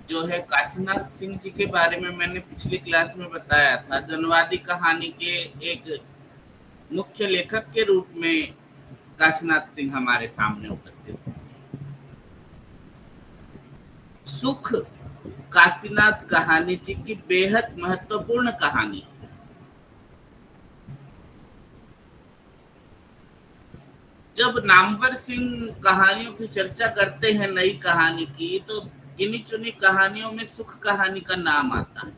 जो है काशीनाथ सिंह जी के बारे में मैंने पिछली क्लास में बताया था। जनवादी कहानी के एक मुख्य लेखक के रूप में काशीनाथ सिंह हमारे सामने उपस्थित हैं। सुख काशीनाथ कहानी जी की बेहद महत्वपूर्ण कहानी है। जब नामवर सिंह कहानियों की चर्चा करते हैं नई कहानी की, तो गिनी चुनी कहानियों में सुख कहानी का नाम आता है।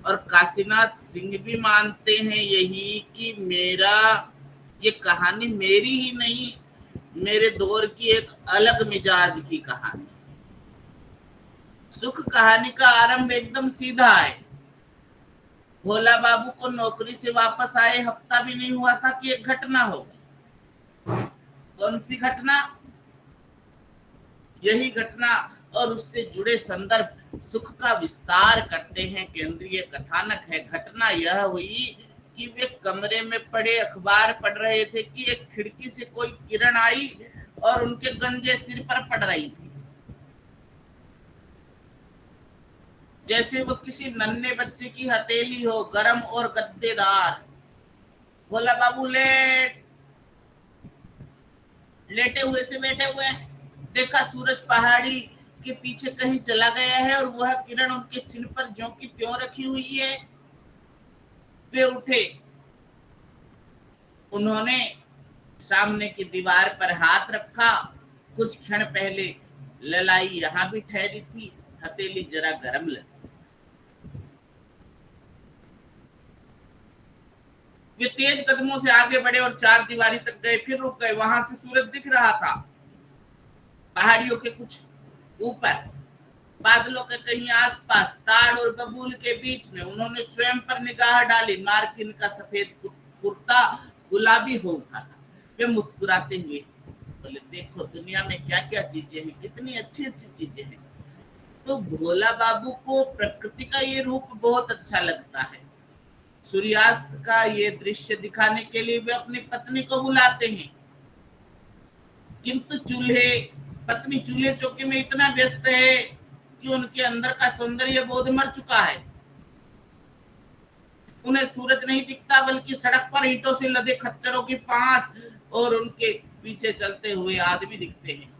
और काशीनाथ सिंह भी मानते हैं यही कि मेरा ये कहानी मेरी ही नहीं, मेरे दौर की एक अलग मिजाज की कहानी। सुख कहानी का आरंभ एकदम सीधा है। भोला बाबू को नौकरी से वापस आए हफ्ता भी नहीं हुआ था कि एक घटना हो गई। कौन सी घटना? यही घटना और उससे जुड़े संदर्भ सुख का विस्तार करते हैं। केंद्रीय कथानक है। घटना यह हुई कि वे कमरे में पड़े अखबार पढ़ रहे थे कि एक खिड़की से कोई किरण आई और उनके गंजे सिर पर पड़ रही थी, जैसे वो किसी नन्हे बच्चे की हथेली हो, गरम और गद्देदार। भोला बाबू लेटे हुए से बैठे हुए, देखा सूरज पहाड़ी के पीछे कहीं चला गया है और वह किरण उनके सिर पर ज्यों की त्यों रखी हुई है। वे उठे। उन्होंने सामने की दीवार पर हाथ रखा। कुछ क्षण पहले ललाई यहां भी ठहरी थी, हथेली जरा गर्म लगी। वे तेज कदमों से आगे बढ़े और चार दीवारी तक गए, फिर रुक गए। वहां से सूरज दिख रहा था, पहाड़ियों के कुछ ऊपर, बादलों के कहीं आसपास, ताड़ और बबूल के बीच में। उन्होंने स्वयं पर निगाह डाली। मार्किन का सफेद कुर्ता गुलाबी हो उठा था। वे मुस्कुराते हुए बोले, देखो दुनिया में क्या क्या चीजें हैं, कितनी अच्छी अच्छी चीजें हैं। तो भोला बाबू को प्रकृति का ये रूप बहुत अच्छा लगता है। सूर्यास्त का ये दृश्य दिखाने के लिए वे अपनी पत्नी को बुलाते हैं, किंतु पत्नी चूल्हे चौके में इतना व्यस्त है कि उनके अंदर का सौंदर्य बोध मर चुका है। उन्हें सूरज नहीं दिखता, बल्कि सड़क पर ईंटों से लदे खच्चरों की पांच और उनके पीछे चलते हुए आदमी दिखते हैं।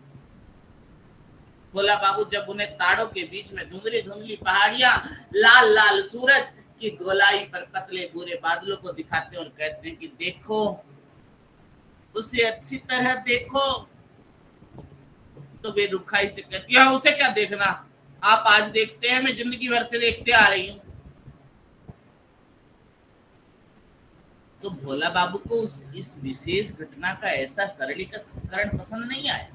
भोला बाबू जब उन्हें ताड़ों के बीच में धुंधली धुंधली पहाड़ियां, लाल लाल सूरज की गोलाई पर पतले भूरे बादलों को दिखाते हैं और कहते हैं कि देखो, उसे अच्छी तरह देखो, तो वे रुखाई से कहती है, उसे क्या देखना, आप आज देखते हैं, मैं जिंदगी भर से देखते आ रही हूँ। तो भोला बाबू को इस विशेष घटना का ऐसा सरलीकरण पसंद नहीं आया।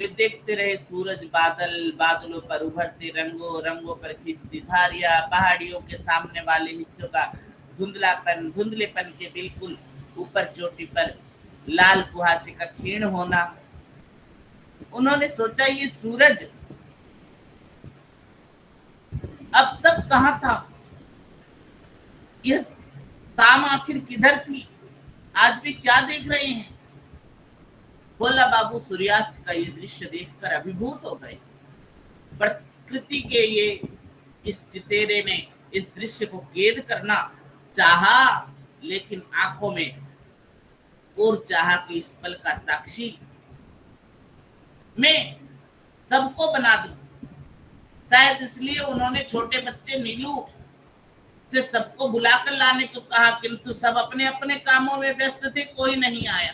वे देखते रहे सूरज, बादल, बादलों पर उभरते रंगों, रंगों पर खींचती धारियां, पहाड़ियों के सामने वाले हिस्सों का धुंधलेपन के बिल्कुल ऊपर चोटी पर लाल कुहासे का क्षीण होना। उन्होंने सोचा, ये सूरज अब तक कहाँ था, यह शाम आखिर किधर थी, आज भी क्या देख रहे हैं। भोला बाबू सूर्यास्त का ये दृश्य देखकर अभिभूत हो गए। प्रकृति के ये इस चितेरे ने इस दृश्य को कैद करना चाहा, लेकिन आंखों में और चाहा कि इस पल का साक्षी मैं सबको बना दूं। शायद इसलिए उन्होंने छोटे बच्चे नीलू से सबको बुलाकर लाने को कहा, किंतु सब अपने अपने कामों में व्यस्त थे, कोई नहीं आया।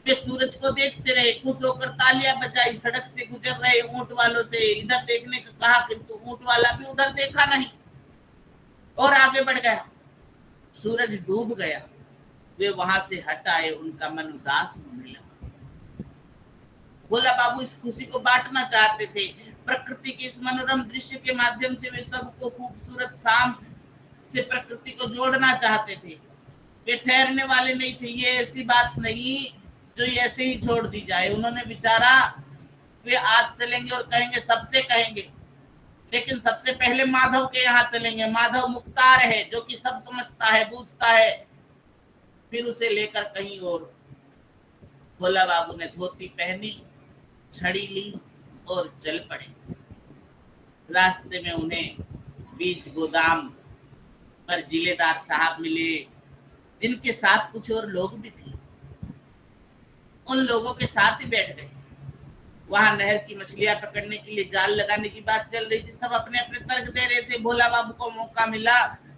वे सूरज को देखते रहे, खुश होकर तालियां बजाई। सड़क से गुजर रहे ऊंट वालों से इधर देखने को कहा, किंतु ऊंट वाला भी उधर देखा नहीं और आगे बढ़ गया। सूरज डूब गया, वे वहां से हट आए, उनका मन उदास होने लगा। भोला बाबू इस खुशी को बांटना चाहते थे। प्रकृति के इस मनोरम दृश्य के माध्यम से वे सबको खूबसूरत शाम से प्रकृति को जोड़ना चाहते थे। वे ठहरने वाले नहीं थे। ये ऐसी बात नहीं जो ऐसे ही छोड़ दी जाए। उन्होंने विचारा, वे आज चलेंगे और कहेंगे, सबसे कहेंगे, लेकिन सबसे पहले माधव के यहाँ चलेंगे। माधव मुख्तार है, जो कि सब समझता है, बूझता है। फिर उसे लेकर कहीं और। भोला बाबू ने धोती पहनी, छड़ी ली और चल पड़े। रास्ते में उन्हें बीच गोदाम पर जिलेदार साहब मिले, जिनके साथ कुछ और लोग भी थे। उन लोगों के साथ ही बैठ गए। वहां नहर की मछलियां पकड़ने के लिए जाल लगाने की बात चल रही थी। सब अपने अपने तर्क दे रहे थे। भोला बाबू को मौका मिला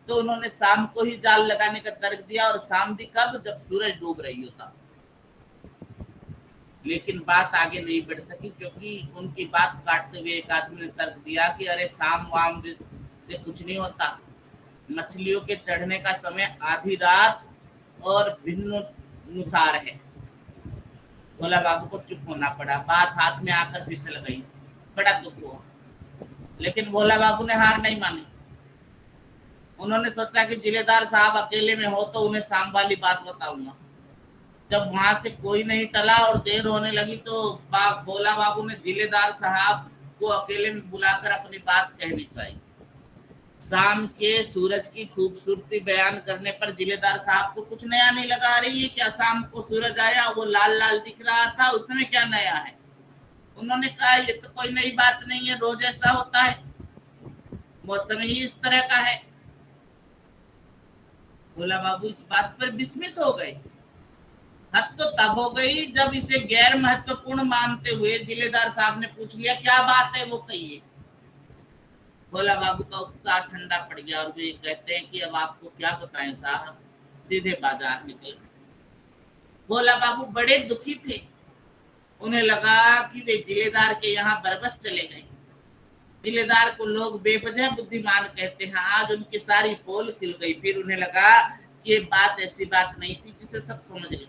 तो उन्होंने शाम को ही जाल लगाने का तर्क दिया, और शाम भी कब, जब सूरज डूब रही होता। लेकिन बात आगे नहीं बढ़ सकी, क्योंकि उनकी बात काटते हुए एक आदमी ने तर्क दिया कि अरे शाम वाम से कुछ नहीं होता, मछलियों के चढ़ने का समय आधी रात और भिन्न अनुसार है। भोला बाबू को चुप होना पड़ा। बात हाथ में आकर फिसल गई। बड़ा दुख हुआ, लेकिन भोला बाबू ने हार नहीं मानी। उन्होंने सोचा कि जिलेदार साहब अकेले में हो तो उन्हें शाम वाली बात बताऊंगा। जब वहां से कोई नहीं टला और देर होने लगी तो भोला बाबू ने जिलेदार साहब को अकेले में बुलाकर अपनी बात कहनी चाहिए। शाम के सूरज की खूबसूरती बयान करने पर जिलेदार साहब को कुछ नया नहीं लगा रही है। क्या शाम को सूरज आया, वो लाल लाल दिख रहा था, उसमें क्या नया है? उन्होंने कहा ये तो कोई नई बात नहीं है, रोज ऐसा होता है, मौसम ही इस तरह का है। भोला बाबू इस बात पर विस्मित हो गए। हद तो तब हो गई जब इसे गैर महत्वपूर्ण मानते हुए जिलेदार साहब ने पूछ लिया, क्या बात है वो कहिए। भोला बाबू का उत्साह ठंडा पड़ गया और वे कहते हैं कि अब आपको क्या बताएं साहब, सीधे बाजार निकले। भोला बाबू बड़े दुखी थे। उन्हें लगा कि वे जिलेदार के यहाँ बरबस चले गए। जिलेदार को लोग बेवजह बुद्धिमान कहते हैं। आज उनकी सारी पोल खिल गई। फिर उन्हें लगा कि ये बात ऐसी बात नहीं थी जिसे सब समझ गए,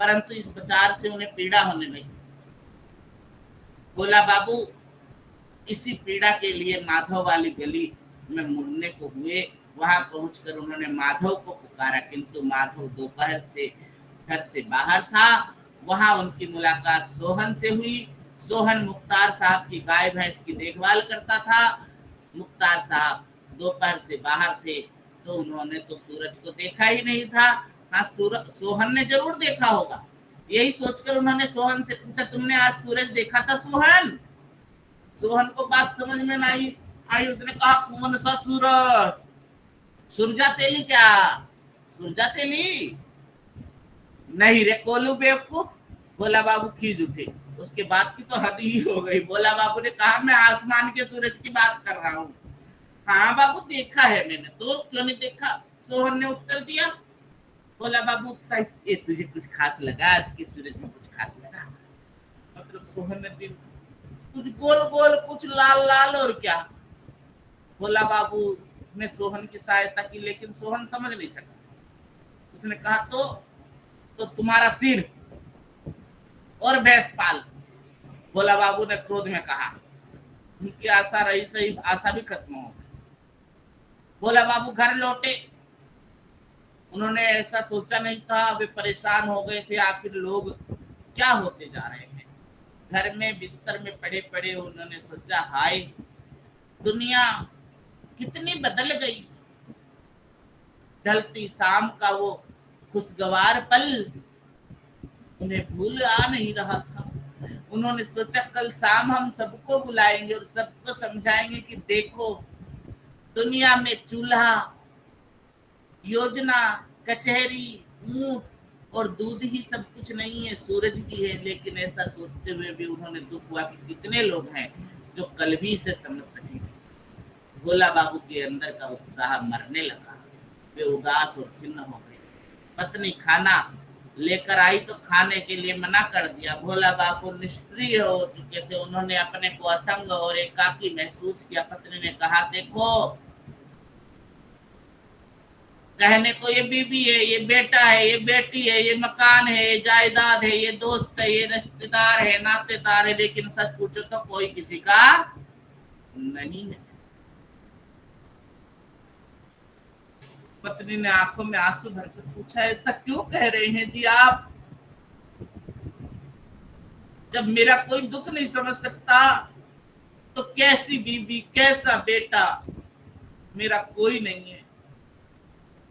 परंतु इस विचार से उन्हें पीड़ा होने लगी। भोला बाबू इसी पीड़ा के लिए माधव वाली गली में मुड़ने को हुए। वहां पहुंचकर उन्होंने माधव को पुकारा, किंतु माधव दोपहर से घर से बाहर था। वहां उनकी मुलाकात सोहन से हुई। सोहन मुख्तार साहब की गाय भैंस की देखभाल करता था। मुख्तार साहब दोपहर से बाहर थे तो उन्होंने तो सूरज को देखा ही नहीं था। हाँ, सोहन ने जरूर देखा होगा। यही सोचकर उन्होंने सोहन से पूछा, तुमने आज सूरज देखा था सोहन? सोहन को बात समझ में नहीं आई। उसने कहा, कौन सा सूरज? सुरजा तेली? क्या सुरजा तेली? नहीं रे कोलू बेवकूफ। भोला बाबू खींच उठे। उसके बाद की तो हद ही हो गई। भोला बाबू ने कहा, मैं आसमान के सूरज की बात कर रहा हूँ। हाँ बाबू, देखा है मैंने। तो क्यों नहीं देखा? सोहन ने उत्तर दिया। भोला बाबू उत्साहित, ये तुझे कुछ खास लगा? आज के सूरज में कुछ खास लगा? मतलब सोहन ने कुछ गोल गोल, कुछ लाल लाल, और क्या? भोला बाबू ने सोहन की सहायता की, लेकिन सोहन समझ नहीं सका। उसने कहा, तो तुम्हारा सिर और भैंस पाल। भोला बाबू ने क्रोध में कहा। उनकी आशा रही सही, आशा भी खत्म हो गई। भोला बाबू घर लौटे। उन्होंने ऐसा सोचा नहीं था। वे परेशान हो गए थे, आखिर लोग क्या होते जा रहे हैं। घर में बिस्तर में पड़े पड़े उन्होंने सोचा, हाय दुनिया कितनी बदल गई। ढलती शाम का वो खुशगवार पल उन्हें भूल आ नहीं रहा था। उन्होंने सोचा, कल शाम हम सबको बुलाएंगे और सबको समझाएंगे कि देखो, दुनिया में चूल्हा, योजना, कचहरी, ऊंट और दूध ही सब कुछ नहीं है, सूरज भी है। लेकिन ऐसा सोचते हुए भी उन्होंने दुख हुआ कि कितने लोग हैं जो कल भी इसे समझ सकेंगे। भोला बाबू के अंदर का उत्साह मरने लगा। वे उदास और खिन्न हो गए। पत्नी खाना लेकर आई तो खाने के लिए मना कर दिया। भोला बाबू निष्क्रिय हो चुके थे। उन्होंने अपने को असंग और एकाकी महसूस किया। पत्नी ने कहा, देखो, कहने को ये बीबी है, ये बेटा है, ये बेटी है, ये मकान है, ये जायदाद है, ये दोस्त है, ये रिश्तेदार है, नातेदार है, लेकिन सच पूछो तो कोई किसी का नहीं है। पत्नी ने आंखों में आंसू भरकर पूछा, ऐसा क्यों कह रहे हैं जी आप? जब मेरा कोई दुख नहीं समझ सकता तो कैसी बीबी, कैसा बेटा? मेरा कोई नहीं है।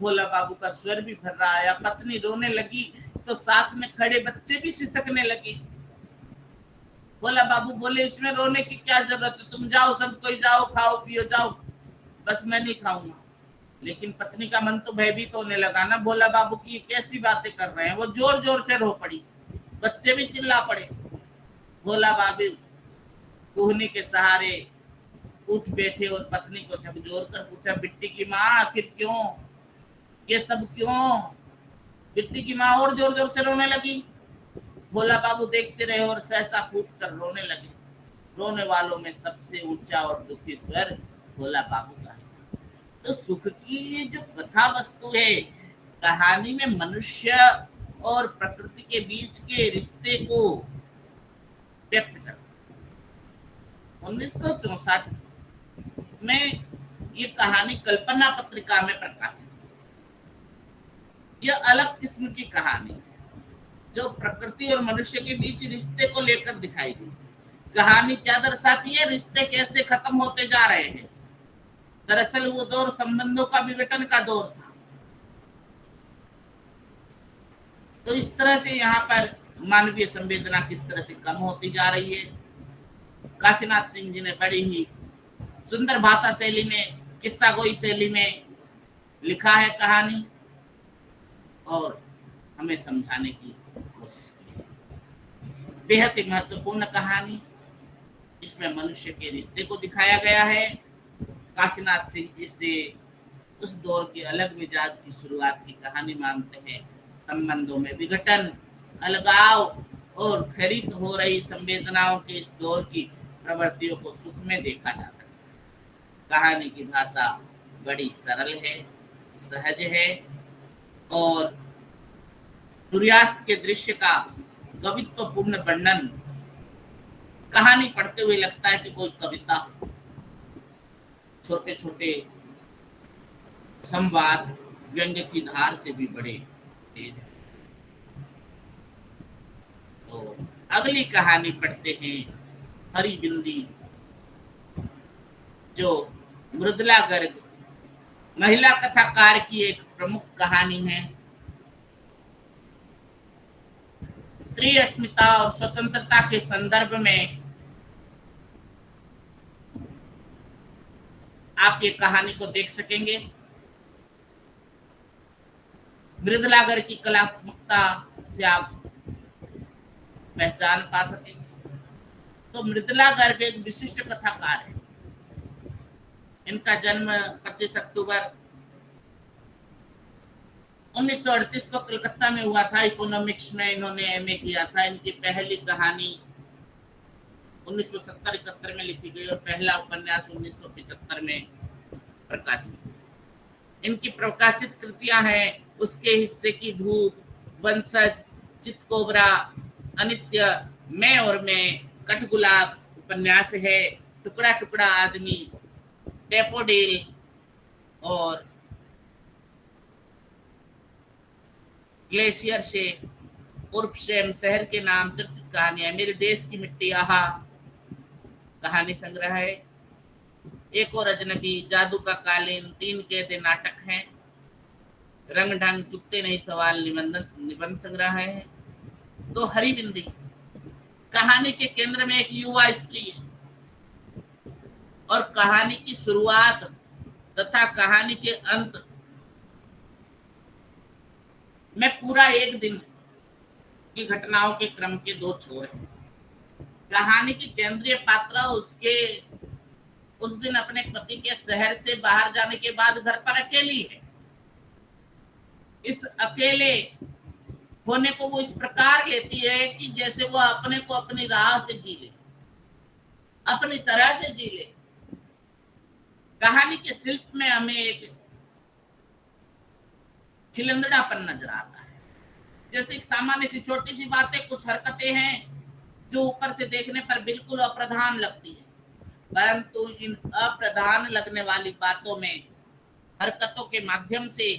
भोला बाबू का स्वर भी भर रहा आया। पत्नी रोने लगी तो साथ में खड़े बच्चे भी सिसकने लगे। भोला बाबू बोले इसमें रोने की क्या जरूरत है, तुम जाओ, सब कोई जाओ, खाओ पियो जाओ, बस मैं नहीं खाऊंगा। लेकिन पत्नी का मन तो भयभीत होने लगा ना, भोला बाबू की कैसी बातें कर रहे हैं। वो जोर जोर से रो पड़ी, बच्चे भी चिल्ला पड़े। भोला बाबू कुहनी के सहारे उठ बैठे और पत्नी को झकझोर कर पूछा, बिट्टी की माँ आखिर क्यों, ये सब क्यों? बिट्टी की माँ और जोर जोर से रोने लगी। भोला बाबू देखते रहे और सहसा फूट कर रोने लगे। रोने वालों में सबसे ऊंचा और दुखी स्वर भोला बाबू का है। तो सुख की ये जो कथा वस्तु है, कहानी में मनुष्य और प्रकृति के बीच के रिश्ते को व्यक्त करता है। 1964 में ये कहानी कल्पना पत्रिका में प्रकाशित हुई। यह अलग किस्म की कहानी है जो प्रकृति और मनुष्य के बीच रिश्ते को लेकर दिखाई गई। कहानी क्या दर्शाती है, रिश्ते कैसे खत्म होते जा रहे हैं। दरअसल वो दौर संबंधों का विघटन का दौर था। तो इस तरह से यहाँ पर मानवीय संवेदना किस तरह से कम होती जा रही है। काशीनाथ सिंह जी ने बड़ी ही सुंदर भाषा शैली में, किस्सा गोई शैली में लिखा है कहानी और हमें समझाने की कोशिश की है। बेहद ही महत्वपूर्ण कहानी, इसमें मनुष्य के रिश्ते को दिखाया गया है। काशीनाथ सिंह इसे उस दौर के अलग मिजाज की शुरुआत की कहानी मानते हैं। संबंधों में विघटन, अलगाव और खरीद हो रही संवेदनाओं के इस दौर की प्रवृत्तियों को सुख में देखा जा सकता है। कहानी की भाषा बड़ी सरल है, सहज है और सूर्यास्त के दृश्य का कवित्वपूर्ण वर्णन कहानी पढ़ते हुए लगता है कि कोई कविता। छोटे छोटे संवाद व्यंग्य की धार से भी बड़े तेज है। तो अगली कहानी पढ़ते हैं, हरी बिंदी, जो मृदुला गर्ग महिला कथाकार की एक प्रमुख कहानी है। स्त्री अस्मिता और स्वतंत्रता के संदर्भ में आप ये कहानी को देख सकेंगे। मृदुला गर्ग की कलात्मकता से आप पहचान पा सकेंगे। तो मृदुला गर्ग एक विशिष्ट कथाकार है। इनका जन्म 25 अक्टूबर 1938 को कलकत्ता में हुआ था। इकोनॉमिक्स में इन्होंने एमए किया था। इनकी पहली कहानी 1970-71 में लिखी गई और पहला उपन्यास 1975 में प्रकाशित हुआ। इनकी प्रकाशित कृतियां हैं उसके हिस्से की धूप, वंशज, चितकोबरा, अनित्य, मैं और मैं, कठगुलाब उपन्यास है, टुकड़ा टुकड़ा आदमी, डैफोडिल और ग्लेशियर से उर्फ शैम, शहर के नाम, चर्चित कहानियां, मेरे देश की मिट्टी, आहा कहानी संग्रह है, एक और अजनबी, जादू का कालीन, तीन कैदे नाटक हैं, रंग ढंग, चुकते नहीं सवाल निबंध संग्रह है। तो हरी बिंदी कहानी के केंद्र में एक युवा स्त्री है और कहानी की शुरुआत तथा कहानी के अंत में पूरा एक दिन की घटनाओं के क्रम के दो छोर हैं। कहानी की केंद्रीय पात्र उसके उस दिन अपने पति के शहर से बाहर जाने के बाद घर पर अकेली है। इस अकेले होने को वो इस प्रकार लेती है कि जैसे वो अपने को अपनी राह से जी ले, अपनी तरह से जी ले। कहानी के शिल्प में हमें एक खिलंदड़ापन नजर आता है। जैसे एक सामान्य सी छोटी सी बातें, कुछ हरकतें हैं जो ऊपर से देखने पर बिल्कुल अप्रधान लगती है, परंतु इन अप्रधान लगने वाली बातों में, हरकतों के माध्यम से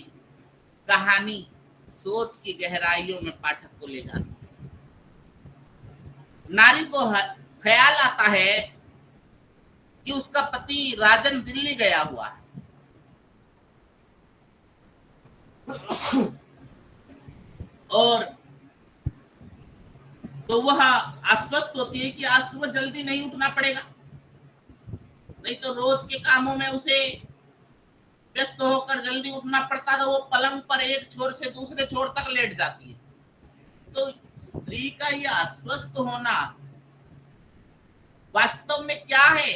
कहानी सोच की गहराइयों में पाठक को ले जाती है। नारी को ख्याल आता है कि उसका पति राजन दिल्ली गया हुआ है और तो वह आश्वस्त होती है कि आज सुबह जल्दी नहीं उठना पड़ेगा, नहीं तो रोज के कामों में उसे व्यस्त होकर जल्दी उठना पड़ता, तो वो पलंग पर एक छोर से दूसरे छोर तक लेट जाती है। तो स्त्री का ये आश्वस्त होना वास्तव में क्या है?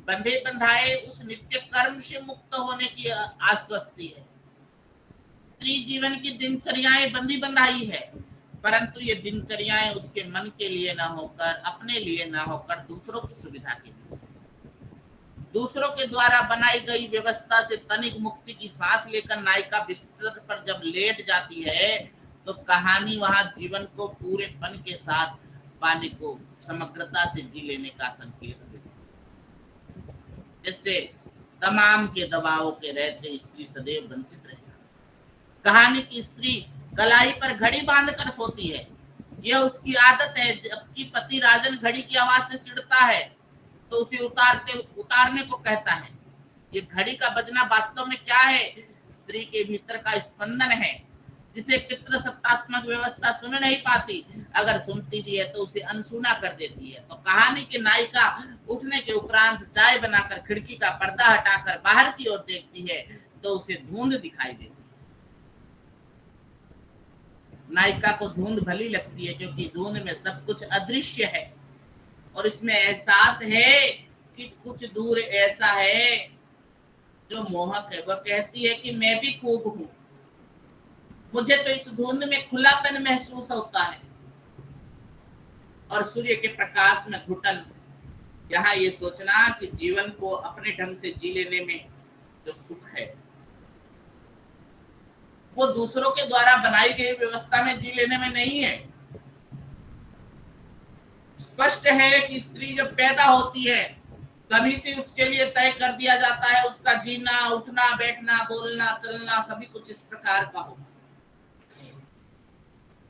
बंधे बंधाए उस नित्य कर्म से मुक्त होने की आश्वस्ति है। स्त्री जीवन की दिनचर्याएं बंधी बंधाई है, परंतु ये दिनचर्याएं उसके मन के लिए ना होकर, अपने लिए ना होकर, दूसरों की सुविधा के लिए, दूसरों के द्वारा बनाई गई व्यवस्था से तनिक मुक्ति की सांस लेकर नायिका बिस्तर पर जब लेट जाती है, तो कहानी वहां जीवन को पूरेपन के साथ पाने को, समग्रता से जी लेने का संकेत देती है। जिससे तमाम के दबावों के रहते स्त्री सदैव वंचित रह जाती। कहानी की स्त्री कलाई पर घड़ी बांधकर सोती है, यह उसकी आदत है। जबकि पति राजन घड़ी की आवाज से चिढ़ता है तो उसे उतारने को कहता है। ये घड़ी का बजना वास्तव में क्या है? स्त्री के भीतर का स्पंदन है, जिसे पितृसत्तात्मक व्यवस्था सुन नहीं पाती। अगर सुनती भी है तो उसे अनसुना कर देती है। तो कहानी की नायिका उठने के उपरांत चाय बनाकर खिड़की का पर्दा हटाकर बाहर की ओर देखती है तो उसे धुंध दिखाई देती है। नायिका को धुंध भली लगती है क्योंकि धुंध में सब कुछ अदृश्य है और इसमें एहसास है कि कुछ दूर ऐसा है जो मोहक है। वह कहती है कि मैं भी खूब हूं, मुझे तो इस धुंध में खुलापन महसूस होता है और सूर्य के प्रकाश में घुटन। यहाँ ये सोचना कि जीवन को अपने ढंग से जी लेने में जो सुख है वो दूसरों के द्वारा बनाई गई व्यवस्था में जी लेने में नहीं है। स्पष्ट है कि स्त्री जब पैदा होती है तभी से उसके लिए तय कर दिया जाता है उसका जीना, उठना, बैठना, बोलना, चलना सभी कुछ इस प्रकार का हो।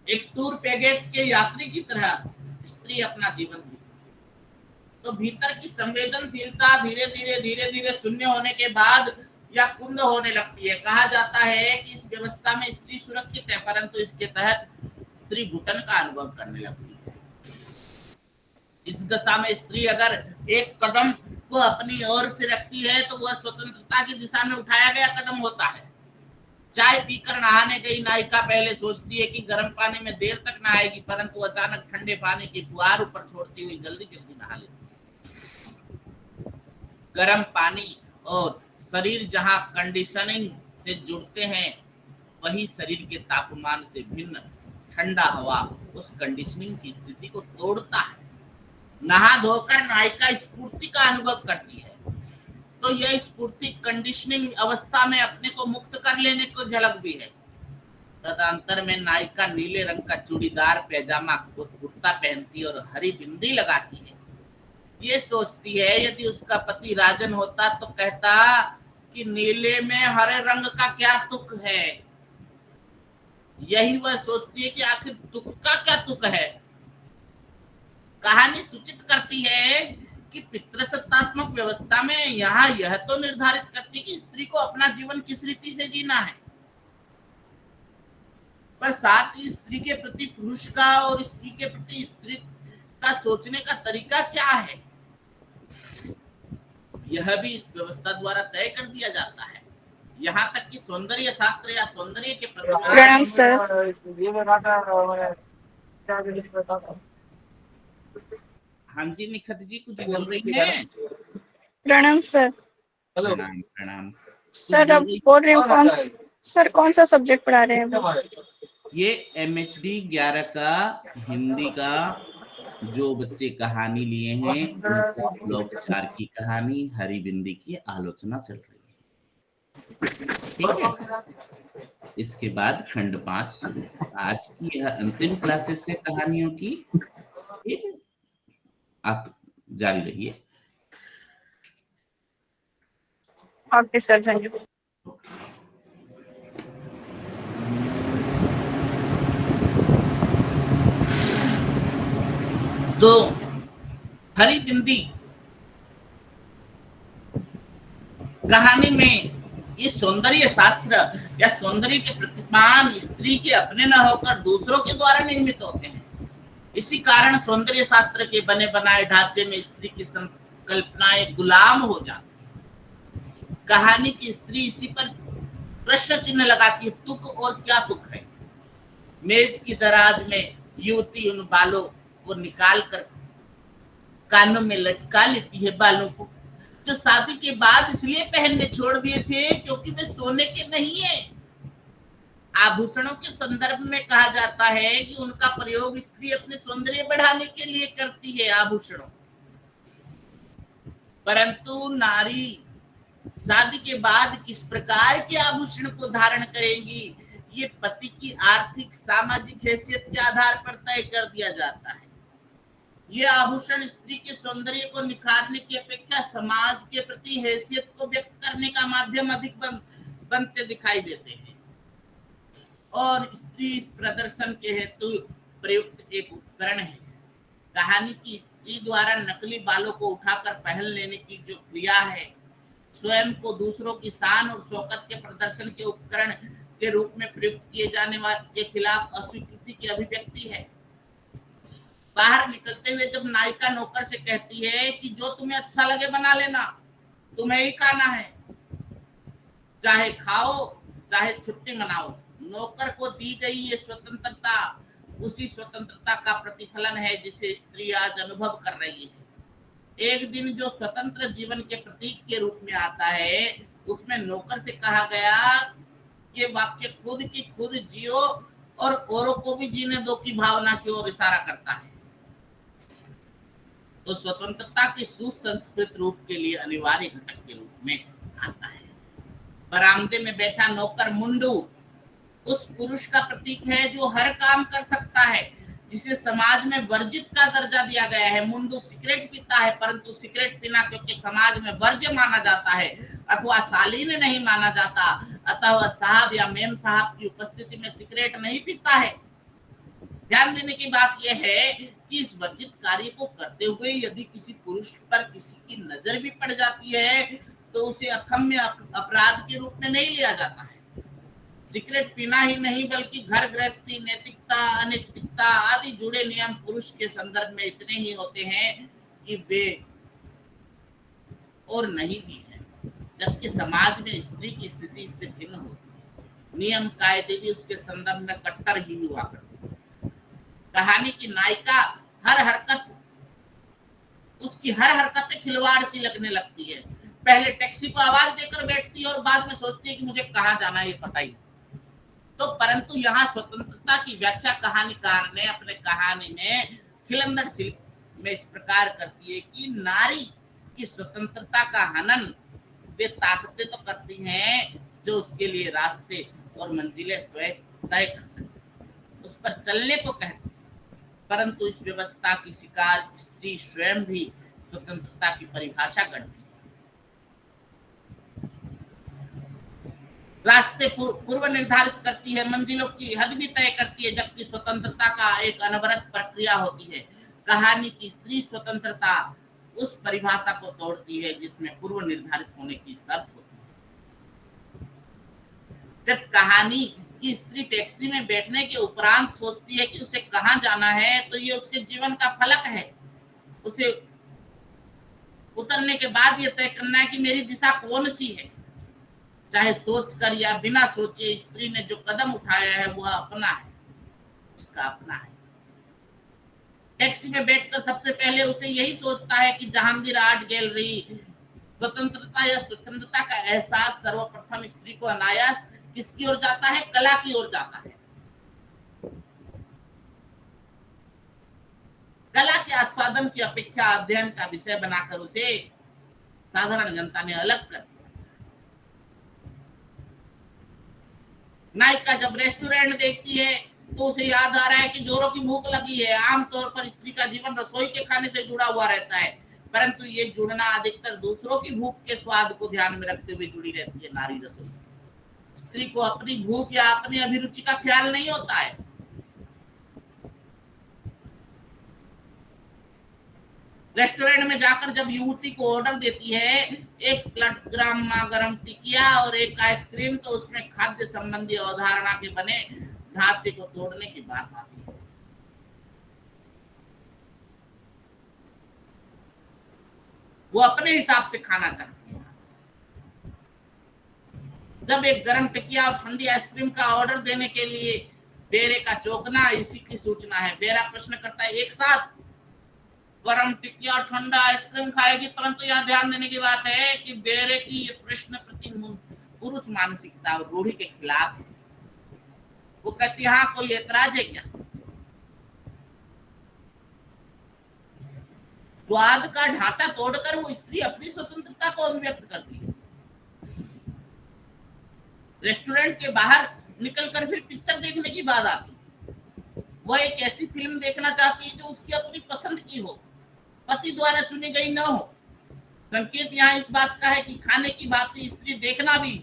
एक टूर पैकेज के यात्री की तरह स्त्री अपना जीवन जीती है। तो भीतर की संवेदनशीलता धीरे धीरे शून्य होने के बाद या कुंद होने लगती है। कहा जाता है कि इस व्यवस्था में स्त्री सुरक्षित है, परंतु इसके तहत स्त्री घुटन का अनुभव करने लगती है। इस दशा में स्त्री अगर एक कदम को अपनी ओर से रखती है तो वह स्वतंत्रता की दिशा में उठाया गया कदम होता है। चाय पीकर नहाने गई नायिका पहले सोचती है कि गर्म पानी में देर तक नहाएगी, परंतु अचानक ठंडे पानी की फुहार ऊपर छोड़ती हुई जल्दी जल्दी नहा लेती है। गर्म पानी और शरीर जहां कंडीशनिंग से जुड़ते हैं, वही शरीर के तापमान से भिन्न ठंडा हवा उस कंडीशनिंग की स्थिति को तोड़ता है। नहा धोकर नायिका स्फूर्ति का अनुभव करती है, तो यह स्फूर्ति कंडीशनिंग अवस्था में अपने को मुक्त कर लेने को झलक भी है। तदंतर में नायिका नीले रंग का चूड़ीदार पैजामा कुर्ता पहनती और हरी बिंदी लगाती है। ये सोचती है यदि उसका पति राजन होता तो कहता कि नीले में हरे रंग का क्या तुक है। यही वह सोचती है कि आखिर तुक का क्या तुक है। कहानी सूचित करती है कि पितृसत्तात्मक व्यवस्था में यहाँ यह तो निर्धारित करती है कि स्त्री को अपना जीवन किस रीति से जीना है, पर साथ ही स्त्री के प्रति पुरुष का और स्त्री के प्रति स्त्री का सोचने का तरीका क्या है, यह भी इस व्यवस्था द्वारा तय कर दिया जाता है। यहाँ तक कि सौंदर्य शास्त्र या सौंदर्य के प्रणाम सर। हाँ जी निखत जी कुछ बोल रही हैं? प्रणाम सर। प्रणाम प्रणाम सर अब बोल रही हूँ कौन सा सब्जेक्ट पढ़ा रहे हैं? ये MHD 11 का हिंदी का जो बच्चे कहानी लिए हैं उनका ब्लॉक 4 की कहानी हरी बिंदी की आलोचना चल रही है। ठीक है, इसके बाद खंड 5 शुरू। आज की यह अंतिम क्लासेस है कहानियों की। ठीक है, आप जारी रहिए। Okay sir, thank you. तो हरी बिंदी कहानी में ये सौंदर्य शास्त्र या सौंदर्य के प्रतिमान स्त्री के अपने न होकर दूसरों के द्वारा निर्मित होते हैं। इसी कारण सौंदर्य शास्त्र के बने बनाए ढांचे में स्त्री की संकल्पनाएं गुलाम हो जाती। कहानी की स्त्री इसी पर प्रश्न चिन्ह लगाती है, तुक और क्या तुक है। मेज की दराज में युवती उन बालों को निकाल कर कानों में लटका लेती है, बालों को जो शादी के बाद इसलिए पहनने छोड़ दिए थे क्योंकि वे सोने के नहीं है। आभूषणों के संदर्भ में कहा जाता है कि उनका प्रयोग स्त्री अपने सौंदर्य बढ़ाने के लिए करती है, आभूषणों। परंतु नारी शादी के बाद किस प्रकार के आभूषण को धारण करेंगी, ये पति की आर्थिक सामाजिक हैसियत के आधार पर तय कर दिया जाता है। ये आभूषण स्त्री के सौंदर्य को निखारने की अपेक्षा समाज के प्रति हैसियत को व्यक्त करने का माध्यम अधिक बनते दिखाई देते हैं और स्त्री इस प्रदर्शन के हेतु प्रयुक्त एक उपकरण है। कहानी की स्त्री द्वारा नकली बालों को उठाकर पहन लेने की जो क्रिया है, स्वयं को दूसरों की शान और शौकत के प्रदर्शन के उपकरण के रूप में प्रयुक्त किए जाने वाले के खिलाफ अस्वीकृति की अभिव्यक्ति है। बाहर निकलते हुए जब नायिका नौकर से कहती है कि जो तुम्हें अच्छा लगे बना लेना, तुम्हें ही खाना है, चाहे खाओ चाहे छुट्टी मनाओ, नौकर को दी गई ये स्वतंत्रता उसी स्वतंत्रता का प्रतिफलन है जिसे स्त्री आज अनुभव कर रही है। एक दिन जो स्वतंत्र जीवन के प्रतीक के रूप में आता है, उसमें नौकर से कहा गया कि वाक्य खुद की खुद जियो और औरों को भी जीने दो की भावना की ओर इशारा करता है। तो स्वतंत्रता के सुसंस्कृत रूप के लिए अनिवार्य घटक के रूप में आता है। बरामदे में बैठा नौकर मुंडू उस पुरुष का प्रतीक है जो हर काम कर सकता है, जिसे समाज में वर्जित का दर्जा दिया गया है। मुंडू सिगरेट पीता है, परंतु सिगरेट पीना क्योंकि समाज में वर्ज्य माना जाता है अथवा शालीन नहीं माना जाता, अतः वह साहब या मेम साहब की उपस्थिति में सिगरेट नहीं पीता है। ध्यान देने की बात यह है कि इस वर्जित कार्य को करते हुए यदि किसी पुरुष पर किसी की नजर भी पड़ जाती है तो उसे अक्षम्य अपराध के रूप में नहीं लिया जाता है। सिगरेट पीना ही नहीं बल्कि घर गृहस्थी, नैतिकता, अनैतिकता आदि जुड़े नियम पुरुष के संदर्भ में इतने ही होते हैं कि वे और नहीं भी है, जबकि समाज में स्त्री की स्थिति इससे भिन्न होती है। नियम कायदे भी उसके संदर्भ में कट्टर ही हुआ करते हैं। कहानी की नायिका उसकी हर हरकत खिलवाड़ सी लगने लगती है। पहले टैक्सी को आवाज देकर बैठती है और बाद में सोचती है कि मुझे कहाँ जाना है ये पता ही। तो परंतु यहाँ स्वतंत्रता की व्याख्या कहानीकार ने अपने कहानी में खिलंदड़ शिल्प में इस प्रकार करती है कि नारी की स्वतंत्रता का हनन वे ताकतें तो करती हैं जो उसके लिए रास्ते और मंजिलें तय कर सकते, उस पर चलने को कहते हैं। परंतु इस व्यवस्था की शिकार स्त्री स्वयं भी स्वतंत्रता की परिभाषा करती है। रास्ते पूर्व निर्धारित करती है, मंजिलों की हद भी तय करती है, जबकि स्वतंत्रता का एक अनवरत प्रक्रिया होती है। कहानी की स्त्री स्वतंत्रता उस परिभाषा को तोड़ती है जिसमें पूर्व निर्धारित होने की शर्त होती है। जब कहानी की स्त्री टैक्सी में बैठने के उपरांत सोचती है कि उसे कहाँ जाना है, तो ये उसके जीवन का फलक है। उसे उतरने के बाद ये तय करना है कि मेरी दिशा कौन सी है। चाहे सोचकर या बिना सोचे स्त्री ने जो कदम उठाया है वह अपना है, उसका अपना है। टैक्सी में बैठकर सबसे पहले उसे यही सोचता है कि जहांगीर आर्ट गैलरी स्वतंत्रता या स्वच्छंदता का एहसास सर्वप्रथम स्त्री को अनायास किसकी ओर जाता है, कला की ओर जाता है। कला के आस्वादन की अपेक्षा अध्ययन का विषय बनाकर उसे साधारण जनता ने अलग कर दिया। नायिका जब रेस्टोरेंट देखती है तो उसे याद आ रहा है कि जोरों की भूख लगी है। आमतौर पर स्त्री का जीवन रसोई के खाने से जुड़ा हुआ रहता है, परंतु ये जुड़ना अधिकतर दूसरों की भूख के स्वाद को ध्यान में रखते हुए जुड़ी रहती है नारी रसोई से। स्त्री को अपनी भूख या अपनी अभिरुचि का ख्याल नहीं होता है। रेस्टोरेंट में जाकर जब युवती को ऑर्डर देती है एक गरम टिकिया और एक आइसक्रीम, तो उसमें खाद्य संबंधी अवधारणा के बने ढांचे को तोड़ने की बात आती है। वो अपने हिसाब से खाना चाहती है। जब एक गर्म टिकिया और ठंडी आइसक्रीम का ऑर्डर देने के लिए बेरे का चौंकना इसी की सूचना है। बेरा प्रश्न करता है, एक साथ गरम टिकिया और ठंडा आइसक्रीम खाएगी? परंतु यहाँ ध्यान देने की बात है कि बेरे की ये प्रश्न प्रति पुरुष मानसिकता और रूढ़ि के खिलाफ है। वो कहती है, हाँ कोई ऐतराज है क्या? स्वाद का ढांचा तोड़कर वो स्त्री अपनी स्वतंत्रता को अभिव्यक्त करती है। रेस्टोरेंट के बाहर निकलकर फिर पिक्चर देखने की बात आती है। वह एक ऐसी फिल्म देखना चाहती है जो उसकी अपनी पसंद की हो, पति द्वारा चुनी गई न हो। संकेत यहाँ इस बात का है कि खाने की बातें स्त्री देखना भी,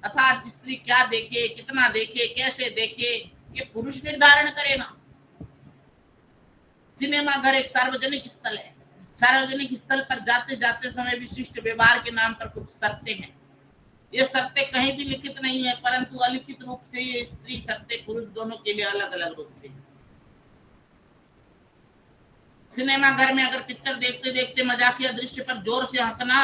अर्थात स्त्री क्या देखे, कितना देखे, कैसे देखे, ये पुरुष निर्धारण करेगा। सिनेमा घर एक सार्वजनिक स्थल है। सार्वजनिक स्थल पर जाते जाते समय विशिष्ट व्यवहार के नाम पर कुछ शर्तें हैं। ये शर्तें कहीं भी लिखित नहीं है, परंतु अलिखित रूप से ये स्त्री शर्तें पुरुष दोनों के लिए अलग अलग रूप से। सिनेमा घर में अगर पिक्चर देखते देखते मजाकिया दृश्य पर जोर से हंसना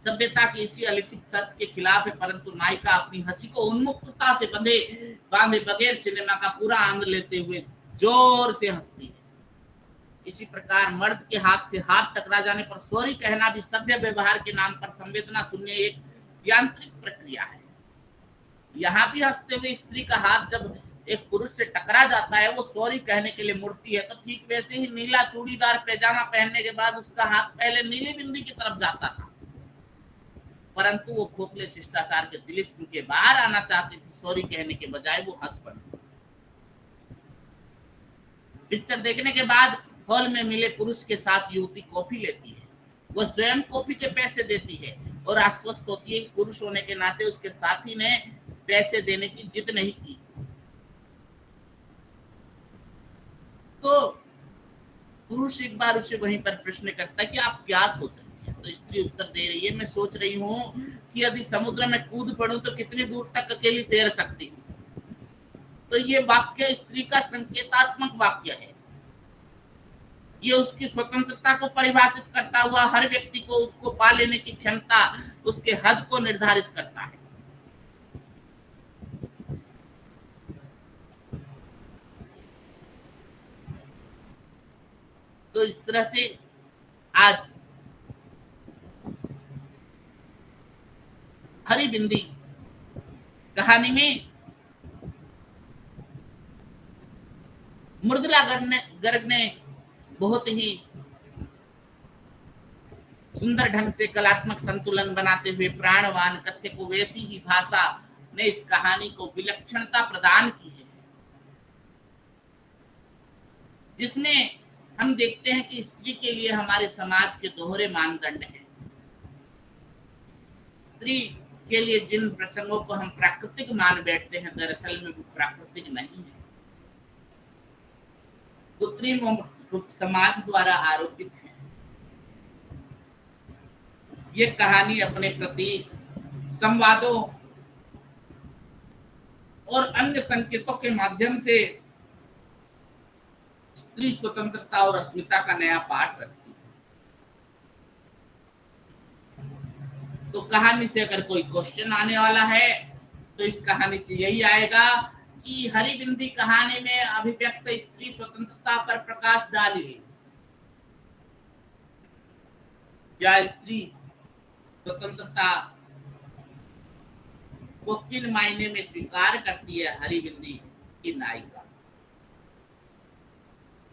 सभ्यता की इसी अलिखित शर्त के खिलाफ है, परंतु नायिका अपनी हंसी को उन्मुक्तता से बांधे बगैर सिनेमा का पूरा आनंद लेते हुए जोर से हंसती है। इसी प्रकार मर्द के हाथ से हाथ टकरा जाने पर सॉरी कहना भी सभ्य व्यवहार के नाम पर संवेदना शून्य एक यांत्रिक प्रक्रिया है। यहाँ भी हंसते हुए स्त्री का हाथ जब एक पुरुष से टकरा जाता है, वो सॉरी कहने के लिए मुड़ती है, तो ठीक वैसे ही नीला चूड़ीदार पैजामा पहनने के बाद उसका हाथ पहले नीली बिंदी की तरफ जाता था, परंतु वो खोखले शिष्टाचार के तिलिस्म के बाहर आना चाहती थी। सॉरी कहने के बजाय वो हंस पड़ी। पिक्चर देखने के बाद हॉल में मिले पुरुष के साथ युवती कॉफी लेती है। वह स्वयं कॉफी के पैसे देती है और आश्वस्त होती है कि पुरुष होने के नाते उसके साथी ने पैसे देने की जिद नहीं की। तो पुरुष एक बार उसे वहीं पर प्रश्न करता है कि आप क्या सोच रही हैं? तो स्त्री उत्तर दे रही है, मैं सोच रही हूँ कि यदि समुद्र में कूद पड़ूं तो कितनी दूर तक अकेली तैर सकती हूँ। तो ये वाक्य स्त्री का संकेतात्मक वाक्य है। ये उसकी स्वतंत्रता को परिभाषित करता हुआ हर व्यक्ति को उसको पा लेने की क्षमता, उसके हद को निर्धारित करता है। तो इस तरह से आज हरी बिंदी कहानी में मृदुला गर्ग ने बहुत ही सुंदर ढंग से कलात्मक संतुलन बनाते हुए प्राणवान कथ्य को वैसी ही भाषा ने इस कहानी को विलक्षणता प्रदान की है, जिसमें हम देखते हैं कि स्त्री के लिए हमारे समाज के दोहरे मानदंड हैं। स्त्री के लिए जिन प्रसंगों को हम प्राकृतिक मान बैठते हैं, दरअसल में वो प्राकृतिक नहीं है, कृत्रिम समाज द्वारा आरोपित है। ये कहानी अपने प्रति संवादों और अन्य संकेतों के माध्यम से स्त्री स्वतंत्रता और अस्मिता का नया पाठ रचती है। तो कहानी से अगर कोई क्वेश्चन आने वाला है तो इस कहानी से यही आएगा कि हरी बिंदी कहानी में अभिव्यक्त स्त्री स्वतंत्रता पर प्रकाश डालिए। क्या स्त्री स्वतंत्रता को किन मायने में स्वीकार करती है हरी बिंदी की नायिका?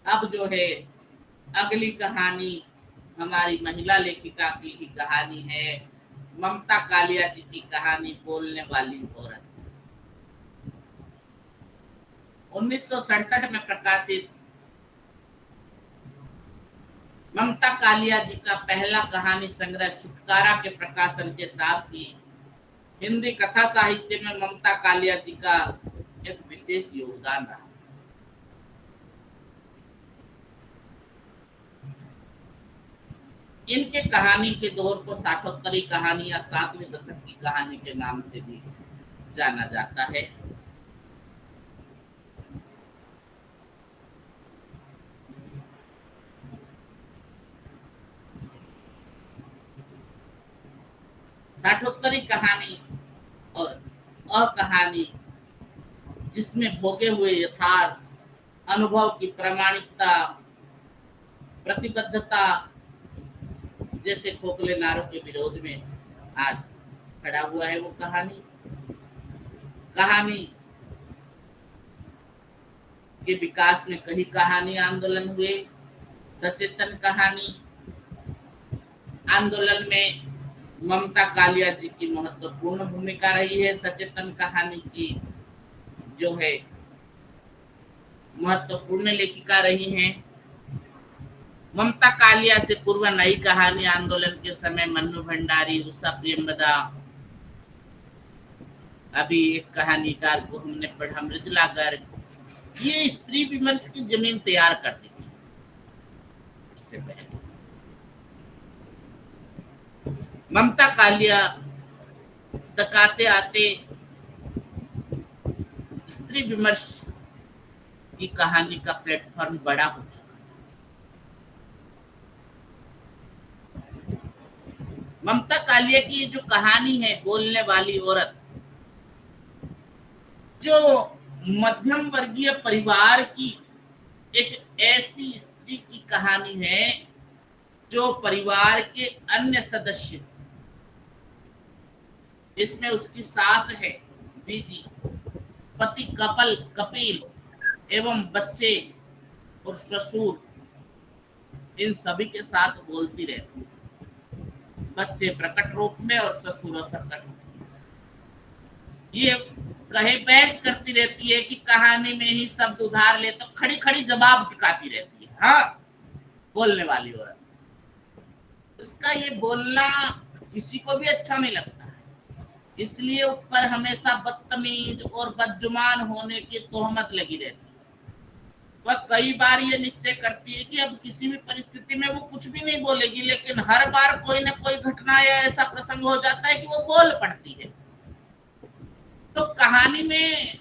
अब जो है अगली कहानी हमारी महिला लेखिका की ही कहानी है, ममता कालिया जी की कहानी बोलने वाली औरत। 1967 में प्रकाशित ममता कालिया जी का पहला कहानी संग्रह छुटकारा के प्रकाशन के साथ ही हिंदी कथा साहित्य में ममता कालिया जी का एक विशेष योगदान रहा। इनके कहानी के दौर को साठोत्तरी कहानी या 7वें दशक की कहानी के नाम से भी जाना जाता है। साठोत्तरी कहानी और अकहानी, जिसमें भोगे हुए यथार्थ अनुभव की प्रामाणिकता, प्रतिबद्धता जैसे खोखले नारों के विरोध में आज खड़ा हुआ है वो कहानी। कहानी के विकास में कई कहानी आंदोलन हुए। सचेतन कहानी आंदोलन में ममता कालिया जी की महत्वपूर्ण भूमिका रही है। सचेतन कहानी की जो है महत्वपूर्ण लेखिका रही हैं। ममता कालिया से पूर्व नई कहानी आंदोलन के समय मन्नू भंडारी, उषा प्रेमदा, अभी एक कहानीकार को हमने पढ़ा मृदुला गर्ग, ये स्त्री विमर्श की जमीन तैयार करती थी। इससे पहले ममता कालिया तक आते आते स्त्री विमर्श की कहानी का प्लेटफॉर्म बड़ा हो चुका। ममता कालिया की जो कहानी है, बोलने वाली औरत, जो मध्यम वर्गीय परिवार की एक ऐसी स्त्री की कहानी है जो परिवार के अन्य सदस्य, जिसमें उसकी सास है बीजी, पति कपिल एवं बच्चे और ससुर, इन सभी के साथ बोलती रहती है। बच्चे प्रकट रूप में और ससुर अप्रकट रूप में। ये कहे बहस करती रहती है कि कहानी में ही शब्द उधार ले, तो खड़ी खड़ी जवाब दिखाती रहती है। हाँ, बोलने वाली औरत, उसका ये बोलना किसी को भी अच्छा नहीं लगता है, इसलिए ऊपर हमेशा बदतमीज और बदजुबान होने की तोहमत लगी रहती है। वह कई बार ये निश्चय करती है कि अब किसी भी परिस्थिति में वो कुछ भी नहीं बोलेगी, लेकिन हर बार कोई ना कोई घटना या ऐसा प्रसंग हो जाता है कि वो बोल पड़ती है। तो कहानी में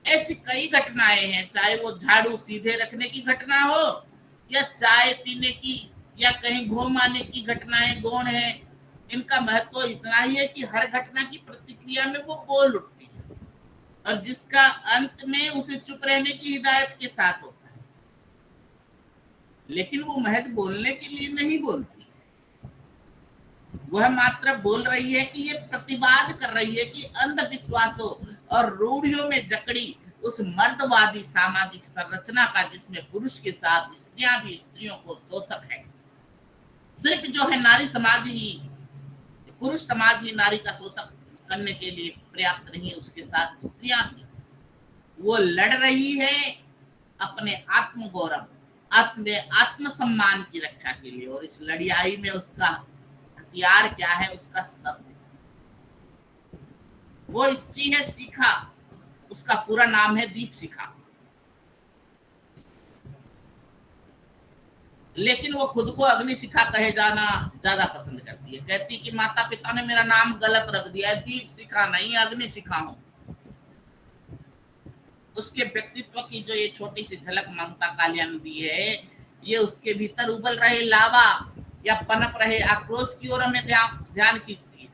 ऐसी कई घटनाएं हैं, चाहे वो झाड़ू सीधे रखने की घटना हो या चाय पीने की या कहीं घूम आने की घटनाएं गौण है। इनका महत्व इतना ही है कि हर घटना की प्रतिक्रिया में वो बोल उठती है और जिसका अंत में उसे चुप रहने की हिदायत के साथ होता है, लेकिन वो महज बोलने के लिए नहीं बोलती। वह मात्र बोल रही है कि ये प्रतिवाद कर रही है कि अंधविश्वासों और रूढ़ियों में जकड़ी उस मर्दवादी सामाजिक संरचना का, जिसमें पुरुष के साथ स्त्रियां भी स्त्रियों को शोषक है। सिर्फ जो है नारी समाज ही, पुरुष समाज ही नारी का शोषण करने के लिए पर्याप्त नहीं है, उसके साथ स्त्रियां भी। वो लड़ रही है अपने आत्म गौरव, आत्मसम्मान की रक्षा के लिए, और इस लड़ाई में उसका हथियार क्या है? उसका शब्द। वो स्त्री है शिखा, उसका पूरा नाम है दीपशिखा, लेकिन वो खुद को अग्निशिखा कहे जाना ज्यादा पसंद करती है। कहती कि माता पिता ने मेरा नाम गलत रख दिया है, दीपशिखा नहीं अग्निशिखा हूं। उसके व्यक्तित्व की जो ये छोटी सी झलक ममता कालिया ने दी है, ये उसके भीतर उबल रहे लावा या पनप रहे आक्रोश की ओर हमें ध्यान खींचती है।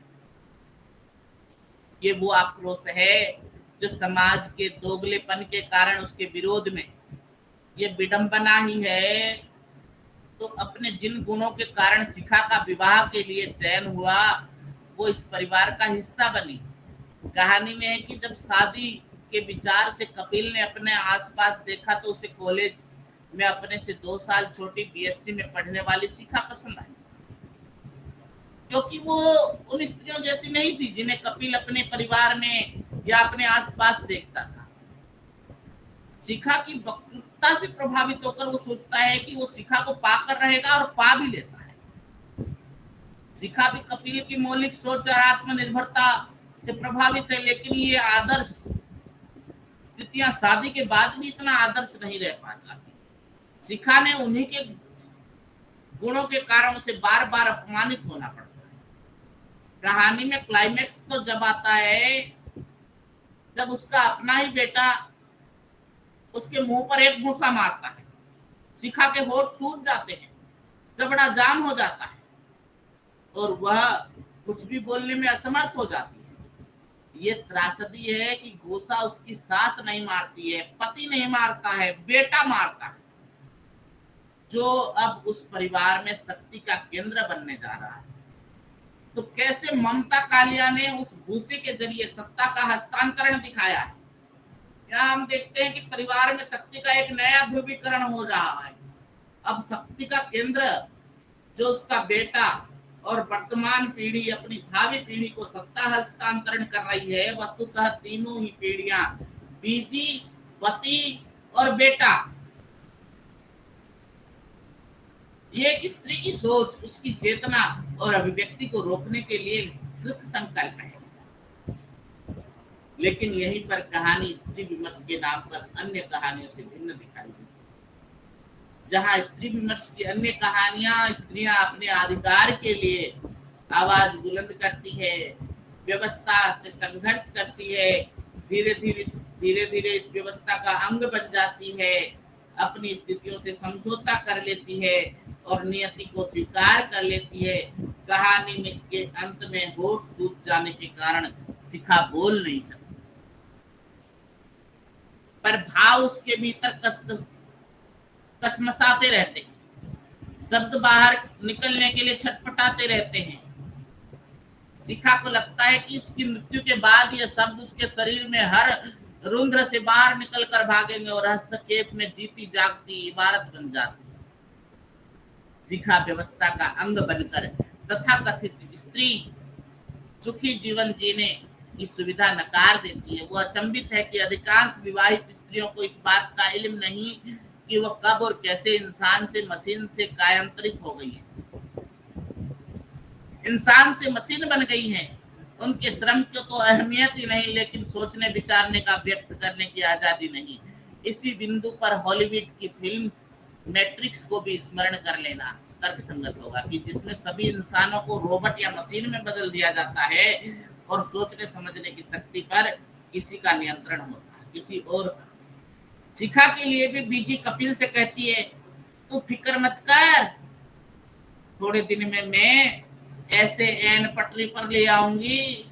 ये वो आक्रोश है जो समाज के दोगलेपन के कारण उसके विरोध में ये विडंबना ही है। तो अपने जिन गुणों के कारण शिखा का विवाह के लिए चयन हुआ, वो इस परिवार का हिस्सा बनी। कहानी में है कि जब शादी के विचार से कपिल ने अपने आसपास देखा तो उसे कॉलेज में अपने से 2 साल छोटी बीएससी में पढ़ने वाली शिखा पसंद आई, क्योंकि वो उन स्त्रियों जैसी नहीं थी जिन्हें कपिल अपने परिवार में या अपने आसपास देखता था। शिखा की वक्तृता से प्रभावित होकर वो सोचता है कि वो शिखा को पाकर रहेगा और पा भी लेता है। शिखा भी कपिल की मौलिक सोच और आत्मनिर्भरता से प्रभावित है, लेकिन ये आदर्श स्थितियां शादी के बाद भी इतना आदर्श नहीं रह पाती। शिखा ने उन्हीं के गुणों के कारण उसे बार बार अपमानित होना पड़ता है। कहानी में क्लाइमेक्स तो जब आता है जब उसका अपना ही बेटा उसके मुंह पर एक घूंसा मारता है। शिखा के होठ सूज जाते हैं, जबड़ा जाम हो जाता है और वह कुछ भी बोलने में असमर्थ हो जाती है। ये त्रासदी है कि घोषा उसकी सास नहीं मारती है, पति नहीं मारता है, बेटा मारता है, जो अब उस परिवार में शक्ति का केंद्र बनने जा रहा है। तो कैसे ममता कालिया ने उस घूसे के जरिए सत्ता का हस्तांतरण दिखाया है। यहाँ हम देखते हैं कि परिवार में शक्ति का एक नया ध्रुवीकरण हो रहा है। अब शक्ति का केंद्र जो उसका बेटा और वर्तमान पीढ़ी अपनी भावी पीढ़ी को सत्ता हस्तांतरण कर रही है, वस्तुतः तीनों ही पीढ़ियां बीजी, पति और बेटा। ये एक स्त्री की सोच, उसकी चेतना और अभिव्यक्ति को रोकने के लिए कृत संकल्प है। लेकिन यहीं पर कहानी स्त्री विमर्श के नाम पर अन्य कहानियों से भिन्न दिखाई देती है। जहां स्त्री विमर्श की अन्य कहानियां स्त्रियां अपने अधिकार के लिए आवाज बुलंद करती है, व्यवस्था से संघर्ष करती है, धीरे धीरे इस व्यवस्था का अंग बन जाती है, अपनी स्थितियों से समझौता कर लेती है और नियति को स्वीकार कर लेती है। कहानी में के अंत में होठ सूख जाने के कारण शिखा बोल नहीं सकती, पर भाव उसके भीतर कसमसाते रहते हैं, शब्द बाहर निकलने के लिए छटपटाते रहते हैं। शिखा को लगता है कि इसकी मृत्यु के बाद यह शब्द उसके शरीर में हर रुंध्र से बाहर निकल कर भागेंगे और हस्तक्षेप में जीती जागती इबारत बन जाती है। शिखा व्यवस्था का अंग बनकर तथाकथित स्त्री सुखी जीवन जीने की सुविधा नकार देती है। वो अचंभित है कि अधिकांश विवाहित स्त्रियों को इस बात का इल्म नहीं कि वह कब और कैसे इंसान से मशीन से कायांतरित हो गई है, इंसान से मशीन बन गई है। उनके श्रम की तो अहमियत ही नहीं, लेकिन सोचने विचारने का व्यक्त करने की आजादी नहीं। इसी बिंदु पर हॉलीवुड की फिल्म मैट्रिक्स को भी स्मरण कर लेना तर्कसंगत होगा, कि जिसमें सभी इंसानों को रोबोट या मशीन में बदल दिया जाता है और सोचने समझने की शक्ति पर किसी का नियंत्रण होता है, किसी और का। शिखा के लिए भी बीजी कपिल से कहती है, तू फिक्र मत कर, थोड़े दिन में मैं ऐसे एन पटरी पर ले आऊंगी।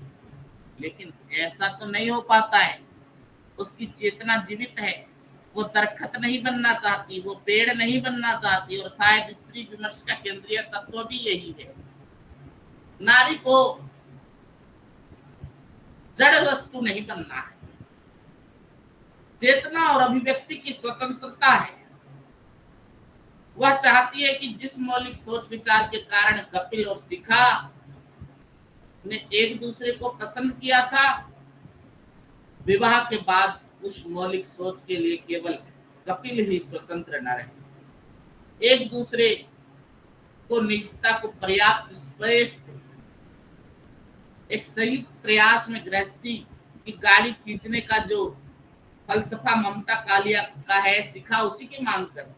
लेकिन ऐसा तो नहीं हो पाता है। उसकी चेतना जीवित है, वो दरखत नहीं बनना चाहती, वो पेड़ नहीं बनना चाहती, और शायद स्त्री विमर्श का केंद्रीय तत्व भी यही है। नारी को जड़ वस्तु नहीं बनना है, चेतना और अभिव्यक्ति की स्वतंत्रता है। वह चाहती है कि जिस मौलिक सोच विचार के कारण कपिल और शिखा ने एक दूसरे को पसंद किया था, विवाह के बाद उस मौलिक सोच के लिए केवल कपिल ही स्वतंत्र न रहे। एक दूसरे को निजता को पर्याप्त स्पेस दे। एक संयुक्त प्रयास में गृहस्थी की गाड़ी खींचने का जो फलसफा ममता कालिया का है, शिखा उसी की मांग करती है।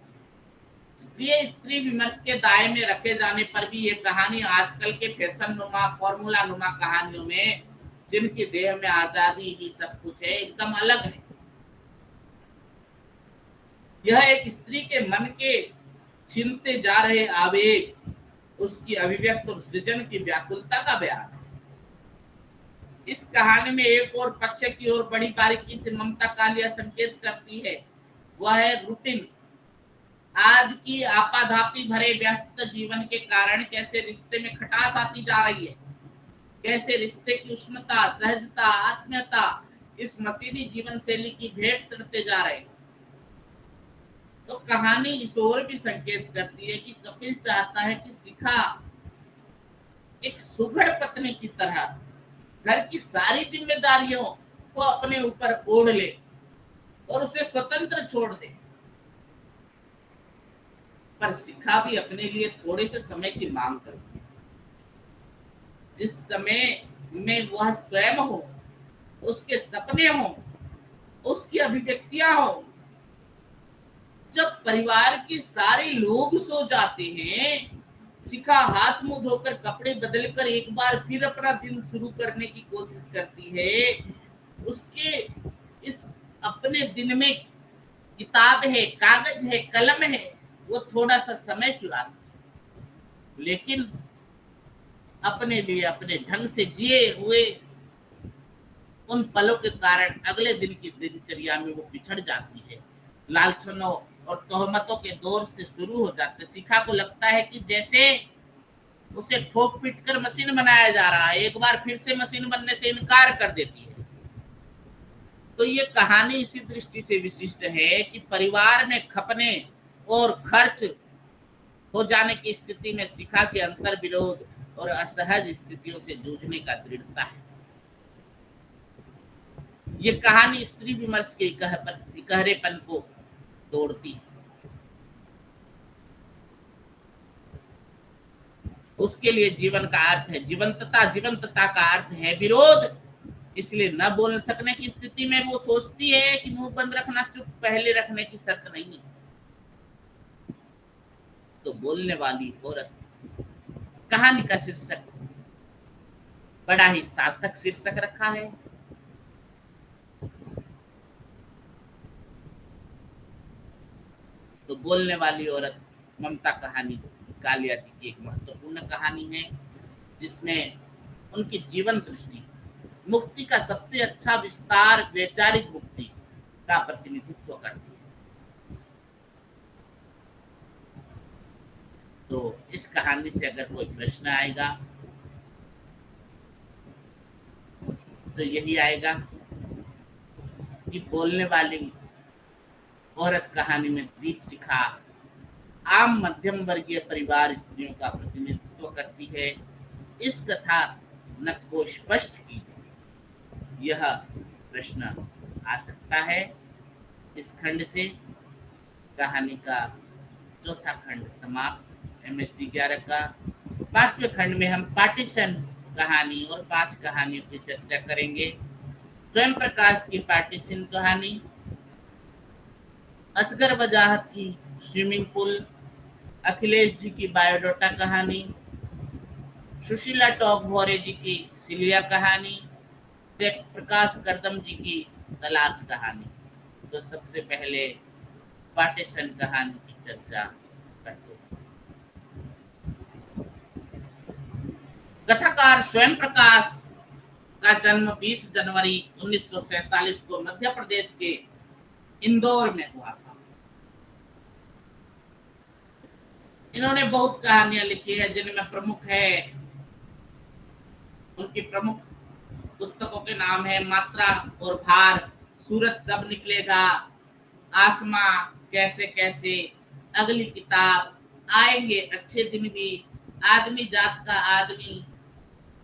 इसलिए स्त्री विमर्श के दायरे में रखे जाने पर भी ये कहानी आजकल के फैशन नुमा फॉर्मूला नुमा कहानियों में, जिनकी देह में आजादी ही सब कुछ है, एकदम अलग है। यह एक स्त्री के मन के छीनते जा रहे आवेग, उसकी अभिव्यक्त और सृजन की व्याकुलता का बयान है। इस कहानी में एक और पक्ष की ओर बड़ी बारीकी से ममता कालिया संकेत करती है, वह है रूटीन। आज की आपाधापी भरे व्यस्त जीवन के कारण कैसे रिश्ते में खटास आती जा रही है, कैसे रिश्ते की उष्णता, सहजता, आत्मीयता इस मशीनी जीवन शैली की भेंट चढ़ते जा रहे हैं। तो कहानी इस ओर भी संकेत करती है कि कपिल चाहता है कि शिखा एक सुघड़ पत्नी की तरह घर की सारी जिम्मेदारियों को अपने ऊपर ओढ़ ले और उसे स्वतंत्र छोड़ दे। पर शिखा भी अपने लिए थोड़े से समय की मांग करती है, जिस समय में वह स्वयं हो, उसके सपने हो, उसकी अभिव्यक्तियां हो। जब परिवार के सारे लोग सो जाते हैं, शिखा हाथ मुंह धोकर कपड़े बदलकर एक बार फिर अपना दिन शुरू करने की कोशिश करती है। उसके इस अपने दिन में किताब है, कागज है, कलम है, वो थोड़ा सा समय चुराती है। लेकिन अपने लिए अपने ढंग से जिए हुए उन पलों के कारण अगले दिन की दिनचर्या में वो पिछड़ जाती है। लालचनों और तोहमतों के दौर से शुरू हो जाते। शिखा को लगता है कि जैसे उसे ठोक पीट कर मशीन बनाया जा रहा है, एक बार फिर से मशीन बनने से इनकार कर देती है। तो ये कहानी इसी दृष्टि से विशिष्ट है कि परिवार में खपने और खर्च हो जाने की स्थिति में शिखा के अंतर विरोध और असहज स्थितियों से जूझने का दृढ़ता है। ये कहानी स्त्री विमर्श के गहरेपन को तोड़ती है। उसके लिए जीवन का अर्थ है जीवंतता, जीवंतता का अर्थ है विरोध। इसलिए न बोल सकने की स्थिति में वो सोचती है कि मुंह बंद रखना चुप पहले रखने की शर्त नहीं है। तो बोलने वाली औरत कहानी का शीर्षक बड़ा ही सार्थक शीर्षक रखा है। तो बोलने वाली औरत ममता कहानी कालिया जी की एक महत्वपूर्ण कहानी है, जिसमें उनकी जीवन दृष्टि मुक्ति का सबसे अच्छा विस्तार वैचारिक मुक्ति का प्रतिनिधित्व करती है। तो इस कहानी से अगर कोई प्रश्न आएगा तो यही आएगा कि बोलने वाली औरत कहानी में दीप शिखा आम मध्यम वर्गीय परिवार स्त्रियों का प्रतिनिधित्व करती है। इस कथा न को स्पष्ट की थी, यह प्रश्न आ सकता है। इस खंड से कहानी का चौथा खंड समाप्त। MSD 11 का 5वें खंड में हम पार्टीशन कहानी और 5 कहानियों की चर्चा करेंगे। स्वयं प्रकाश की पार्टीशन कहानी, असगर वजाहत की स्विमिंग पूल, अखिलेश जी की बायोडाटा कहानी, सुशीला टॉक भोरे जी की सिलिया कहानी, प्रकाश करदम जी की तलाश कहानी। तो सबसे पहले पार्टीशन कहानी की चर्चा करते हैं। कथाकार स्वयं प्रकाश का जन्म 20 जनवरी 1947 को मध्य प्रदेश के इंदौर में हुआ था। इन्होंने बहुत कहानियां लिखी है, जिनमें प्रमुख है, उनकी प्रमुख पुस्तकों के नाम है मात्रा और भार, सूरज कब निकलेगा, आसमां, कैसे कैसे, अगली किताब, आएंगे अच्छे दिन भी, आदमी जात का आदमी।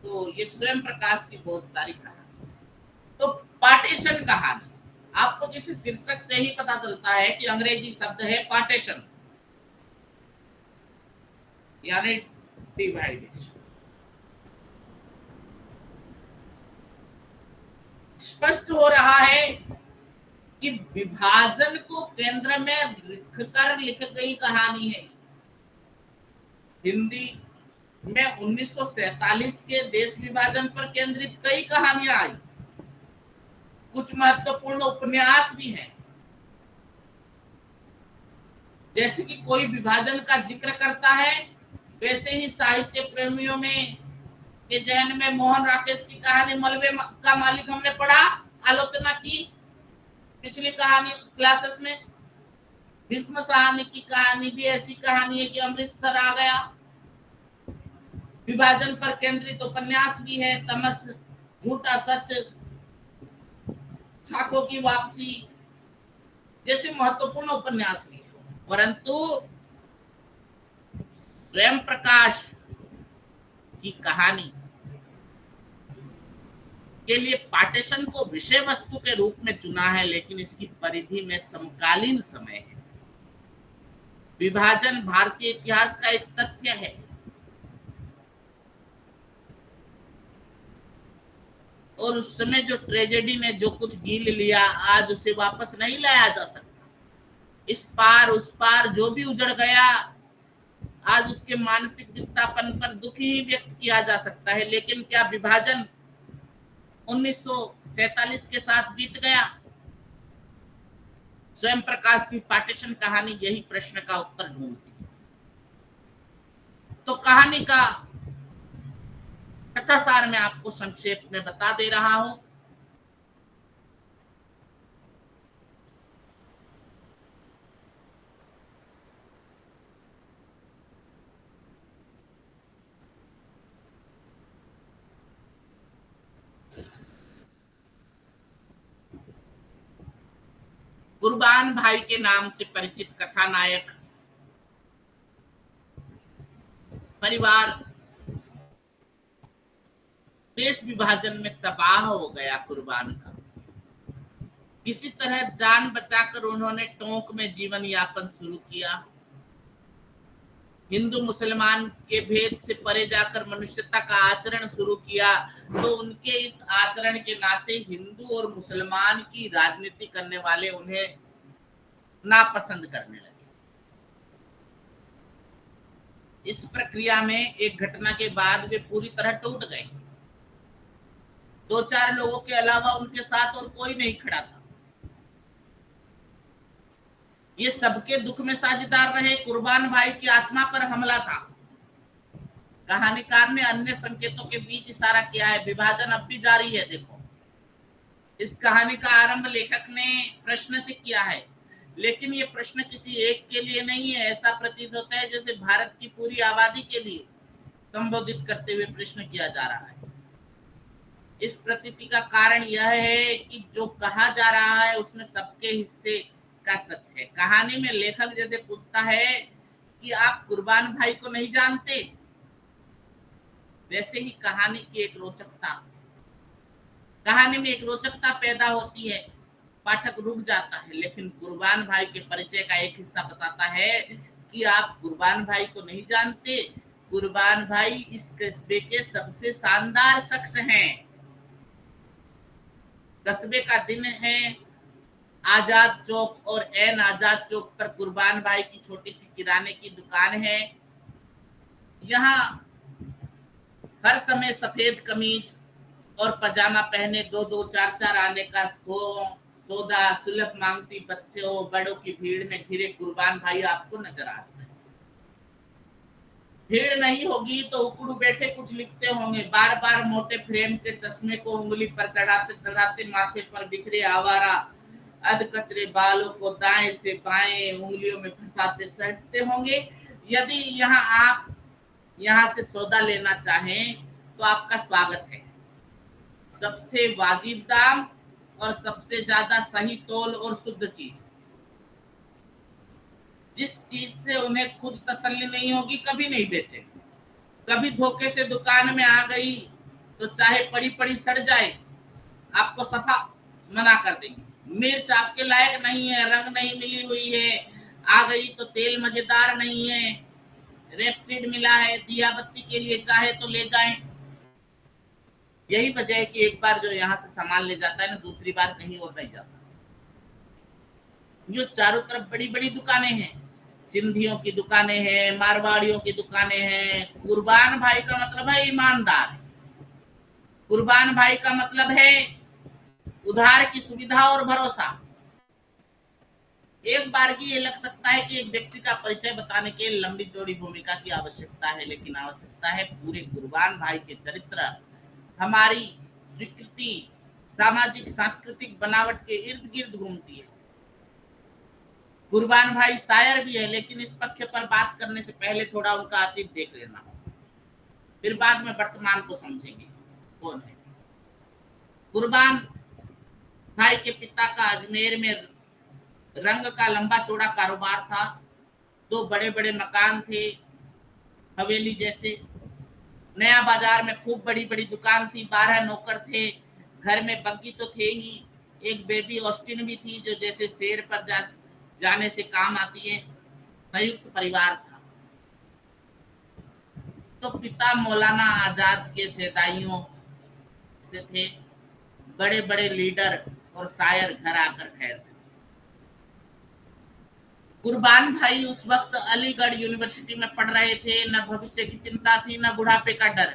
तो ये स्वयं प्रकाश की बहुत सारी कहानी। तो पार्टीशन कहानी आपको किसी शीर्षक से ही पता चलता है कि अंग्रेजी शब्द है पार्टीशन, यानी डिवाइडेशन। स्पष्ट हो रहा है कि विभाजन को केंद्र में रखकर लिख गई कहानी है। हिंदी में 1947 के देश विभाजन पर केंद्रित कई कहानियां आई, कुछ महत्वपूर्ण उपन्यास भी हैं। जैसे कि कोई विभाजन का जिक्र करता है, वैसे ही साहित्य प्रेमियों में के जहन में मोहन राकेश की कहानी मलबे का मालिक हमने पढ़ा, आलोचना की पिछली कहानी क्लासेस में। भीष्म साहनी की कहानी भी ऐसी कहानी है कि अमृतसर आ गया। विभाजन पर केंद्रित उपन्यास भी है, तमस, झूठा सच, छाकों की वापसी जैसे महत्वपूर्ण उपन्यास भी है। परंतु प्रेम प्रकाश की कहानी के लिए पार्टीशन को विषय वस्तु के रूप में चुना है, लेकिन इसकी परिधि में समकालीन समय है। विभाजन भारतीय इतिहास का एक तथ्य है। और उस समय जो ट्रेजेडी ने जो कुछ गिल लिया, आज उसे वापस नहीं लाया जा सकता। इस पार उस पार जो भी उजड़ गया, आज उसके मानसिक विस्थापन पर दुख ही व्यक्त किया जा सकता है। लेकिन क्या विभाजन 1947 के साथ बीत गया? स्वयं प्रकाश की पार्टीशन कहानी यही प्रश्न का उत्तर ढूंढती है। तो कहानी का कथा सार मैं आपको संक्षेप में बता दे रहा हूं। कुर्बान भाई के नाम से परिचित कथानायक परिवार देश विभाजन में तबाह हो गया। कुर्बान का किसी तरह जान बचाकर उन्होंने टोंक में जीवन यापन शुरू किया। हिंदू मुसलमान के भेद से परे जाकर मनुष्यता का आचरण शुरू किया। तो उनके इस आचरण के नाते हिंदू और मुसलमान की राजनीति करने वाले उन्हें नापसंद करने लगे। इस प्रक्रिया में एक घटना के बाद वे पूरी तरह टूट गए। 2-4 लोगों के अलावा उनके साथ और कोई नहीं खड़ा था। ये सबके दुख में साझेदार रहे। कुर्बान भाई की आत्मा पर हमला था। कहानीकार ने अन्य संकेतों के बीच इशारा किया है। विभाजन अब भी जारी है। देखो, इस कहानी का आरंभ लेखक ने प्रश्न से किया है, लेकिन ये प्रश्न किसी एक के लिए नहीं है। ऐसा प्रतीत होता है जैसे भारत की पूरी आबादी के लिए संबोधित करते हुए प्रश्न किया जा रहा है। इस प्रतीति का कारण यह है कि जो कहा जा रहा है उसमें सबके हिस्से का सच है। कहानी में लेखक जैसे पूछता है कि आप कुर्बान भाई को नहीं जानते, वैसे ही कहानी में एक रोचकता पैदा होती है। पाठक रुक जाता है, लेकिन कुर्बान भाई के परिचय का एक हिस्सा बताता है कि आप कुर्बान भाई को नहीं जानते। कुर्बान भाई इस कस्बे के सबसे शानदार शख्स हैं। कस्बे का दिन है। आजाद चौक और एन आजाद चौक पर कुर्बान भाई की छोटी सी किराने की दुकान है। यहाँ हर समय सफेद कमीज और पजामा पहने 2-2, 4-4 आने का सौदा सुलभ मांगती बच्चों बड़ों की भीड़ में घिरे कुर्बान भाई आपको नजर आ जाए। भीड़ नहीं होगी तो उकड़ू बैठे कुछ लिखते होंगे। बार बार मोटे फ्रेम के चश्मे को उंगली पर चढ़ाते चढ़ाते माथे पर बिखरे आवारा अध कचरे बालों को दाएं से बाएं उंगलियों में फंसाते सहजते होंगे। यदि आप यहाँ से सौदा लेना चाहें तो आपका स्वागत है। सबसे वाजिब दाम और सबसे ज्यादा सही तौल और शुद्ध चीज। जिस चीज से उन्हें खुद तसल्ली नहीं होगी कभी नहीं बेचे। कभी धोखे से दुकान में आ गई तो चाहे पड़ी पड़ी सड़ जाए, आपको सफा मना कर देंगे। मिर्च आपके लायक नहीं है, रंग नहीं मिली हुई है, आ गई तो तेल मजेदार नहीं है, रेपसीड मिला है, दिया बत्ती के लिए चाहे तो ले जाएं। यही वजह है कि एक बार जो यहाँ से सामान ले जाता है ना, दूसरी बार कहीं और नहीं जाता। जो चारों तरफ बड़ी बड़ी दुकानें हैं, सिंधियों की दुकानें हैं, मारवाड़ियों की दुकानें हैं। कुर्बान भाई का मतलब है ईमानदार। कुर्बान भाई का मतलब है उधार की सुविधा और भरोसा। एक बार की ये लग सकता है कि एक व्यक्ति का परिचय बताने के लंबी चौड़ी भूमिका की आवश्यकता है, लेकिन आवश्यकता है पूरे कुर्बान भाई के चरित्र, हमारी स्वीकृति, सामाजिक सांस्कृतिक बनावट के इर्द गिर्द घूमती है। कुर्बान भाई शायर भी है, लेकिन इस पक्ष पर बात करने से पहले थोड़ा उनका अतीत देख लेना, फिर बाद में वर्तमान को समझेंगे कौन है। कुर्बान भाई के पिता का अजमेर में रंग का लंबा चौड़ा कारोबार था। 2 बड़े बड़े मकान थे, हवेली जैसे। नया बाजार में खूब बड़ी बड़ी दुकान थी। 12 नौकर थे। घर में बग्गी तो थे ही, एक बेबी ऑस्टिन भी थी जो जैसे शेर पर जाने से काम आती है। संयुक्त परिवार था। तो पिता मौलाना आजाद के सेदाइयों से थे। बड़े बड़े लीडर और शायर घर आकर ठहरते। कुर्बान भाई उस वक्त अलीगढ़ यूनिवर्सिटी में पढ़ रहे थे। न भविष्य की चिंता थी, न बुढ़ापे का डर।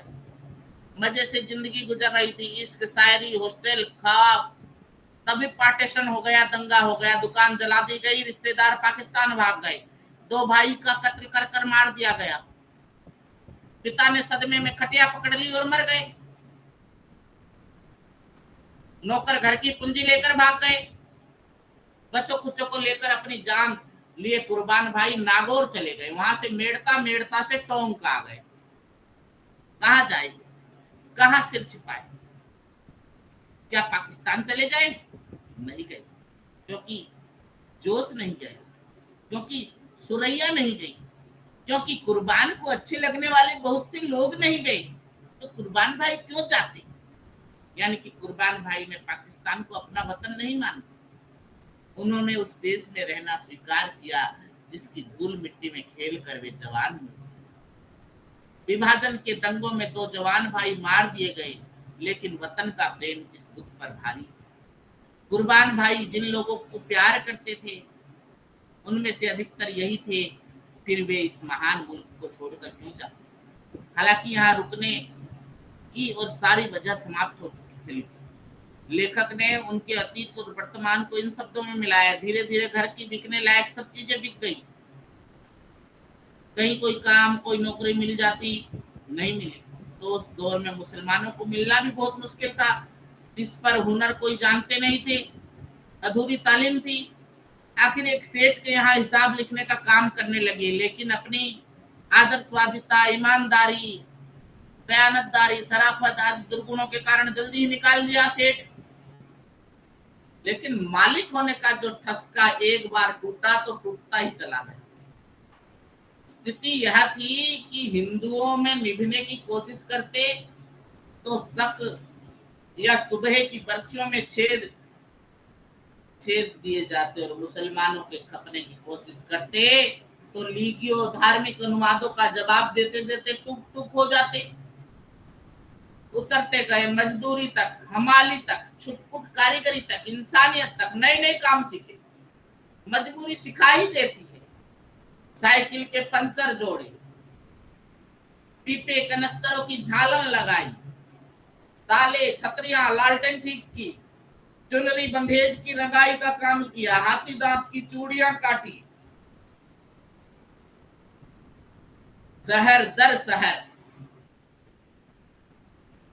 मजे से जिंदगी गुजर रही थी। इश्क, शायरी, हॉस्टल, ख्वाब। तभी पार्टीशन हो गया, दंगा हो गया, दुकान जला दी गई, रिश्तेदार पाकिस्तान भाग गए, 2 भाई का कत्ल कर कर मार दिया गया। पिता ने सदमे में खटिया पकड़ ली और मर गए। नौकर घर की पूंजी लेकर भाग गए। बच्चों खुच्चों को लेकर अपनी जान लिए कुर्बान भाई नागौर चले गए। वहां से मेड़ता मेड़ता से टोंक आ गए। कहां जाएंगे, कहां सिर छिपाए? क्या पाकिस्तान चले जाए? नहीं गए, क्योंकि जोश नहीं गए, क्योंकि सुरैया नहीं गई, क्योंकि कुर्बान को अच्छे लगने वाले बहुत से लोग नहीं गए। तो कुर्बान भाई क्यों जाते? यानी कि कुर्बान भाई ने पाकिस्तान को अपना वतन नहीं माना। उन्होंने उस देश में रहना स्वीकार किया जिसकी धूल मिट्टी में खेल कर वे जवान हुए। विभाजन के दंगों में 2 जवान भाई मार दिए गए, लेकिन वतन का प्रेम इस दुख पर भारी। कुर्बान भाई जिन लोगों को प्यार करते थे, उनमें से अधिकतर यही थे, फिर वे इस महान मुल्क को छोड़कर क्यों जाते? हालांकि यहाँ रुकने की और सारी वजह समाप्त हो चुकी चली थी। लेखक ने उनके अतीत और वर्तमान को इन शब्दों में मिलाया। धीरे धीरे घर की बिकने लायक सब चीजें बिक गई। कहीं कोई काम, कोई नौकरी मिल जाती, नहीं मिली तो उस दौर में मुसलमानों को मिलना भी बहुत मुश्किल था, जिस पर हुनर कोई जानते नहीं थे, अधूरी तालीम थी। आखिर एक सेठ के यहाँ हिसाब लिखने का काम करने लगे, लेकिन अपनी आदर्शवादिता, ईमानदारी, दयानतदारी, शराफत आदि दुर्गुणों के कारण जल्दी ही निकाल दिया सेठ। लेकिन मालिक होने का जो ठसका एक बार टूटा तो टूटता ही चला गया। स्थिति यह थी कि हिंदुओं में निभने की कोशिश करते तो शक या सुबह की बर्छियों में छेद दिए जाते, और मुसलमानों के खपने की कोशिश करते तो लीगियों धार्मिक अनुवादों का जवाब देते देते टूक टूक हो जाते। उतरते गए मजदूरी तक, हमाली तक, छुटपुट कारीगरी तक, इंसानियत तक, नए नए काम सीखे। मजबूरी सिखा ही देती है। साइकिल के पंचर जोड़े, पीपे कनस्तरों की झालन लगाई, ताले छतरियां लालटेन ठीक की, चुनरी बंधेज की रंगाई का काम किया, हाथी दांत की चूड़ियां काटी। शहर दर शहर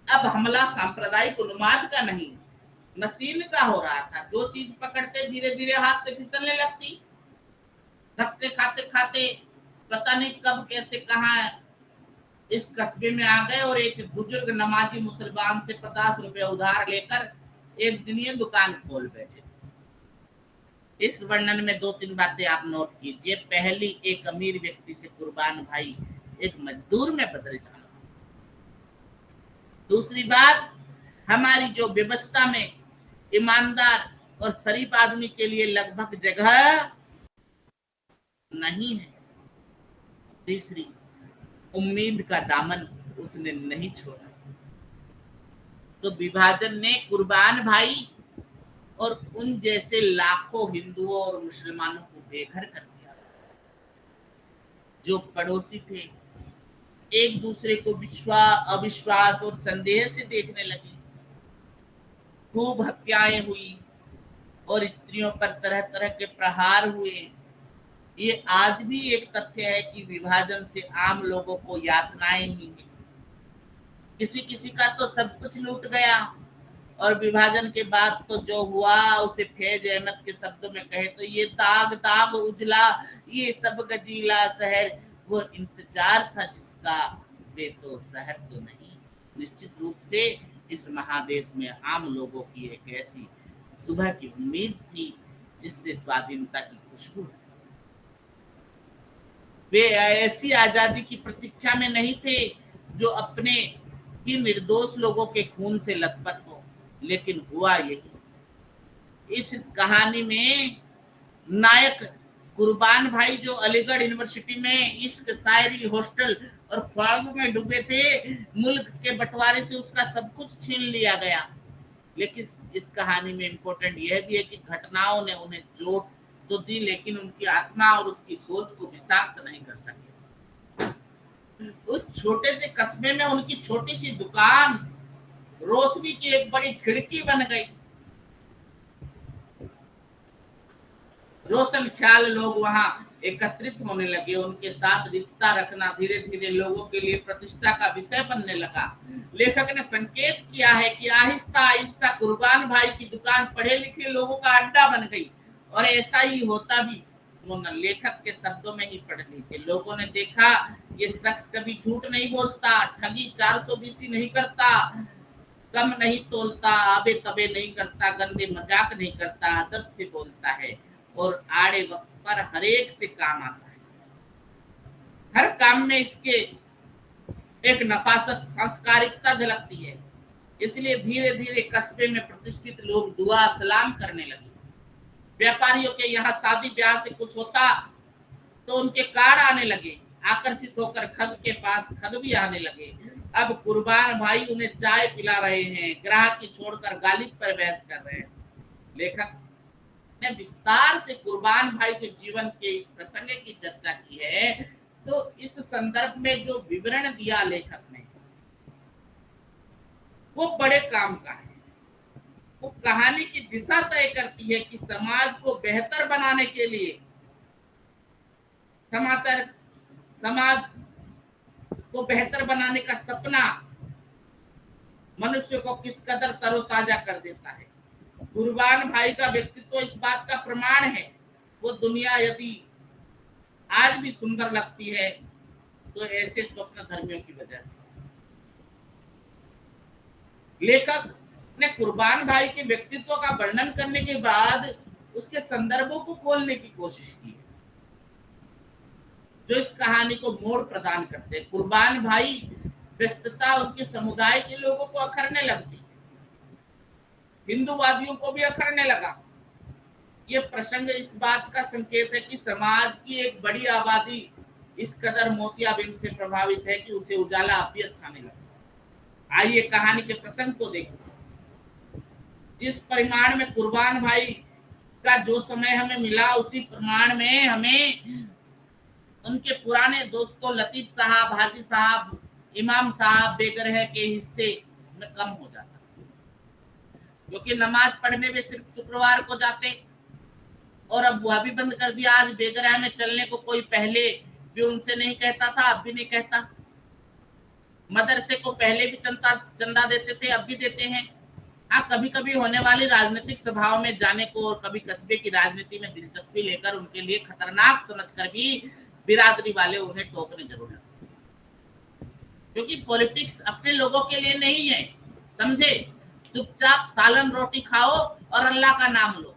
अब हमला सांप्रदायिक उन्माद का नहीं, मशीन का हो रहा था। जो चीज पकड़ते धीरे धीरे हाथ से फिसलने लगती। धक्के खाते खाते पता नहीं कब कैसे कहां इस कस्बे में आ गए, और एक बुजुर्ग नमाजी मुसलमान से 50 रुपए उधार लेकर एक दिन ये दुकान खोल बैठे। इस वर्णन में 2-3 बातें आप नोट कीजिए। पहली, एक अमीर व्यक्ति से कुर्बान भाई एक मजदूर में बदल जाना। दूसरी बात, हमारी जो व्यवस्था में ईमानदार और शरीफ आदमी के लिए लगभग जगह नहीं है। तीसरी, उम्मीद का दामन उसने नहीं छोड़ा। तो विभाजन ने कुर्बान भाई और उन जैसे लाखों हिंदुओं और मुसलमानों को बेघर कर दिया। जो पड़ोसी थे एक दूसरे को अविश्वास और संदेह से देखने लगे। खूब हत्याएं हुई और स्त्रियों पर तरह तरह के प्रहार हुए। ये आज भी एक तथ्य है कि विभाजन से आम लोगों को यातनाएं ही हैं। किसी किसी का तो सब कुछ लूट गया, और विभाजन के बाद तो जो हुआ उसे फैज अहमद के शब्दों में कहे तो ये दाग दाग उजला, ये सब गजीला शहर वो इंतजार था जिसका, वे तो शहर तो नहीं। निश्चित रूप से इस महादेश में आम लोगों की एक ऐसी सुबह की उम्मीद थी जिससे स्वाधीनता की खुशबू। वे ऐसी आजादी की प्रतीक्षा में नहीं थे जो अपने ही निर्दोष लोगों के खून से लथपथ हो, लेकिन हुआ यही। इस कहानी में नायक कुर्बान भाई जो अलीगढ़ यूनिवर्सिटी में इश्क, शायरी, हॉस्टल और ख्वाब में डूबे थे, मुल्क के बंटवारे से उसका सब कुछ छीन लिया गया। लेकिन इस कहानी में इम्पोर्टेंट यह भी है कि घटनाओं ने उन्हें चोट तो दी, लेकिन उनकी आत्मा और उसकी सोच को विषाक्त नहीं कर सके। उस छोटे से कस्बे में उनकी छोटी सी दुकान रोशनी की एक बड़ी खिड़की बन गई। रोशन ख्याल लोग वहां एकत्रित होने लगे, उनके साथ रिश्ता रखना धीरे धीरे लोगों के लिए प्रतिष्ठा का विषय बनने लगा। लेखक ने संकेत किया है कि आहिस्ता आहिस्ता कुर्बान भाई की दुकान पढ़े लिखे लोगों का अड्डा बन गई, और ऐसा ही होता भी। लेखक के शब्दों में ही पढ़ लीजिए। लोगों ने देखा ये शख्स कभी झूठ नहीं बोलता, ठगी 420 नहीं करता, कम नहीं तोलता, आबे तबे नहीं करता, गंदे मजाक नहीं करता, अदब से बोलता है और आड़े वक्त पर हर एक से काम आता है। हर काम में इसके एक नफासत सांस्कारिकता झलकती है। इसलिए धीरे धीरे कस्बे में प्रतिष्ठित लोग दुआ सलाम करने लगे। व्यापारियों के यहाँ शादी ब्याह से कुछ होता तो उनके कार्ड आने लगे। आकर्षित होकर खग के पास खग भी आने लगे। अब कुर्बान भाई उन्हें चाय पिला रहे हैं, ग्राहक की छोड़कर गालिब पर बहस कर रहे हैं। लेखक ने विस्तार से कुर्बान भाई के जीवन के इस प्रसंग की चर्चा की है। तो इस संदर्भ में जो विवरण दिया लेखक ने वो बड़े काम का है। वो कहानी की दिशा तय करती है कि समाज को बेहतर बनाने के लिए समाज को बेहतर बनाने का सपना मनुष्य को किस कदर तरोताजा कर देता है। कुर्बान भाई का व्यक्तित्व इस बात का प्रमाण है। वो दुनिया यदि आज भी सुंदर लगती है तो ऐसे स्वप्न धर्मियों की वजह से। लेखक ने कुर्बान भाई के व्यक्तित्व का वर्णन करने के बाद उसके संदर्भों को खोलने की कोशिश की जो इस कहानी को मोड़ प्रदान करते हैं। कुर्बान भाई व्यस्तता उनके समुदाय के लोगों को अखरने लगती, हिंदूवादियों को भी अखरने लगा। ये प्रसंग इस बात का संकेत है कि समाज की एक बड़ी आबादी इस कदर मोतियाबिंद से प्रभावित है कि उसे उजाला अब भी अच्छा नहीं लगता। आइए कहानी के प्रसंग को देखते। जिस परिमाण में कुर्बान भाई का जो समय हमें मिला उसी परिमाण में हमें उनके पुराने दोस्तों लतीफ साहब, हाजी साहब, इमाम साहब बेगरह के हिस्से में कम हो जाता, क्योंकि नमाज पढ़ने में सिर्फ शुक्रवार को जाते और अब वह भी बंद कर दिया। आज बेगरह में चलने को कोई पहले भी उनसे नहीं कहता था, अब भी नहीं कहता। मदरसे को पहले भी चंदा देते थे, अब भी देते हैं। हाँ, कभी कभी होने वाली राजनीतिक सभाओं में जाने को और कभी कस्बे की राजनीति में दिलचस्पी लेकर उनके लिए खतरनाक समझकर भी बिरादरी वाले उन्हें टोकने जरूर लगते, क्योंकि पॉलिटिक्स अपने लोगों के लिए नहीं है, समझे। चुपचाप सालन रोटी खाओ और अल्लाह का नाम लो।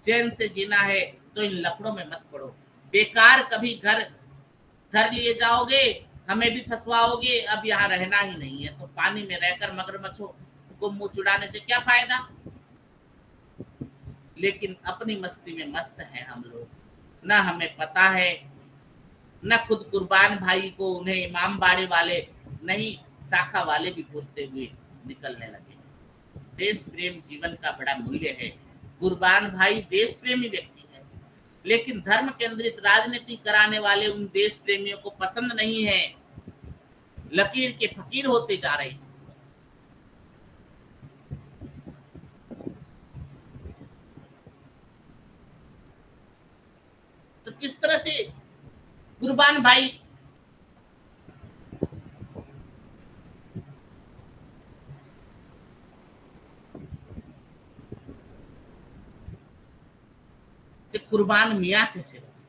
चैन से जीना है तो इन लफड़ों में मत पड़ो। बेकार कभी घर लिए जाओगे, हमें भी फंसवाओगे। अब यहाँ रहना ही नहीं है तो पानी में रहकर मगरमच्छों को मुंह चुड़ाने से क्या फायदा। लेकिन अपनी मस्ती में मस्त है हम लोग, ना हमें पता है, न खुद कुर्बान भाई को उन्हें इमाम बाड़े वाले नहीं शाखा वाले भी भूलते हुए निकलने लगे। देश प्रेम जीवन का बड़ा मूल्य है। कुर्बान भाई देश प्रेमी व्यक्ति है, लेकिन धर्म केंद्रित राजनीति कराने वाले उन देश प्रेमियों को पसंद नहीं है। लकीर के फकीर होते जा रहे हैं। तो किस तरह से कुर्बान भाई से कुर्बान मियाँ कैसे बने,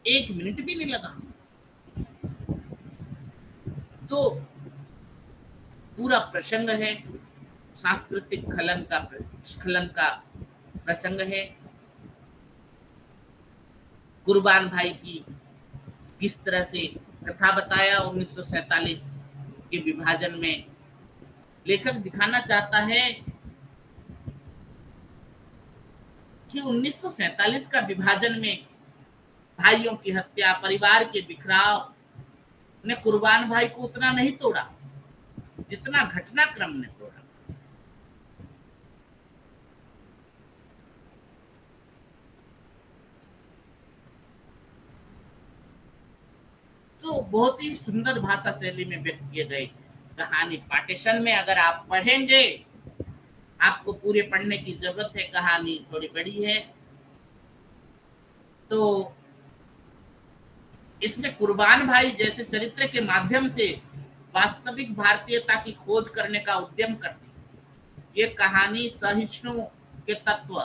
1 मिनट भी नहीं लगा। तो पूरा प्रसंग है सांस्कृतिक स्खलन का प्रसंग है। कुर्बान भाई की किस तरह से कथा बताया 1947 के विभाजन में। लेखक दिखाना चाहता है कि 1947 का विभाजन में भाइयों की हत्या, परिवार के बिखराव ने कुर्बान भाई को उतना नहीं तोड़ा जितना घटनाक्रम ने तोड़ा। तो बहुत ही सुंदर भाषा शैली में व्यक्त किए गए कहानी पार्टीशन में अगर आप पढ़ेंगे, आपको पूरे पढ़ने की जरूरत है। कहानी थोड़ी बड़ी है, तो इसमें कुर्बान भाई जैसे चरित्र के माध्यम से वास्तविक भारतीयता की खोज करने का उद्यम करती है। ये कहानी सहिष्णु के तत्व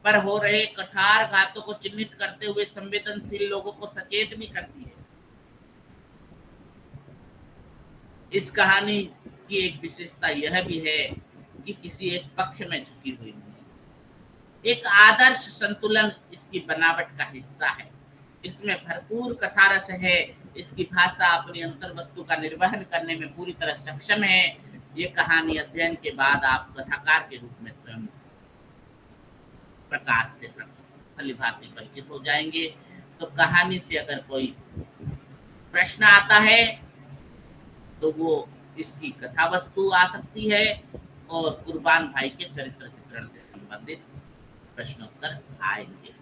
पर हो रहे कठार घातों को चिन्हित करते हुए संवेदनशील लोगों को सचेत भी करती है। इस कहानी की एक विशेषता यह भी है कि किसी एक पक्ष में झुकी हुई नहीं। एक आदर्श संतुलन इसकी बनावट का हिस्सा है। इसमें भरपूर कथारस है। इसकी भाषा अपनी अंतर वस्तु का निर्वहन करने में पूरी तरह सक्षम है। ये कहानी अध्ययन के बाद आप कथाकार के रूप में स्वयं प्रकाश से भली-भांति परिचित हो जाएंगे। तो कहानी से अगर कोई प्रश्न आता है तो वो इसकी कथा वस्तु आ सकती है और कुर्बान भाई के चरित्र चित्रण से संबंधित प्रश्नोत्तर आएंगे,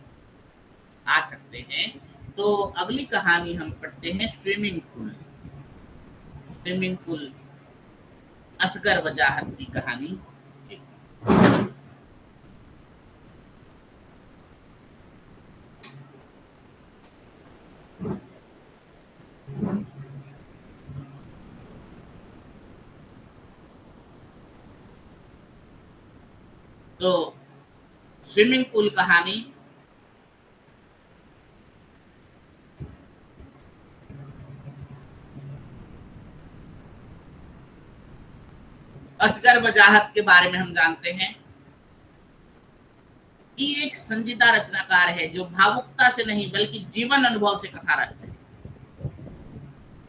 आ सकते हैं। तो अगली कहानी हम पढ़ते हैं swimming pool. Swimming pool Asghar Wajahat की कहानी। तो स्विमिंग पूल कहानी असगर वजाहत के बारे में हम जानते हैं कि एक संजीदा रचनाकार है जो भावुकता से नहीं बल्कि जीवन अनुभव से कथा रचते हैं।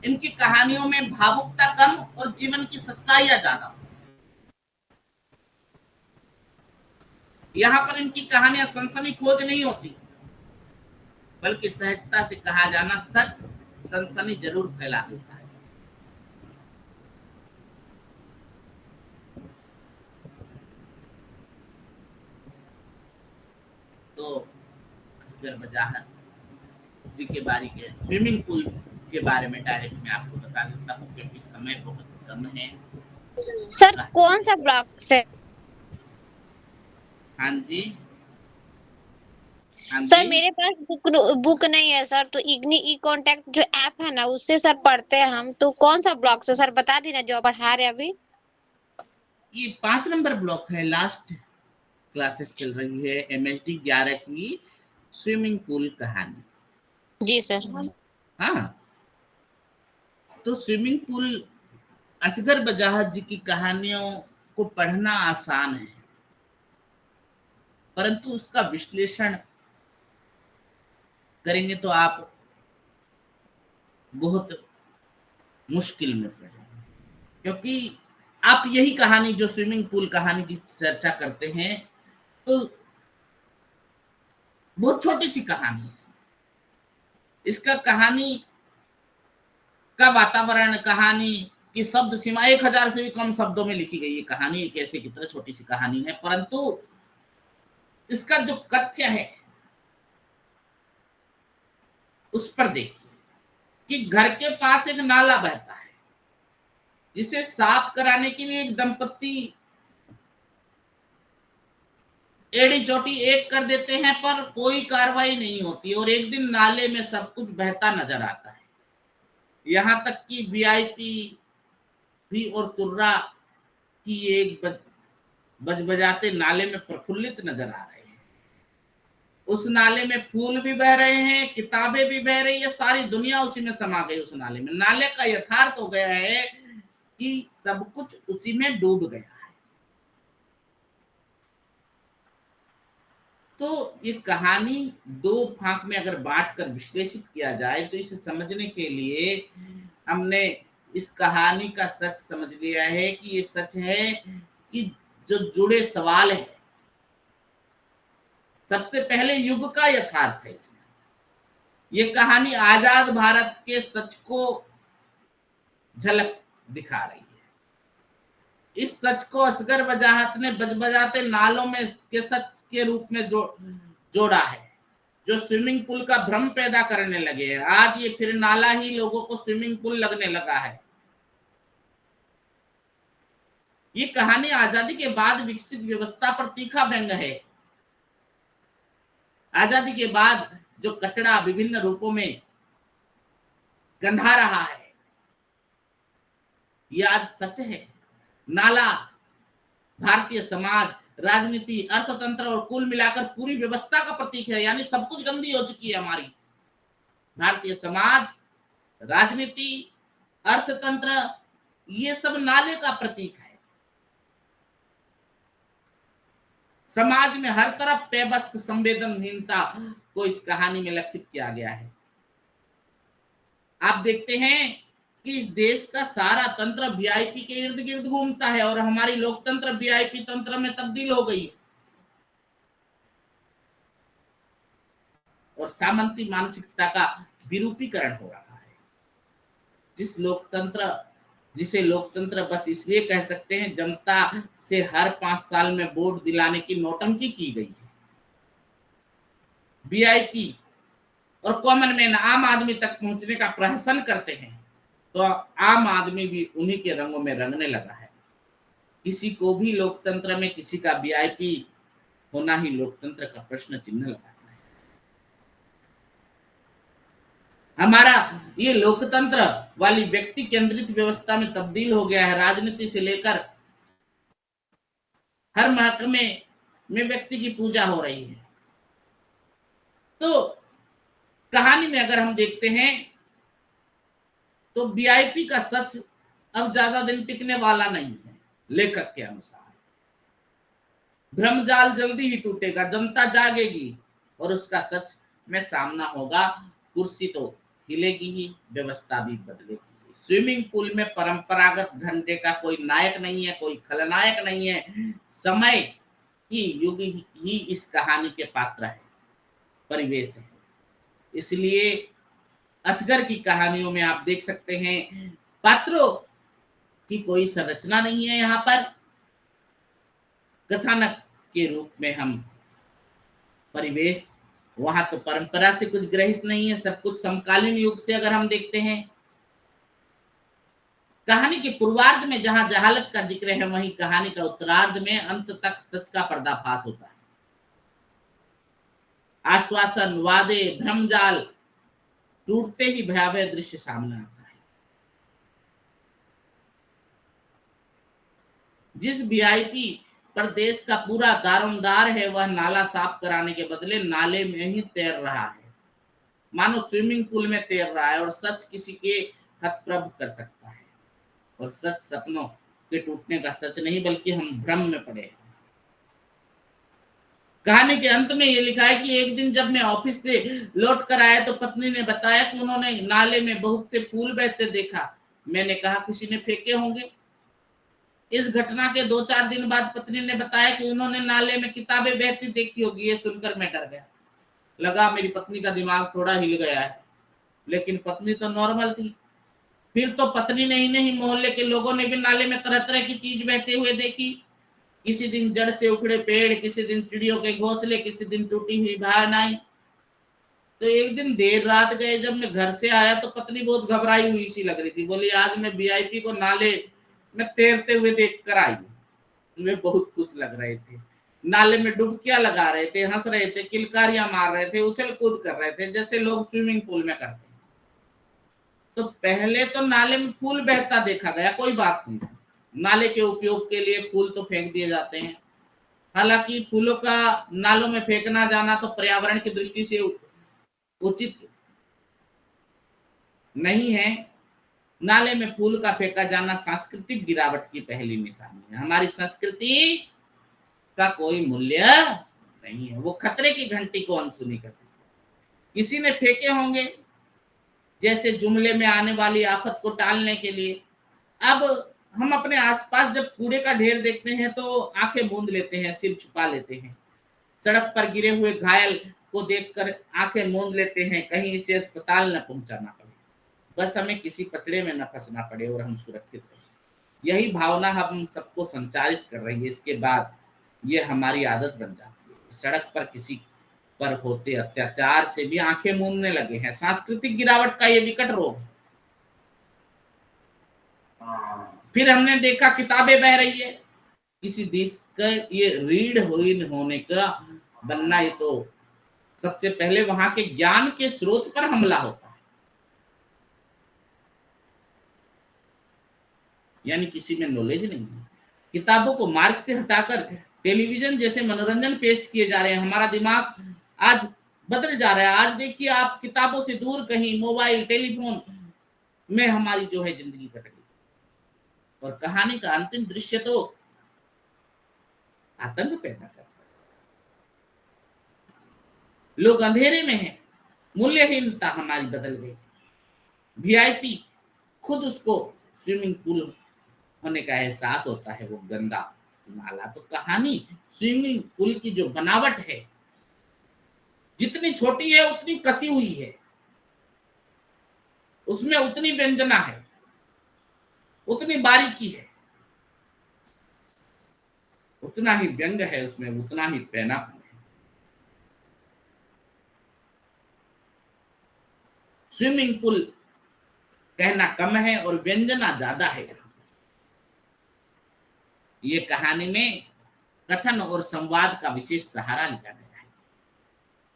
इनकी कहानियों में भावुकता कम और जीवन की सच्चाइयां ज्यादा। यहाँ पर इनकी कहानियां सनसनी खोज नहीं होती बल्कि सहजता से कहा जाना सच सनसनी जरूर फैला देता है। तो असगर वजाहत जी के बारे के स्विमिंग पूल के बारे में डायरेक्ट मैं आपको बता देता हूँ क्योंकि समय बहुत कम है। सर कौन सा ब्लॉक से? हाँ जी, हाँ सर जी। मेरे पास बुक नहीं है सर, तो इग्नी ई कॉन्टैक्ट जो ऐप है ना उससे सर पढ़ते हैं हम। तो कौन सा ब्लॉक से सर बता दी ना जो पढ़ा रहे अभी। ये 5 नंबर ब्लॉक है। लास्ट क्लासेस चल रही है MHD 11 की स्विमिंग पूल कहानी। जी सर। हाँ, तो स्विमिंग पूल असगर वजाहत जी की कहानियों को पढ़ना आसान है परंतु उसका विश्लेषण करेंगे तो आप बहुत मुश्किल में पड़ेंगे क्योंकि आप यही कहानी जो स्विमिंग पूल कहानी की चर्चा करते हैं तो बहुत छोटी सी कहानी है। इसका कहानी का वातावरण, कहानी की शब्द सीमा 1000 से भी कम शब्दों में लिखी गई है। कहानी एक ऐसे की तरह छोटी सी कहानी है परंतु इसका जो कथ्य है उस पर देखिए कि घर के पास एक नाला बहता है जिसे साफ कराने के लिए एक दंपत्ति एड़ी चोटी एक कर देते हैं पर कोई कार्रवाई नहीं होती और एक दिन नाले में सब कुछ बहता नजर आता है। यहाँ तक कि VIP भी और तुर्रा की एक बजबजाते नाले में प्रफुल्लित नजर आ रहे हैं। उस नाले में फूल भी बह रहे हैं, किताबें भी बह रही है, सारी दुनिया उसी में समा गई। उस नाले में नाले का यथार्थ हो गया है कि सब कुछ उसी में डूब गया है। तो ये कहानी 2 भाग में अगर बांट कर विश्लेषित किया जाए तो इसे समझने के लिए हमने इस कहानी का सच समझ लिया है कि ये सच है कि जो जुड़े सवाल है। सबसे पहले युग का यथार्थ है इसमें। ये कहानी आजाद भारत के सच को झलक दिखा रही है। इस सच को असगर वजाहत ने बजबजाते नालों में के सच के रूप में जोड़ा है जो स्विमिंग पूल का भ्रम पैदा करने लगे हैं। आज ये फिर नाला ही लोगों को स्विमिंग पूल लगने लगा है। ये कहानी आजादी के बाद विकसित व्यवस्था पर तीखा व्यंग है। आजादी के बाद जो कचरा विभिन्न रूपों में गंधा रहा है, ये आज सच है। नाला भारतीय समाज, राजनीति, अर्थतंत्र और कुल मिलाकर पूरी व्यवस्था का प्रतीक है। यानी सब कुछ गंदी हो चुकी है हमारी। भारतीय समाज, राजनीति, अर्थतंत्र, ये सब नाले का प्रतीक है। समाज में हर तरफ पेबस्त संवेदनहीनता को इस कहानी में लक्षित किया गया है। आप देखते हैं कि इस देश का सारा तंत्र वीआईपी के इर्द गिर्द घूमता है और हमारी लोकतंत्र वीआईपी तंत्र में तब्दील हो गई है और सामंती मानसिकता का विरूपीकरण हो रहा है। जिसे लोकतंत्र बस इसलिए कह सकते हैं जनता से हर 5 साल में वोट दिलाने की नौटंकी की गई है। वीआईपी और कॉमन मैन आम आदमी तक पहुंचने का प्रहसन करते हैं तो आम आदमी भी उन्हीं के रंगों में रंगने लगा है। किसी को भी लोकतंत्र में किसी का वीआईपी होना ही लोकतंत्र का प्रश्न चिन्ह लगाता है। हमारा ये लोकतंत्र वाली व्यक्ति केंद्रित व्यवस्था में तब्दील हो गया है। राजनीति से लेकर हर महकमे में व्यक्ति की पूजा हो रही है। तो कहानी में अगर हम देखते हैं तो वीआईपी का सच अब ज्यादा दिन टिकने वाला नहीं है। लेखक के अनुसार भ्रमजाल जल्दी ही टूटेगा, जनता जागेगी और उसका सच में सामना होगा। कुर्सी तो हिलेगी ही, व्यवस्था भी बदलेगी। स्विमिंग पूल में परंपरागत घंटे का कोई नायक नहीं है, कोई खलनायक नहीं है। समय की युग ही इस कहानी के पात्र है, परिवेश है। इसलिए असगर की कहानियों में आप देख सकते हैं पात्रों की कोई संरचना नहीं है। यहाँ पर कथानक के रूप में हम परिवेश, वहां तो परंपरा से कुछ ग्रहित नहीं है, सब कुछ समकालीन युग से अगर हम देखते हैं। कहानी के पूर्वार्ध में जहां जहालत का जिक्र है, वहीं कहानी का उत्तरार्ध में अंत तक सच का पर्दाफाश होता है। आश्वासन, वादे, भ्रमजाल टूटते ही भयावह दृश्य सामने आता है। जिस वीआईपी पर देश का पूरा दारोमदार है, वह नाला साफ कराने के बदले नाले में ही तैर रहा है, मानो स्विमिंग पूल में तैर रहा है। और सच किसी के हतप्रभ कर सकता है। और सच सपनों के टूटने का सच नहीं, बल्कि हम भ्रम में पड़े हैं। कहानी के अंत में ये लिखा है कि एक दिन जब मैं ऑफिस से लौट कर आया तो पत्नी ने बताया कि उन्होंने नाले में बहुत से फूल बहते देखा। मैंने कहा किसी ने फेंके होंगे। इस घटना के 2-4 दिन बाद पत्नी ने बताया कि उन्होंने नाले में किताबें बहती देखी होगी। ये सुनकर मैं डर गया। लगा मेरी पत्नी का दिमाग थोड़ा हिल गया है, लेकिन पत्नी तो नॉर्मल थी। फिर तो पत्नी ने ही नहीं, मोहल्ले के लोगों ने भी नाले में तरह तरह की चीज बहते हुए देखी। किसी दिन जड़ से उखड़े पेड़, किसी दिन चिड़ियों के घोंसले, किसी दिन टूटी हुई भावनाएं। तो एक दिन देर रात गए, जब मैं घर से आया तो पत्नी बहुत घबराई हुई सी लग रही थी। बोली आज मैं वीआईपी को नाले में तैरते हुए देख कर आई। वे बहुत खुश लग रहे थे, नाले में डुबकियां लगा रहे थे, हंस रहे थे, किलकारियां मार रहे थे, उछल कूद कर रहे थे, जैसे लोग स्विमिंग पूल में करते हैं। तो पहले तो नाले में फूल बहता देखा गया, कोई बात नहीं। नाले के उपयोग के लिए फूल तो फेंक दिए जाते हैं। हालांकि फूलों का नालों में फेंकना जाना तो पर्यावरण की दृष्टि से उचित नहीं है। नाले में फूल का फेंका जाना सांस्कृतिक गिरावट की पहली निशानी है। हमारी संस्कृति का कोई मूल्य नहीं है। वो खतरे की घंटी को अनसुनी करती। किसी ने फेंके होंगे, जैसे जुमले में आने वाली आफत को टालने के लिए। अब हम अपने आसपास जब कूड़े का ढेर देखते हैं तो आंखें मूंद लेते हैं, सिर छुपा लेते हैं। सड़क पर गिरे हुए घायल को देखकर आंखें मूंद लेते हैं, कहीं इसे अस्पताल न पहुंचाना पड़े, बस हमें किसी पचड़े में न फंसना पड़े और हम सुरक्षित रहे। यही भावना हम सबको संचालित कर रही है। इसके बाद ये हमारी आदत बन जाती है। सड़क पर किसी पर होते अत्याचार से भी आंखें मूंदने लगे हैं। सांस्कृतिक गिरावट का ये विकट रोग है। फिर हमने देखा किताबें बह रही है। किसी देश का ये रीढ़ होने का बनना, ये तो सबसे पहले वहां के ज्ञान के स्रोत पर हमला होता है, यानी किसी में नॉलेज नहीं है। किताबों को मार्ग से हटाकर टेलीविजन जैसे मनोरंजन पेश किए जा रहे हैं। हमारा दिमाग आज बदल जा रहा है। आज देखिए आप किताबों से दूर कहीं मोबाइल टेलीफोन में हमारी जो है जिंदगी कट गई। और कहानी का अंतिम दृश्य तो आतंक पैदा करता है। लोग अंधेरे में हैं, मूल्यहीनता हमारी बदल गई। वीआईपी खुद उसको स्विमिंग पूल होने का एहसास होता है, वो गंदा नाला। तो कहानी स्विमिंग पूल की जो बनावट है, जितनी छोटी है उतनी कसी हुई है, उसमें उतनी व्यंजना है, उतनी बारीकी है, उतना ही व्यंग है उसमें, उतना ही पैनापन है। स्विमिंग पूल कहना कम है और व्यंजना ज्यादा है। ये कहानी में कथन और संवाद का विशेष सहारा लिया गया है।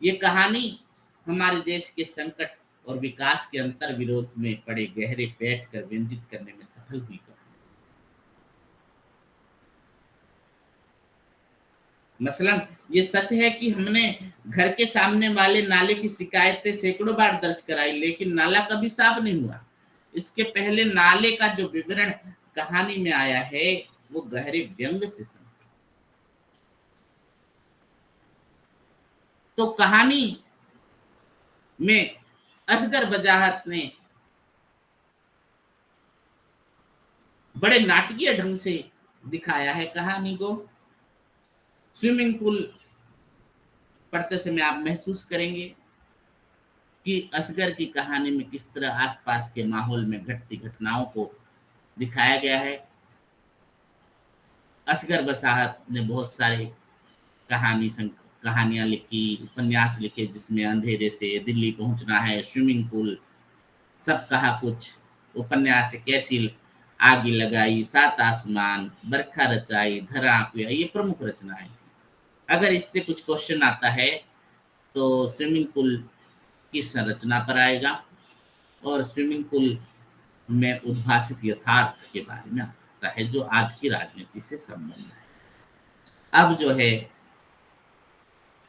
ये कहानी हमारे देश के संकट और विकास के अंतर विरोध में पड़े गहरे पेट कर व्यंजित करने में सफल हुई। मसलन ये सच है कि हमने घर के सामने वाले नाले की शिकायतें सैकड़ों बार दर्ज कराई, लेकिन नाला कभी साफ नहीं हुआ। इसके पहले नाले का जो विवरण कहानी में आया है वो गहरे व्यंग से संपन्न। तो कहानी में असगर वजाहत ने बड़े नाटकीय ढंग से दिखाया है कहानी को। स्विमिंग पूल पढ़ते समय आप महसूस करेंगे कि असगर की कहानी में किस तरह आसपास के माहौल में घटती घटनाओं को दिखाया गया है। असगर वसाहत ने बहुत सारे कहानियां लिखी, उपन्यास लिखे, जिसमें अंधेरे से दिल्ली पहुंचना है, स्विमिंग पूल, सब कहा कुछ, उपन्यास कैसी आगे लगाई, सात आसमान, बरखा रचाई, धरा आंकुया, ये प्रमुख रचनाएं थी। अगर इससे कुछ क्वेश्चन आता है तो स्विमिंग पूल की संरचना पर आएगा और स्विमिंग पूल में उद्भासित यथार्थ के बारे में आ सकता है जो आज की राजनीति से संबंध है। अब जो है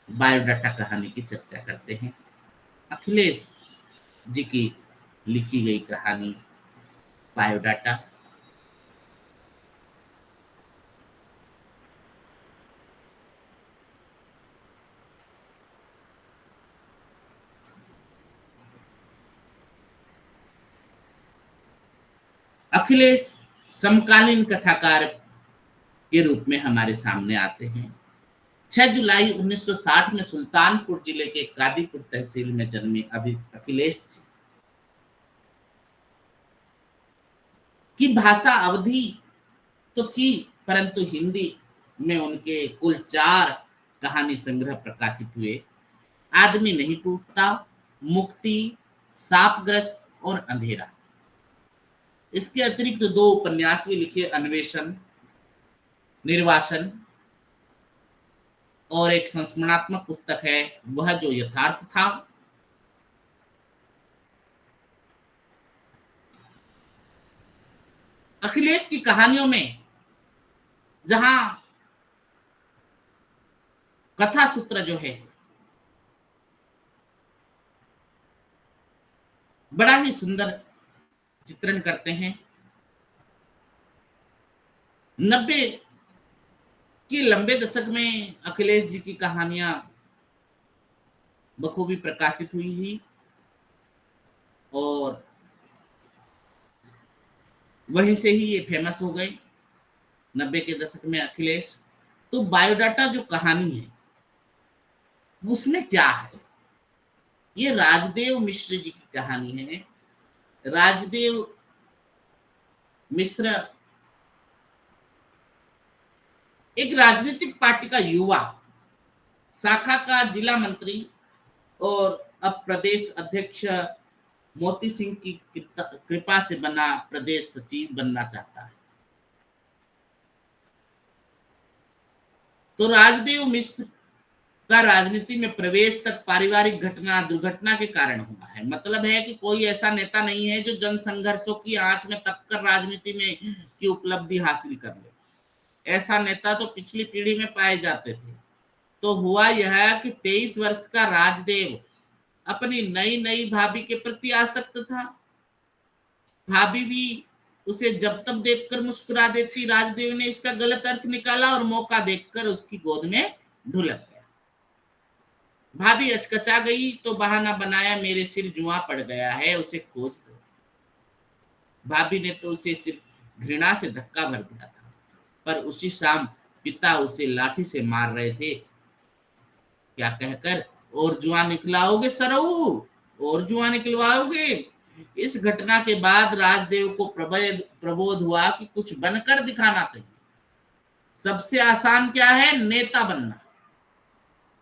बायोडाटा कहानी की चर्चा करते हैं। अखिलेश जी की लिखी गई कहानी बायोडाटा। अखिलेश समकालीन कथाकार के रूप में हमारे सामने आते हैं। 6 जुलाई 1960 में सुल्तानपुर जिले के कादीपुर तहसील में जन्मे अखिलेश जी की भाषा अवधी तो थी, परंतु हिंदी में उनके कुल 4 कहानी संग्रह प्रकाशित हुए। आदमी नहीं टूटता, मुक्ति, शापग्रस्त और अंधेरा। इसके अतिरिक्त 2 उपन्यास भी लिखे, अन्वेषण, निर्वासन, और एक संस्मरणात्मक पुस्तक है वह जो यथार्थ था। अखिलेश की कहानियों में जहां कथा सूत्र जो है बड़ा ही सुंदर चित्रण करते हैं। 90 के लंबे दशक में अखिलेश जी की कहानियां बखूबी प्रकाशित हुई ही और वहीं से ही ये फेमस हो गई 90 के दशक में अखिलेश। तो बायोडाटा जो कहानी है उसमें क्या है, ये राजदेव मिश्र जी की कहानी है। राजदेव मिश्र एक राजनीतिक पार्टी का युवा, शाखा का जिला मंत्री और अब प्रदेश अध्यक्ष मोती सिंह की कृपा से बना प्रदेश सचिव बनना चाहता है। तो राजदेव मिश्र का राजनीति में प्रवेश तक पारिवारिक घटना दुर्घटना के कारण हुआ है। मतलब है कि कोई ऐसा नेता नहीं है जो जन संघर्षों की आंच में तपकर राजनीति में की उपलब्धि हासिल कर ले। ऐसा नेता तो पिछली पीढ़ी में पाए जाते थे। तो हुआ यह कि 23 वर्ष का राजदेव अपनी नई नई भाभी के प्रति आसक्त था। भाभी भी उसे जब तब देखकर मुस्कुरा देती। राजदेव ने इसका गलत अर्थ निकाला और मौका देखकर उसकी गोद में ढुलक गया। भाभी अचकचा गई तो बहाना बनाया, मेरे सिर जुआ पड़ गया है, उसे खोज दो। भाभी ने तो उसे सिर्फ घृणा से धक्का भर दिया था, पर उसी शाम पिता उसे लाठी से मार रहे थे। क्या कहकर, और जुआ निकलाओगे सरऊ, और जुआ निकलवाओगे। इस घटना के बाद राजदेव को प्रबोध हुआ कि कुछ बनकर दिखाना चाहिए। सबसे आसान क्या है? नेता बनना।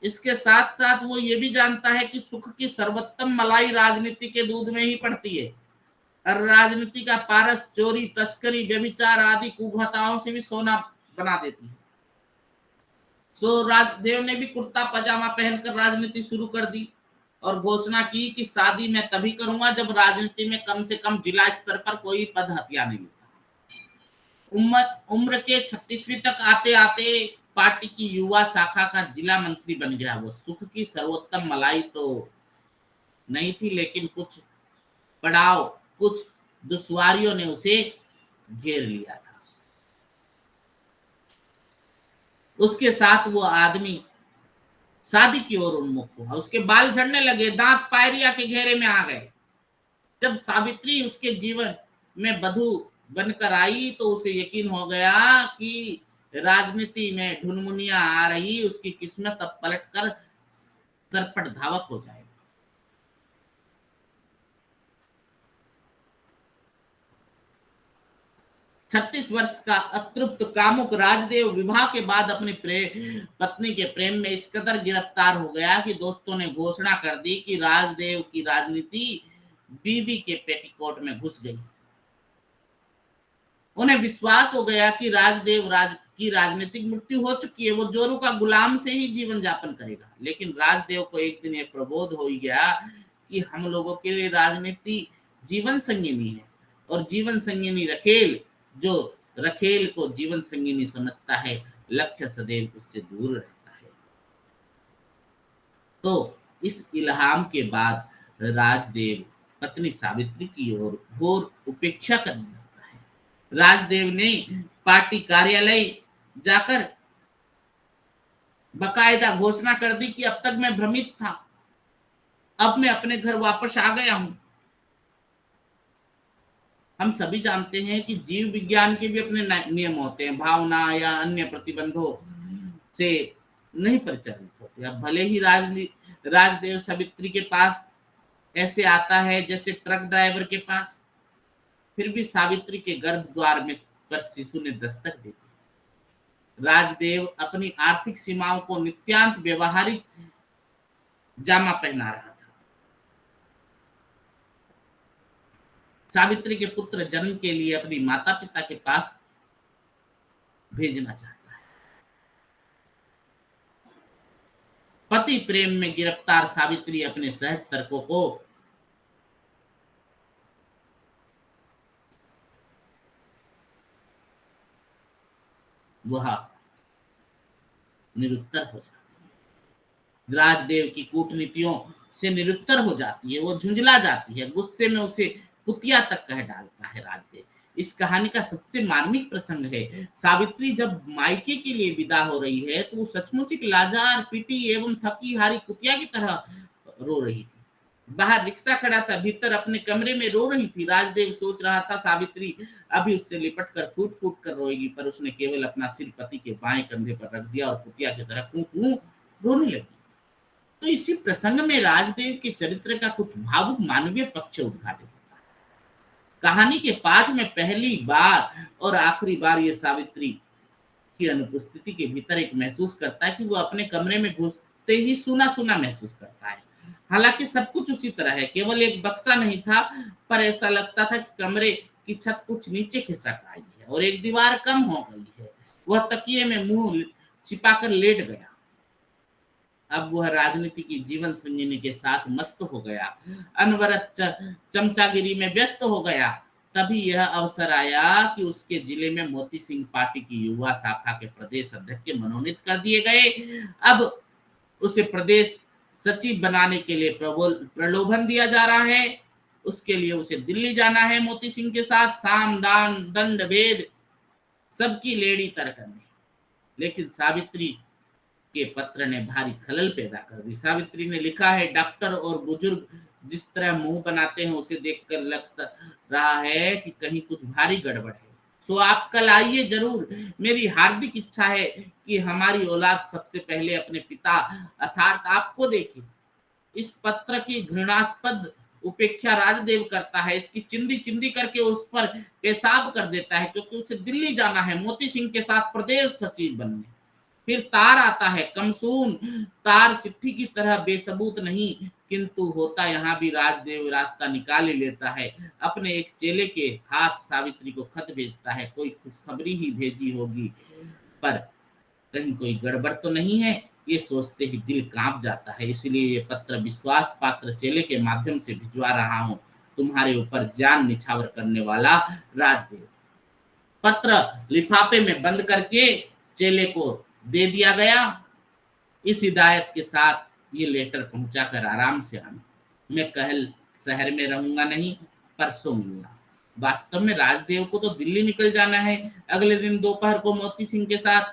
इसके साथ साथ वो ये भी जानता है कि सुख की सर्वोत्तम मलाई राजनीति के दूध में ही पड़ती है। और राजनीति का पारस चोरी, तस्करी, व्यभिचार आदि कुघताओं से भी सोना बना देती है। सो राजदेव ने भी कुर्ता पजामा पहनकर राजनीति शुरू कर दी और घोषणा की कि शादी मैं तभी करूंगा जब राजनीति में कम से कम जिला स्तर पर कोई पद हथिया नहीं होता। उम्र के 36वीं तक आते आते पार्टी की युवा शाखा का जिला मंत्री बन गया। वो सुख की सर्वोत्तम मलाई तो नहीं थी, लेकिन कुछ पड़ाव, कुछ दुश्वारियों ने उसे घेर लिया था। उसके साथ वो आदमी शादी की ओर उन्मुख हुआ। उसके बाल झड़ने लगे, दांत पायरिया के घेरे में आ गए। जब सावित्री उसके जीवन में बधू बनकर आई तो उसे यकीन हो गया कि राजनीति में ढुनमुनिया आ रही, उसकी किस्मत अब पलटकर सरपट धावक हो जाएगी। छत्तीस वर्ष का अतृप्त कामुक राजदेव विवाह के बाद अपनी पत्नी के प्रेम में इस कदर गिरफ्तार हो गया कि दोस्तों ने घोषणा कर दी कि राजदेव की राजनीति बीवी के पेटीकोट में घुस गई। उन्हें विश्वास हो गया कि राजदेव की राजनीतिक मृत्यु हो चुकी है, वो जोरू का गुलाम से ही जीवन यापन करेगा। लेकिन राजदेव को एक दिन यह प्रबोध हो गया कि हम लोगों के लिए राजनीति जीवन संगिनी है, और जीवन संगिनी रखेल। जो रखेल को जीवन संगिनी समझता है, लक्ष्य सदैव उससे दूर रहता है। तो इस इल्हाम के बाद राजदेव पत्नी सावित्री की ओर घोर उपेक्षा करने लगता है। राजदेव ने पार्टी कार्यालय जाकर बाकायदा घोषणा कर दी कि अब तक मैं भ्रमित था, अब मैं अपने घर वापस आ गया हूं। हम सभी जानते हैं कि जीव विज्ञान के भी अपने नियम होते हैं, भावना या अन्य प्रतिबंधों से नहीं परिचालित होते। अब भले ही राजदेव सावित्री के पास ऐसे आता है जैसे ट्रक ड्राइवर के पास, फिर भी सावित्री के गर्भ द्वार में पर शिशु ने दस्तक दी। राजदेव अपनी आर्थिक सीमाओं को नित्यांत व्यवहारिक जामा पहना रहा था। सावित्री के पुत्र जन्म के लिए अपनी माता पिता के पास भेजना चाहता है। पति प्रेम में गिरफ्तार सावित्री अपने सहज तर्कों को वह निरुत्तर हो जाती है। राजदेव की कूटनीतियों से निरुत्तर हो जाती है, वो झुंझला जाती है। गुस्से में उसे कुतिया तक कह डालता है राजदेव। इस कहानी का सबसे मार्मिक प्रसंग है, सावित्री जब मायके के लिए विदा हो रही है तो वो सचमुच एक लाचार, पीटी एवं थकी हारी कुतिया की तरह रो रही थी। बाहर रिक्शा खड़ा था, भीतर अपने कमरे में रो रही थी। राजदेव सोच रहा था सावित्री अभी उससे लिपट कर फूट फूट कर रोएगी, पर उसने केवल अपना सिर पति के बाएं कंधे पर रख दिया और कुतिया की तरह कूं कूं रोने लगी। तो इसी प्रसंग में राजदेव के चरित्र का कुछ भावुक मानवीय पक्ष उद्घाटित होता है। कहानी के पाठ में पहली बार और आखिरी बार ये सावित्री की अनुपस्थिति के भीतर एक महसूस करता है कि वो अपने कमरे में घुसते ही सूना सूना महसूस करता है। हालांकि सब कुछ उसी तरह है, केवल एक बक्सा नहीं था, पर ऐसा लगता था कि कमरे की छत कुछ नीचे खिसक आई है और एक दीवार कम हो गई है। वह तकिए में मुंह छिपाकर लेट गया। अब वह राजनीति की जीवन संगिनी के साथ मस्त हो गया, अनवरत चमचागिरी में व्यस्त हो गया। तभी यह अवसर आया कि उसके जिले में मोती सिंह पार्टी की युवा शाखा के प्रदेश अध्यक्ष मनोनीत कर दिए गए। अब उसे प्रदेश सचिव बनाने के लिए प्रलोभन दिया जा रहा है। उसके लिए उसे दिल्ली जाना है मोती सिंह के साथ, साम दान दंड भेद सबकी लेड़ी तर करने। लेकिन सावित्री के पत्र ने भारी खलल पैदा कर दी। सावित्री ने लिखा है, डॉक्टर और बुजुर्ग जिस तरह मुंह बनाते हैं उसे देखकर लग रहा है कि कहीं कुछ भारी गड़बड़ है। सो आप कल आइए जरूर। मेरी हार्दिक इच्छा है कि हमारी औलाद सबसे पहले अपने पिता अर्थात आपको देखे। इस पत्र की घृणास्पद उपेक्षा राजदेव करता है, इसकी चिंदी चिंदी करके उस पर पेशाब कर देता है, क्योंकि उसे दिल्ली जाना है मोती सिंह के साथ प्रदेश सचिव बनने। फिर तार आता है, कमसून तार चिट्ठी की तरह बेसबूत नहीं, किंतु होता यहाँ भी राजदेव रास्ता निकाल ही लेता है। अपने एक चेले के हाथ सावित्री को खत भेजता है, कोई खुशखबरी ही भेजी होगी, पर कहीं कोई गड़बड़ तो नहीं है, ये सोचते ही दिल कांप जाता है। इसलिए ये पत्र विश्वास पात्र चेले के माध्यम से भिजवा रहा हूं, तुम्हारे ऊपर जान निछावर करने वाला राजदेव। पत्र लिफाफे में बंद करके चेले को दे दिया गया। इस हिदायत के साथ ये लेटर पहुंचाकर आराम से आना, मैं कल शहर में रहूंगा नहीं, परसों मिलूंगा। वास्तव में राजदेव को तो दिल्ली निकल जाना है अगले दिन दोपहर को मोती सिंह के साथ।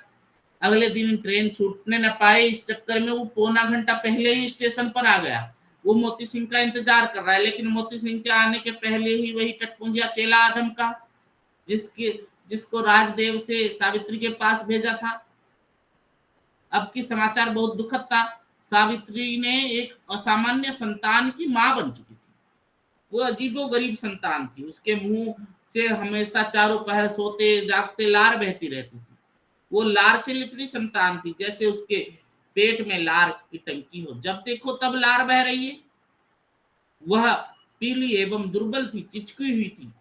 अगले दिन ट्रेन छूटने न पाए, इस चक्कर में वो पौना घंटा पहले ही स्टेशन पर आ गया। वो मोती सिंह का इंतजार कर रहा है, लेकिन मोती सिंह के आने के पहले ही वही टटपुंजिया चेला आदम का जिसको राजदेव से सावित्री के पास भेजा था। अब की समाचार बहुत दुखद था। सावित्री ने एक असामान्य संतान की मां बन चुकी थी। वो अजीबोगरीब संतान थी। उसके मुंह से हमेशा चारों पहर सोते जागते लार बहती रहती थी। वो लार से लिथड़ी संतान थी, जैसे उसके पेट में लार की टंकी हो, जब देखो तब लार बह रही है। वह पीली एवं दुर्बल थी, चिचकी हुई थी,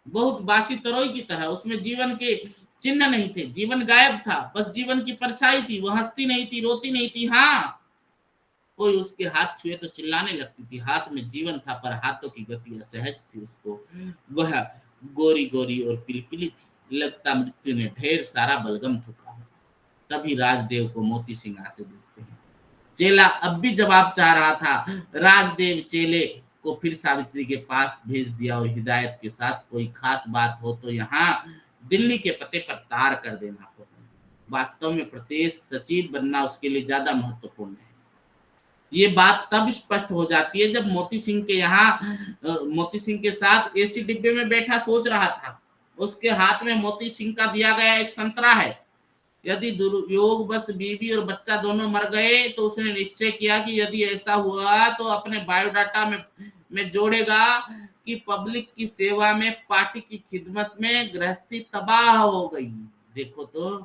बहुत बासी तरोई की तरह। उसमें जीवन के चिन्ह नहीं थे, जीवन गायब था, बस जीवन की परछाई थी। वो हंसती नहीं थी, रोती नहीं थी। हाँ, कोई उसके हाथ छुए तो चिल्लाने लगती थी। हाथ में जीवन था, पर हाथों की गति असहज थी। उसको वह गोरी गोरी और पिलपिली थी, लगता मृत्यु ने ढेर सारा बलगम थूका है। तभी राजदेव को मोती सिंह आते देखते हैं। चेला अब भी जवाब चाह रहा था। राजदेव चेले को फिर सावित्री के पास भेज दिया और हिदायत के साथ, कोई खास बात हो तो यहाँ दिल्ली के पते पर तार कर देना होगा। वास्तव में प्रदेश सचिव बनना उसके लिए ज्यादा महत्वपूर्ण है। ये बात तब स्पष्ट हो जाती है जब मोती सिंह के साथ एसी डिब्बे में बैठा सोच रहा था। उसके हाथ में मोती सिंह का दिया गया एक संतरा है। यदि दुर्योग बस बीवी और बच्चा दोनों मर गए तो उसने निश्चय किया कि यदि ऐसा हुआ तो अपने बायोडाटा में जोड़ेगा कि पब्लिक की सेवा में, पार्टी की खिदमत में गृहस्थी तबाह हो गई। देखो तो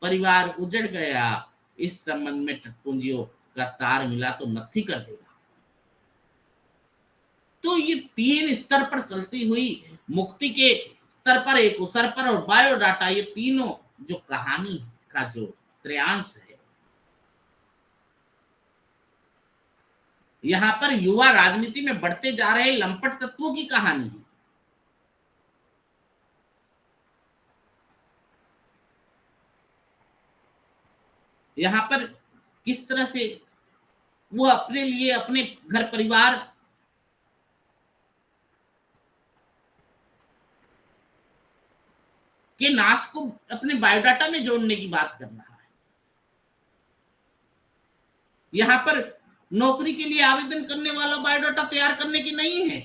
परिवार उजड़ गया। इस संबंध में टटपुंजियों का तार मिला तो नत्थी कर देगा। तो ये तीन स्तर पर चलती हुई मुक्ति के स्तर पर, एक उसर पर और बायोडाटा, ये तीनों जो कहानी का जो त्रयांश है, यहां पर युवा राजनीति में बढ़ते जा रहे लंपट तत्वों की कहानी है। यहां पर किस तरह से वो अपने लिए, अपने घर परिवार के नाश को अपने बायोडाटा में जोड़ने की बात कर रहा है। यहां पर नौकरी के लिए आवेदन करने वाला बायोडाटा तैयार करने की नहीं है,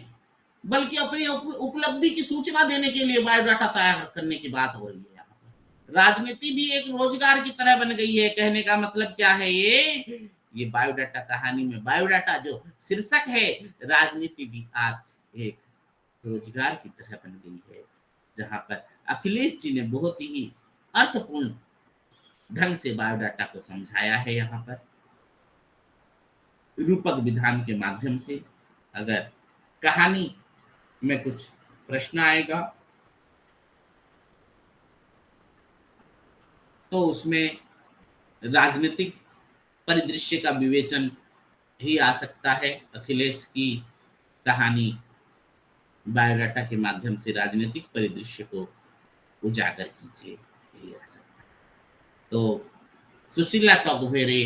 बल्कि अपनी उपलब्धि की सूचना देने के लिए बायोडाटा तैयार करने की बात हो रही है। यहाँ पर राजनीति भी एक रोजगार की तरह बन गई है। कहने का मतलब क्या है, ये बायोडाटा कहानी में बायोडाटा जो शीर्षक है, राजनीति भी आज एक रोजगार की तरह बन गई है, जहां पर अखिलेश जी ने बहुत ही अर्थपूर्ण ढंग से बायोडाटा को समझाया है। यहाँ पर रूपक विधान के माध्यम से। अगर कहानी में कुछ प्रश्न आएगा तो उसमें राजनीतिक परिदृश्य का विवेचन ही आ सकता है। अखिलेश की कहानी बायोडाटा के माध्यम से राजनीतिक परिदृश्य को उजागर कीजिए, यही आ सकता है। तो सुशीला टोगभेरे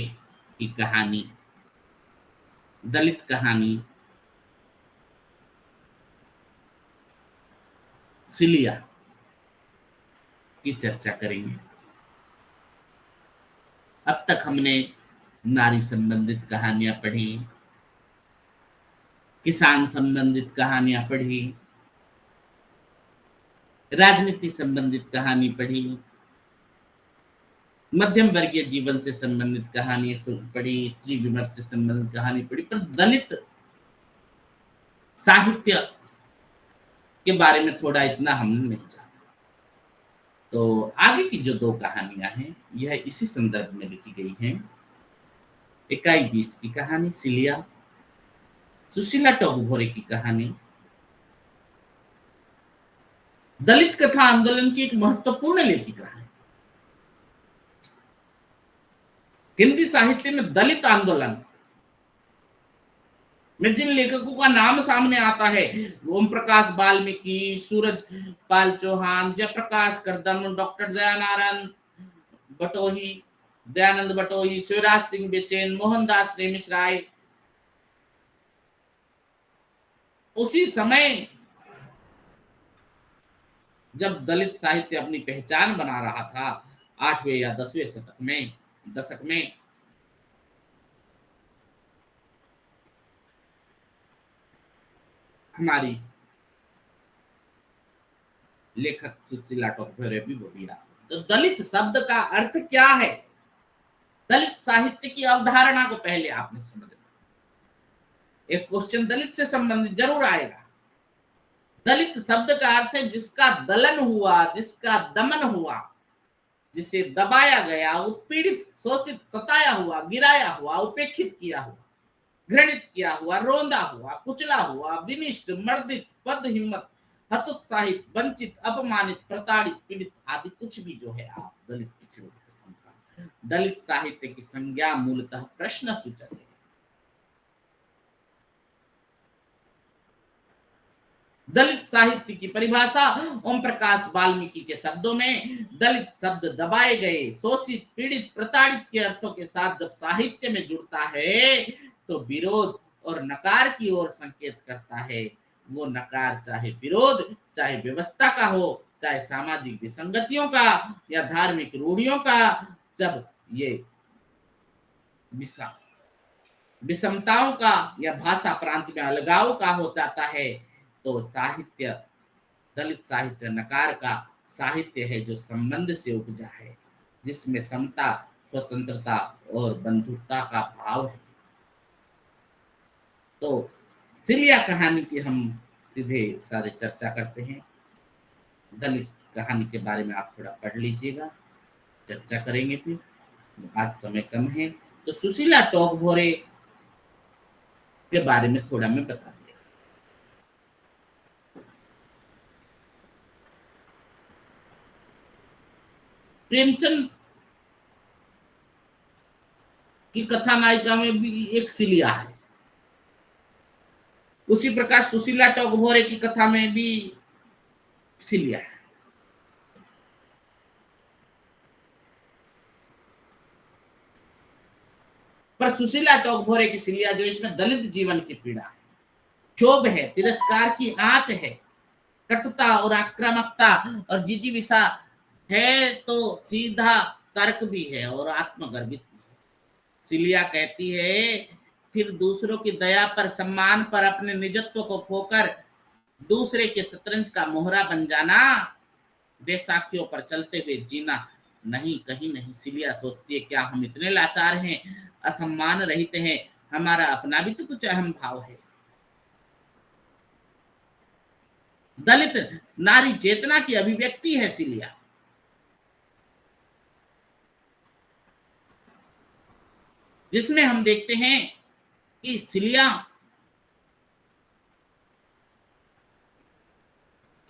की कहानी, दलित कहानी सिलिया की चर्चा करेंगे। अब तक हमने नारी संबंधित कहानियां पढ़ी, किसान संबंधित कहानियां पढ़ी, राजनीति संबंधित कहानी पढ़ी, मध्यम वर्गीय जीवन से संबंधित कहानी पढ़ी, स्त्री विमर्श से संबंधित कहानी पढ़ी, पर दलित साहित्य के बारे में थोड़ा इतना हमने नहीं जाना। तो आगे की जो 2 कहानियां हैं यह इसी संदर्भ में लिखी गई हैं। इकाई 20 की कहानी सिलिया, सुशीला टोगभोरे की कहानी दलित कथा आंदोलन की एक महत्वपूर्ण लेखिका है। हिंदी साहित्य में दलित आंदोलन में जिन लेखकों का नाम सामने आता है, ओम प्रकाश वाल्मीकि, सूरज पाल चौहान, जयप्रकाश करदम, डॉक्टर दयानंद बटोही, शिवराज सिंह बेचैन, मोहनदास रेमिशराय, उसी समय जब दलित साहित्य अपनी पहचान बना रहा था 8वें या 10वें दशक में, हमारी लेखक सुशीला टोगभेरे भी वो भी रहा। तो दलित शब्द का अर्थ क्या है, दलित साहित्य की अवधारणा को पहले आपने समझना। एक क्वेश्चन दलित से संबंधित जरूर आएगा। दलित शब्द का अर्थ है जिसका दलन हुआ, जिसका दमन हुआ, जिसे दबाया गया, उत्पीड़ित, शोषित, सताया हुआ, गिराया हुआ, उपेक्षित किया हुआ, घृणित किया हुआ, रोंदा हुआ, कुचला हुआ, विनिष्ट, मर्दित, बदहिम्मत, हतोत्साहित, वंचित, अपमानित, प्रताड़ित, पीड़ित आदि कुछ भी जो है आप दलित पिछड़े की संज्ञा। दलित साहित्य की संज्ञा मूलतः प्रश्न सूचक है। दलित साहित्य की परिभाषा ओम प्रकाश वाल्मीकि के शब्दों में, दलित शब्द दबाए गए, शोषित, पीड़ित, प्रताड़ित के अर्थों के साथ जब साहित्य में जुड़ता है तो विरोध और नकार की ओर संकेत करता है। वो नकार चाहे विरोध, चाहे व्यवस्था का हो, चाहे सामाजिक विसंगतियों का या धार्मिक रूढ़ियों का, जब ये विषमताओं का या भाषा प्रांत में अलगाव का हो जाता है, तो साहित्य, दलित साहित्य नकार का साहित्य है जो संबंध से उपजा है, जिसमें समता, स्वतंत्रता और बंधुत्ता का भाव है। तो सिलिया कहानी की हम सीधे सारे चर्चा करते हैं। दलित कहानी के बारे में आप थोड़ा पढ़ लीजिएगा, चर्चा करेंगे। फिर आज समय कम है तो सुशीला टोगभोरे के बारे में थोड़ा मैं बता दिया। प्रेमचंद की कथा नायिका में भी एक सिलिया है, उसी प्रकार सुशीला टोगभोरे की कथा में भी सिलिया है। पर सुशीला टोगभोरे की सिलिया जो, इसमें दलित जीवन की पीड़ा है, क्षोभ है, तिरस्कार की आंच है, कटुता और आक्रामकता और जिजीविषा है, तो सीधा तर्क भी है और आत्मगर्भित भी है। सिलिया कहती है, फिर दूसरों की दया पर, सम्मान पर अपने निजत्व को खोकर दूसरे के शतरंज का मोहरा बन जाना, बैसाखियों पर चलते हुए जीना, नहीं, कहीं नहीं। सिलिया सोचती है, क्या हम इतने लाचार हैं, असम्मान रहित हैं, हमारा अपना भी तो कुछ अहम भाव है। दलित नारी चेतना की अभिव्यक्ति है सिलिया। जिसमें हम देखते हैं कि सिलिया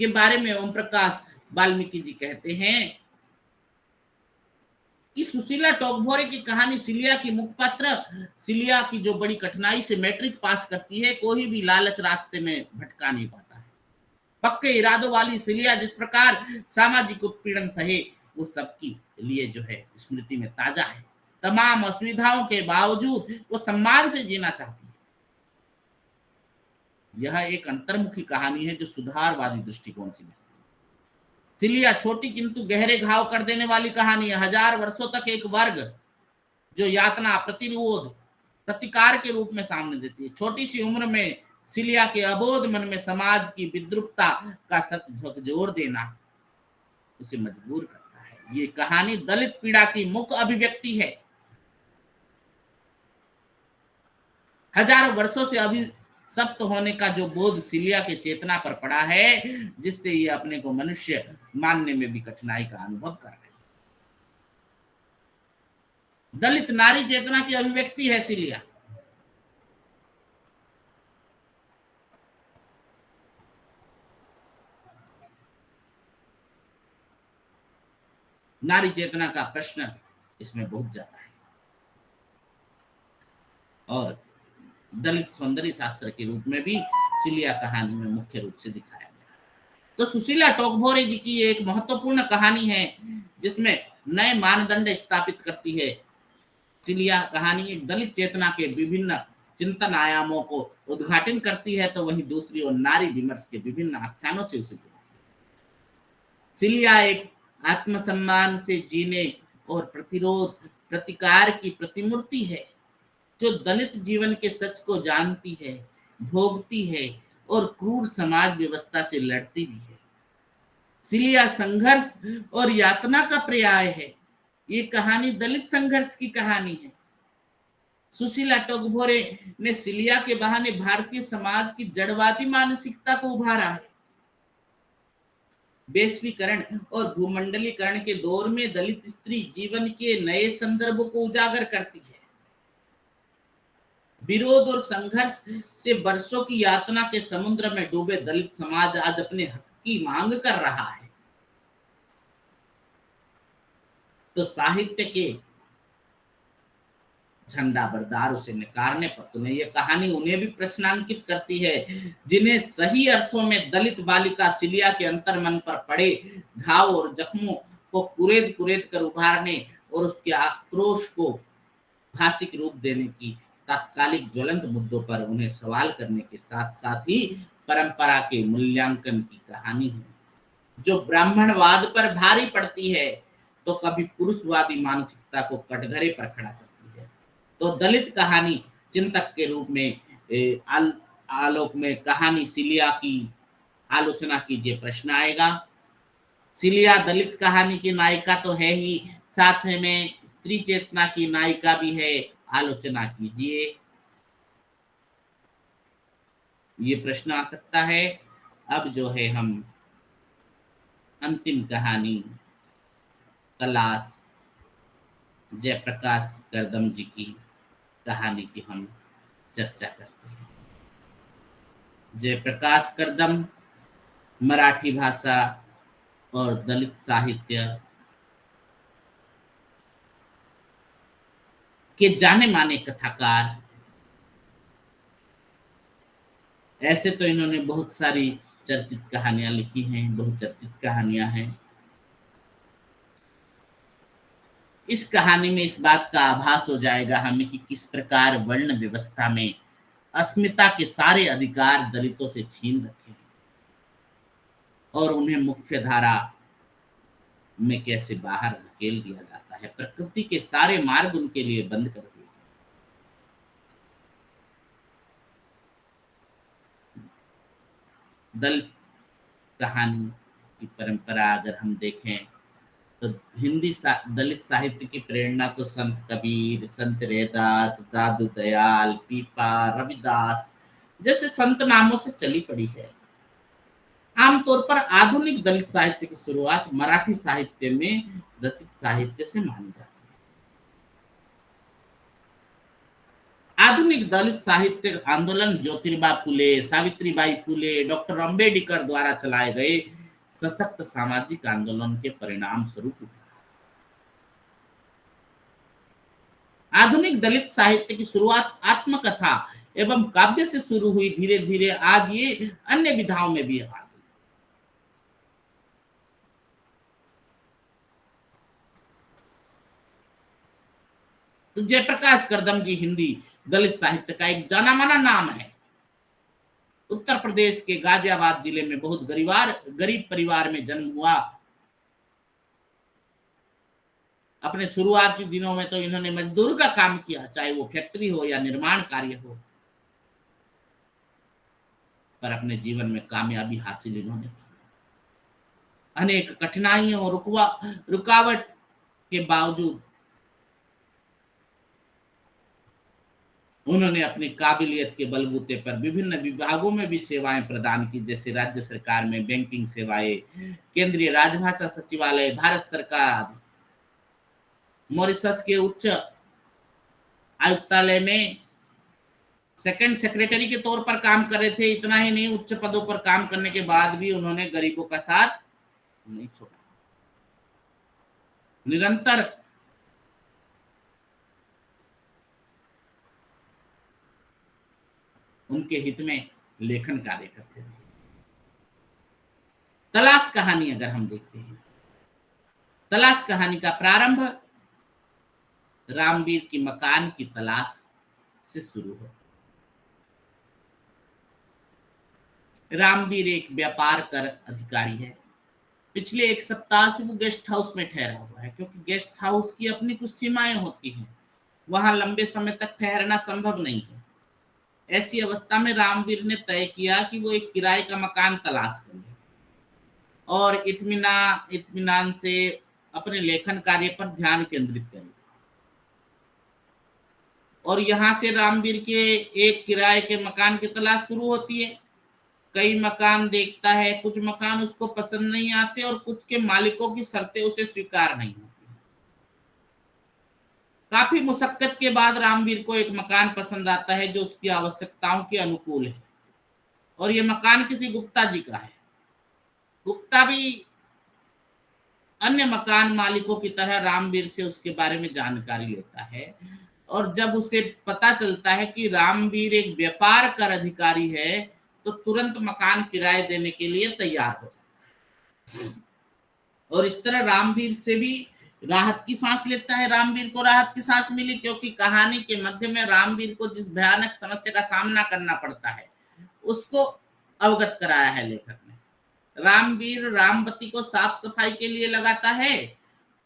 के बारे में ओम प्रकाश वाल्मीकि जी कहते हैं कि सुशीला टोकभोरे की कहानी सिलिया की मुखपत्र, सिलिया की जो बड़ी कठिनाई से मैट्रिक पास करती है, कोई भी लालच रास्ते में भटका नहीं पाता है। पक्के इरादों वाली सिलिया जिस प्रकार सामाजिक उत्पीड़न सहे, वो सबकी लिए जो है स्मृति में ताजा है। तमाम असुविधाओं के बावजूद वो सम्मान से जीना चाहती है। यह एक अंतर्मुखी कहानी है जो सुधारवादी दृष्टिकोण से है। सिलिया छोटी किंतु गहरे घाव कर देने वाली कहानी है। हजार वर्षों तक एक वर्ग जो यातना, प्रतिरोध, प्रतिकार के रूप में सामने देती है। छोटी सी उम्र में सिलिया के अबोध मन में समाज की विद्रुपता का सच झकझोर देना उसे मजबूर करता है। ये कहानी दलित पीड़ा की मुख्य अभिव्यक्ति है। हजारों वर्षों से अभिशप्त होने का जो बोध सिलिया के चेतना पर पड़ा है, जिससे ये अपने को मनुष्य मानने में भी कठिनाई का अनुभव कर रहे हैं। दलित नारी चेतना की अभिव्यक्ति है सिलिया। नारी चेतना का प्रश्न इसमें बहुत ज्यादा है और दलित सौंदर्य शास्त्र के रूप में भी सिलिया कहानी में मुख्य रूप से दिखाया गया। तो सुशीला टोकभोरे जी की एक महत्वपूर्ण कहानी है जिसमें नए मानदंड स्थापित करती है। सिलिया कहानी एक दलित चेतना के विभिन्न चिंतन आयामों को उद्घाटन करती है, तो वहीं दूसरी ओर नारी विमर्श के विभिन्न आख्यानों से उसे जोड़ती है। सिलिया एक आत्मसम्मान से जीने और प्रतिरोध, प्रतिकार की प्रतिमूर्ति है, जो दलित जीवन के सच को जानती है, भोगती है और क्रूर समाज व्यवस्था से लड़ती भी है। सिलिया संघर्ष और यातना का पर्याय है। ये कहानी दलित संघर्ष की कहानी है। सुशीला टोकभोरे ने सिलिया के बहाने भारतीय समाज की जड़वादी मानसिकता को उभारा है। वैश्वीकरण और भूमंडलीकरण के दौर में दलित स्त्री जीवन के नए संदर्भ को उजागर करती है। विरोध और संघर्ष से वर्षों की यातना के समुद्र में डूबे दलित समाज आज अपने हक की मांग कर रहा है। तो साहित्य के झंडा बरदार उसे नकारने पर तुम्हें यह कहानी उन्हें भी प्रश्नांकित करती है, जिन्हें सही अर्थों में दलित बालिका सिलिया के अंतर्मन पर पड़े घाव और जख्मों को कुरेद कुरेद कर उभारने और उसके आक्रोश को भाषिक रूप देने की तात्कालिक ज्वलंत मुद्दों पर उन्हें सवाल करने के साथ साथ ही परंपरा के मूल्यांकन की कहानी है, जो ब्राह्मणवाद पर भारी पड़ती है तो कभी पुरुषवादी मानसिकता को कटघरे पर खड़ा करती है। तो दलित कहानी चिंतक के रूप में आलोक में कहानी सिलिया की आलोचना कीजिए, प्रश्न आएगा। सिलिया दलित कहानी की नायिका तो है ही, साथ में स्त्री चेतना की नायिका भी है, आलोचना कीजिए। ये प्रश्न आ सकता है। अब जो है हम अंतिम कहानी तलाश जयप्रकाश करदम जी की कहानी की हम चर्चा करते हैं। जयप्रकाश करदम मराठी भाषा और दलित साहित्य के जाने माने कथाकार। ऐसे तो इन्होंने बहुत सारी चर्चित कहानियां लिखी हैं, बहुचर्चित कहानियां हैं। इस कहानी में इस बात का आभास हो जाएगा हमें कि किस प्रकार वर्ण व्यवस्था में अस्मिता के सारे अधिकार दलितों से छीन रखे और उन्हें मुख्य धारा में कैसे बाहर धकेल दिया जाता है। प्रकृति के सारे मार्ग उनके लिए बंद कर दिए। दलित कहानी की परंपरा अगर हम देखें तो हिंदी दलित साहित्य की प्रेरणा तो संत कबीर, संत रैदास, दादू दयाल, पीपा, रविदास जैसे संत नामों से चली पड़ी है। आमतौर पर आधुनिक दलित साहित्य की शुरुआत मराठी साहित्य में रचित साहित्य से मानी जाती है। आधुनिक दलित साहित्य आंदोलन ज्योतिबा फुले, सावित्रीबाई फुले, डॉक्टर अंबेडकर द्वारा चलाए गए सशक्त सामाजिक आंदोलन के परिणाम स्वरूप। आधुनिक दलित साहित्य की शुरुआत आत्मकथा एवं काव्य से शुरू हुई, धीरे धीरे आज ये अन्य विधाओं में भी आ गई। तो जयप्रकाश करदम जी हिंदी दलित साहित्य का एक जाना माना नाम है। उत्तर प्रदेश के गाजियाबाद जिले में बहुत गरीब परिवार में जन्म हुआ। अपने शुरुआती दिनों में तो इन्होंने मजदूर का काम किया, चाहे वो फैक्ट्री हो या निर्माण कार्य हो, पर अपने जीवन में कामयाबी हासिल इन्होंने की। अनेक कठिनाइयों और रुकावट के बावजूद उन्होंने अपनी काबिलियत के बलबूते पर विभिन्न विभागों में भी सेवाएं प्रदान की, जैसे राज्य सरकार में बैंकिंग सेवाएं, केंद्रीय राजभाषा सचिवालय, भारत सरकार, मॉरिशस के उच्च आयुक्तालय में सेकंड सेक्रेटरी के तौर पर काम कर रहे थे। इतना ही नहीं, उच्च पदों पर काम करने के बाद भी उन्होंने गरीबों का साथ नहीं छोड़ा। निरंतर उनके हित में लेखन कार्य करते रहे। तलाश कहानी अगर हम देखते हैं, तलाश कहानी का प्रारंभ रामवीर की मकान की तलाश से शुरू हो। रामवीर एक व्यापार कर अधिकारी है। पिछले एक सप्ताह से वो गेस्ट हाउस में ठहरा हुआ है, क्योंकि गेस्ट हाउस की अपनी कुछ सीमाएं होती हैं, वहां लंबे समय तक ठहरना संभव नहीं है। ऐसी अवस्था में रामवीर ने तय किया कि वो एक किराए का मकान तलाश करेंगे और इत्मीनान से अपने लेखन कार्य पर ध्यान केंद्रित करेंगे। और यहाँ से रामवीर के एक किराए के मकान की तलाश शुरू होती है। कई मकान देखता है, कुछ मकान उसको पसंद नहीं आते और कुछ के मालिकों की शर्तें उसे स्वीकार नहीं होती। काफी मुशक्कत के बाद रामवीर को एक मकान पसंद आता है जो उसकी आवश्यकताओं के अनुकूल है, और यह मकान किसी गुप्ता जी का है। गुप्ता भी अन्य मकान मालिकों की तरह रामवीर से उसके बारे में जानकारी लेता है, और जब उसे पता चलता है कि रामवीर एक व्यापार कर अधिकारी है, तो तुरंत मकान किराए देने के लिए तैयार हो जाता है। और इस तरह रामवीर से भी राहत की सांस लेता है। रामवीर को राहत की सांस मिली, क्योंकि कहानी के मध्य में रामवीर को जिस भयानक समस्या का सामना करना पड़ता है उसको अवगत कराया है लेखक ने। रामवीर रामवती को साफ सफाई के लिए लगाता है।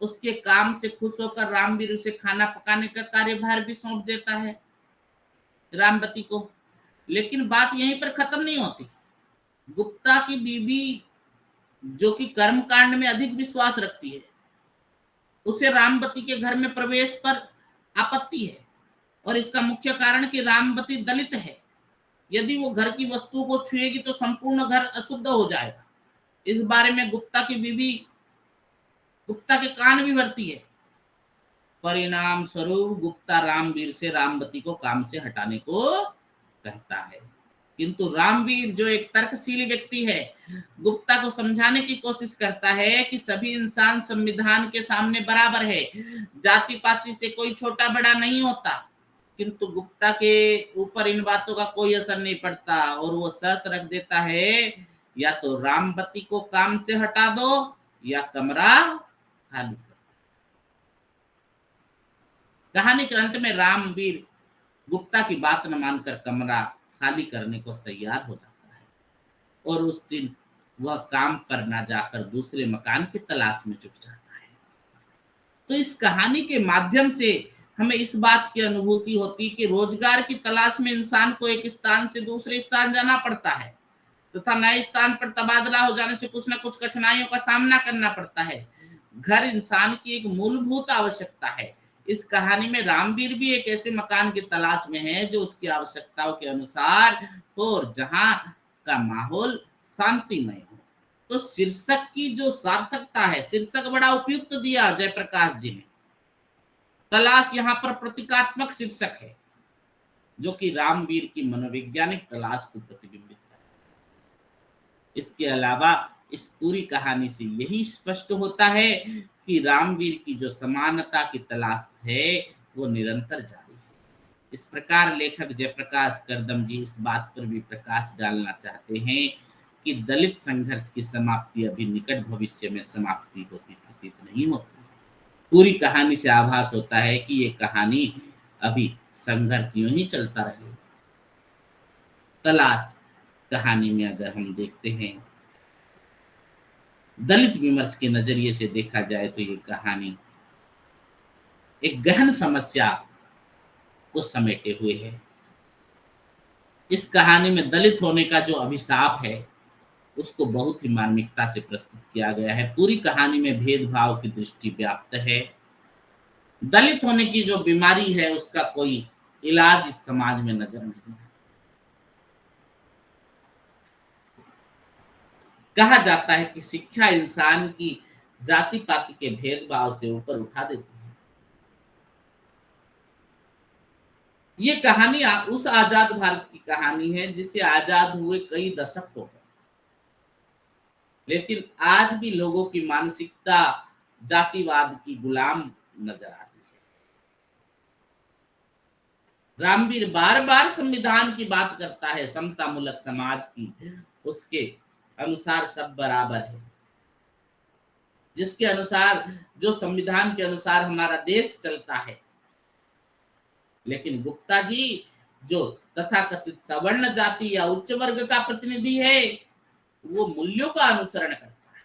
उसके काम से खुश होकर रामवीर उसे खाना पकाने का कार्यभार भी सौंप देता है रामवती को। लेकिन बात यहीं पर खत्म नहीं होती। गुप्ता की बीबी, जो कि कर्मकांड में अधिक विश्वास रखती है, उसे रामवती के घर में प्रवेश पर आपत्ति है, और इसका मुख्य कारण कि रामवती दलित है। यदि वो घर की वस्तुओं को छुएगी तो संपूर्ण घर अशुद्ध हो जाएगा। इस बारे में गुप्ता की बीबी गुप्ता के कान भी भरती है। परिणाम स्वरूप गुप्ता रामवीर से रामवती को काम से हटाने को कहता है, किंतु रामवीर जो एक तर्कशील व्यक्ति है, गुप्ता को समझाने की कोशिश करता है कि सभी इंसान संविधान के सामने बराबर है, जाति पाति से कोई छोटा बड़ा नहीं होता। किंतु गुप्ता के ऊपर इन बातों का कोई असर नहीं पड़ता, और वो शर्त रख देता है, या तो रामवती को काम से हटा दो या कमरा खाली कर। कहानी के अंत में रामवीर गुप्ता की बात न मानकर कमरा खाली करने को तैयार हो जाता है, और उस दिन वह काम पर ना जाकर दूसरे मकान की तलाश में जुट जाता है। तो इस कहानी के माध्यम से हमें इस बात की अनुभूति होती कि रोजगार की तलाश में इंसान को एक स्थान से दूसरे स्थान जाना पड़ता है, तथा नए स्थान पर तबादला हो जाने से कुछ न कुछ कठिनाइयों का सामना करना पड़ता है। घर इंसान की एक मूलभूत आवश्यकता है। इस कहानी में रामवीर भी एक ऐसे मकान की तलाश में है जो उसकी आवश्यकताओं के अनुसार हो और जहां का माहौल शांतिमय हो। तो शीर्षक की जो सार्थकता है, शीर्षक बड़ा उपयुक्त दिया जयप्रकाश जी ने। तलाश यहाँ पर प्रतीकात्मक शीर्षक है, जो कि रामवीर की मनोवैज्ञानिक तलाश को प्रतिबिंबित है। इसके अलावा इस पूरी कहानी से यही स्पष्ट होता है कि रामवीर की जो समानता की तलाश है, वो निरंतर जारी है। इस प्रकार लेखक जयप्रकाश करदम जी इस बात पर भी प्रकाश डालना चाहते हैं कि दलित संघर्ष की समाप्ति अभी निकट भविष्य में समाप्ति होती प्रतीत नहीं होती। पूरी कहानी से आभास होता है कि ये कहानी अभी संघर्ष यूं ही चलता रहेगा। तलाश कहानी में अगर हम देखते हैं, दलित विमर्श के नजरिए से देखा जाए तो ये कहानी एक गहन समस्या को समेटे हुए है। इस कहानी में दलित होने का जो अभिशाप है उसको बहुत ही मार्मिकता से प्रस्तुत किया गया है। पूरी कहानी में भेदभाव की दृष्टि व्याप्त है। दलित होने की जो बीमारी है उसका कोई इलाज इस समाज में नजर नहीं है। कहा जाता है कि शिक्षा इंसान की जाति पाति के भेदभाव से ऊपर उठा देती है। ये कहानी उस आजाद भारत की कहानी है जिसे आजाद हुए कई दशक हो गए, लेकिन आज भी लोगों की मानसिकता जातिवाद की गुलाम नजर आती है। रामवीर बार बार संविधान की बात करता है, समतामूलक समाज की, उसके अनुसार सब बराबर है, जिसके अनुसार, जो संविधान के अनुसार हमारा देश चलता है। लेकिन गुप्ता जी जो तथाकथित सवर्ण जाति या उच्च वर्ग का प्रतिनिधि है, वो मूल्यों का अनुसरण करता है।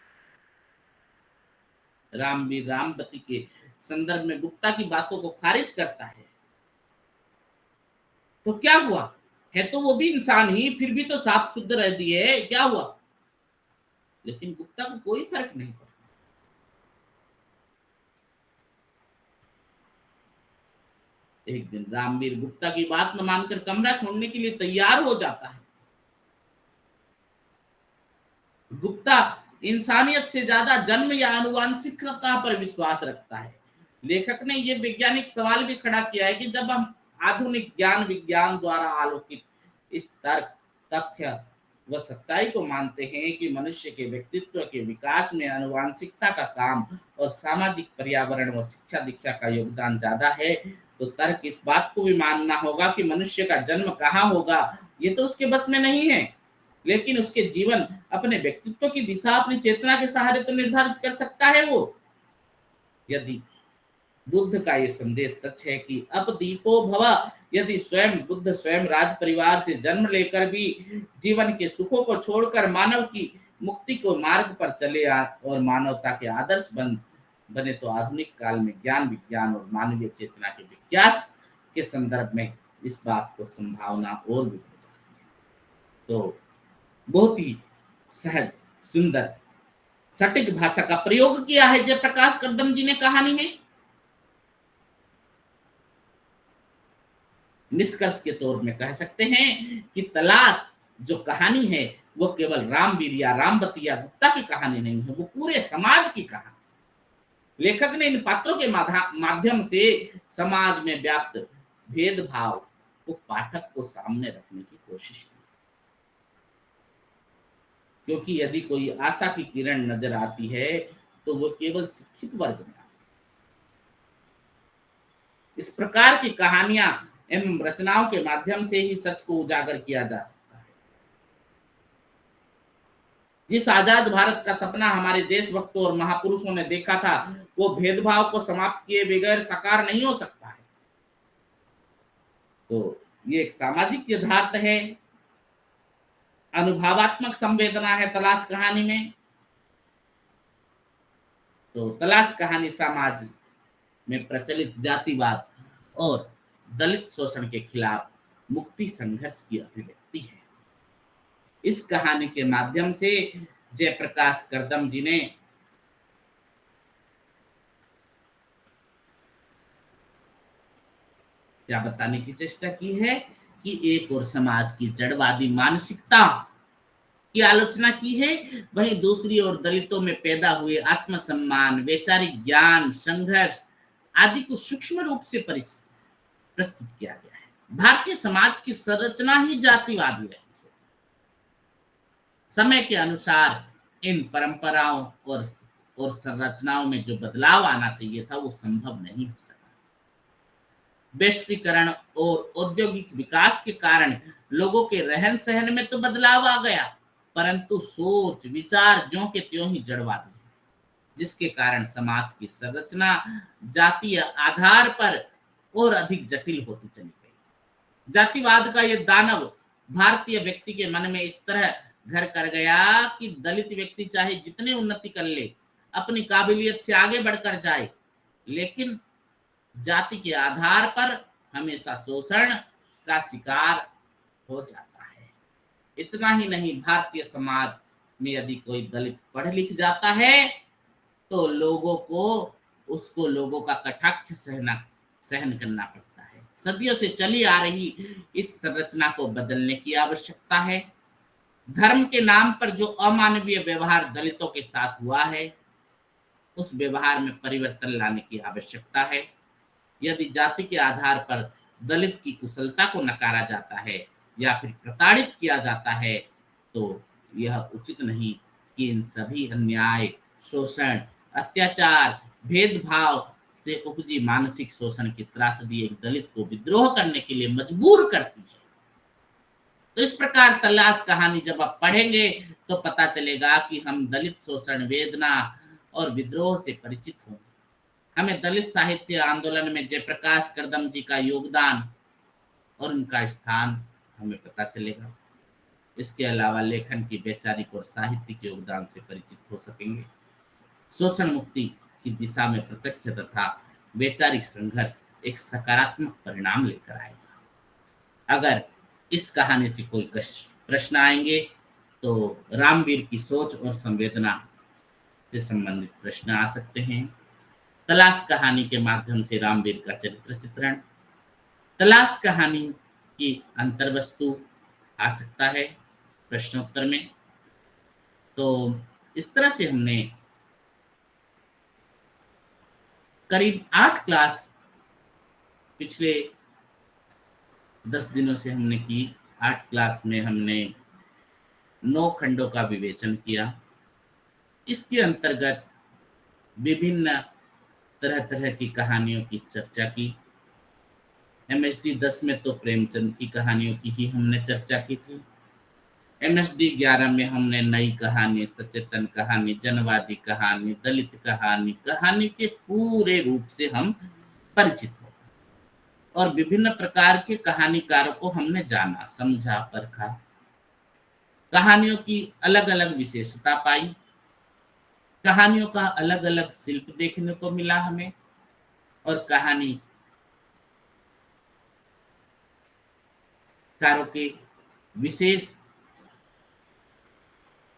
रामवीर रामवती के संदर्भ में गुप्ता की बातों को खारिज करता है। तो क्या हुआ है, तो वो भी इंसान ही, फिर भी तो साफ शुद्ध रह दिए, क्या हुआ? लेकिन गुप्ता को कोई फर्क नहीं पड़ता। एक दिन रामवीर गुप्ता की बात न मानकर कमरा छोड़ने के लिए तैयार हो जाता है। गुप्ता इंसानियत से ज्यादा जन्म या आनुवांशिकता पर विश्वास रखता है। लेखक ने यह वैज्ञानिक सवाल भी खड़ा किया है कि जब हम आधुनिक ज्ञान विज्ञान द्वारा आलोकित इस तर्क, तथ्य व सच्चाई को मानते हैं कि मनुष्य के व्यक्तित्व के विकास में आनुवांशिकता का काम और सामाजिक पर्यावरण व शिक्षा दीक्षा का योगदान ज्यादा है, तो तर्क इस बात को भी मानना होगा कि मनुष्य का जन्म कहाँ होगा ये तो उसके बस में नहीं है, लेकिन उसके जीवन अपने व्यक्तित्व की दिशा अपनी चेतना के सहारे तो निर्धारित कर सकता है वो। यदि बुद्ध का ये संदेश सच है कि अपदीपो भव, यदि स्वयं बुद्ध स्वयं राज परिवार से जन्म लेकर भी जीवन के सुखों को छोड़कर मानव की मुक्ति को मार्ग पर चले और मानवता के आदर्श बने, तो आधुनिक काल में ज्ञान विज्ञान और मानवीय चेतना के विकास के संदर्भ में इस बात को संभावना और भी बढ़ जाती है। तो बहुत ही सहज, सुंदर, सटीक भाषा का प्रयोग किया है जयप्रकाश करदम जी ने कहानी में। निष्कर्ष के तौर में कह सकते हैं कि तलाश जो कहानी है वो केवल रामवीर या रामवती या गुप्ता की कहानी नहीं है, वो पूरे समाज की कहानी। लेखक ने इन पात्रों के माध्यम से समाज में व्याप्त भेदभाव को पाठक को सामने रखने की कोशिश की, क्योंकि यदि कोई आशा की किरण नजर आती है तो वो केवल शिक्षित वर्ग में आती है। इस प्रकार की कहानियां एवं रचनाओं के माध्यम से ही सच को उजागर किया जा सकता है। जिस आजाद भारत का सपना हमारे देशभक्तों और महापुरुषों ने देखा था, वो भेदभाव को समाप्त किए बगैर साकार नहीं हो सकता है। तो ये एक सामाजिक यथार्थ है, अनुभवात्मक संवेदना है तलाश कहानी में। तो तलाश कहानी समाज में प्रचलित जातिवाद और दलित शोषण के खिलाफ मुक्ति संघर्ष की अभिव्यक्ति है। इस कहानी के माध्यम से जयप्रकाश करदम जी ने क्या बताने की चेष्टा की है कि एक और समाज की जड़वादी मानसिकता की आलोचना की है, वहीं दूसरी ओर दलितों में पैदा हुए आत्मसम्मान, वैचारिक ज्ञान, संघर्ष आदि को सूक्ष्म रूप से प्रस्तुत किया गया है। भारतीय समाज की संरचना ही जातिवादी रही है। समय के अनुसार इन परंपराओं और संरचनाओं में जो बदलाव आना चाहिए था वो संभव नहीं हो सका। वैश्वीकरण और औद्योगिक विकास के कारण लोगों के रहन सहन में तो बदलाव आ गया, परंतु सोच विचार ज्यों के त्यों ही जड़वा दी, जिसके कारण समाज की संरचना जातीय आधार पर और अधिक जटिल होती चली गई। जातिवाद का यह दानव भारतीय व्यक्ति के मन में इस तरह घर कर गया कि दलित व्यक्ति चाहे जितनी उन्नति कर ले, अपनी काबिलियत से आगे बढ़कर जाए, लेकिन जाति के आधार पर हमेशा शोषण का शिकार हो जाता है। इतना ही नहीं, भारतीय समाज में यदि कोई दलित पढ़ लिख जाता है तो लोगों का कटाक्ष सहन करना पड़ता है। सदियों से चली आ रही इस संरचना को बदलने की आवश्यकता है। धर्म के नाम पर जो अमानवीय व्यवहार दलितों के साथ हुआ है, उस व्यवहार में परिवर्तन लाने की आवश्यकता है। यदि जाति के आधार पर दलित की कुशलता को नकारा जाता है या फिर प्रताड़ित किया जाता है, तो यह उचित नहीं कि इन सभी अन्याय, शोषण, अत्याचार, भेदभाव से उपजी मानसिक शोषण की त्रासदी एक दलित को विद्रोह करने के लिए मजबूर करती है। तो इस प्रकार तलाश कहानी जब आप पढ़ेंगे तो पता चलेगा कि हम दलित शोषण, वेदना और विद्रोह से परिचित होंगे। हमें दलित साहित्य आंदोलन में जयप्रकाश करदम जी का योगदान और उनका स्थान हमें पता चलेगा। इसके अलावा लेखन की वैचारिक और साहित्यिक योगदान से परिचित हो सकेंगे। शोषण मुक्ति की दिशा में प्रत्यक्ष तथा वैचारिक संघर्ष एक सकारात्मक परिणाम लेकर आएगा। अगर इस कहानी से कोई प्रश्न आएंगे तो रामवीर की सोच और संवेदना से संबंधित प्रश्न आ सकते हैं। तलाश कहानी के माध्यम से रामवीर का चरित्र चित्रण, तलाश कहानी की अंतर्वस्तु आ सकता है प्रश्नोत्तर में। तो इस तरह से हमने करीब 8 क्लास पिछले 10 दिनों से हमने की। 8 क्लास में हमने 9 खंडों का विवेचन किया। इसके अंतर्गत विभिन्न तरह तरह की कहानियों की चर्चा की। MSD 10 में तो प्रेमचंद की कहानियों की ही हमने चर्चा की थी। MSD 11 में हमने नई कहानी, सचेतन कहानी, जनवादी कहानी, दलित कहानी, कहानी के पूरे रूप से हम परिचित हो और विभिन्न प्रकार के कहानीकारों को हमने जाना, समझा, परखा। कहानियों की अलग अलग विशेषता पाई, कहानियों का अलग अलग शिल्प देखने को मिला हमें, और कहानी कारों के विशेष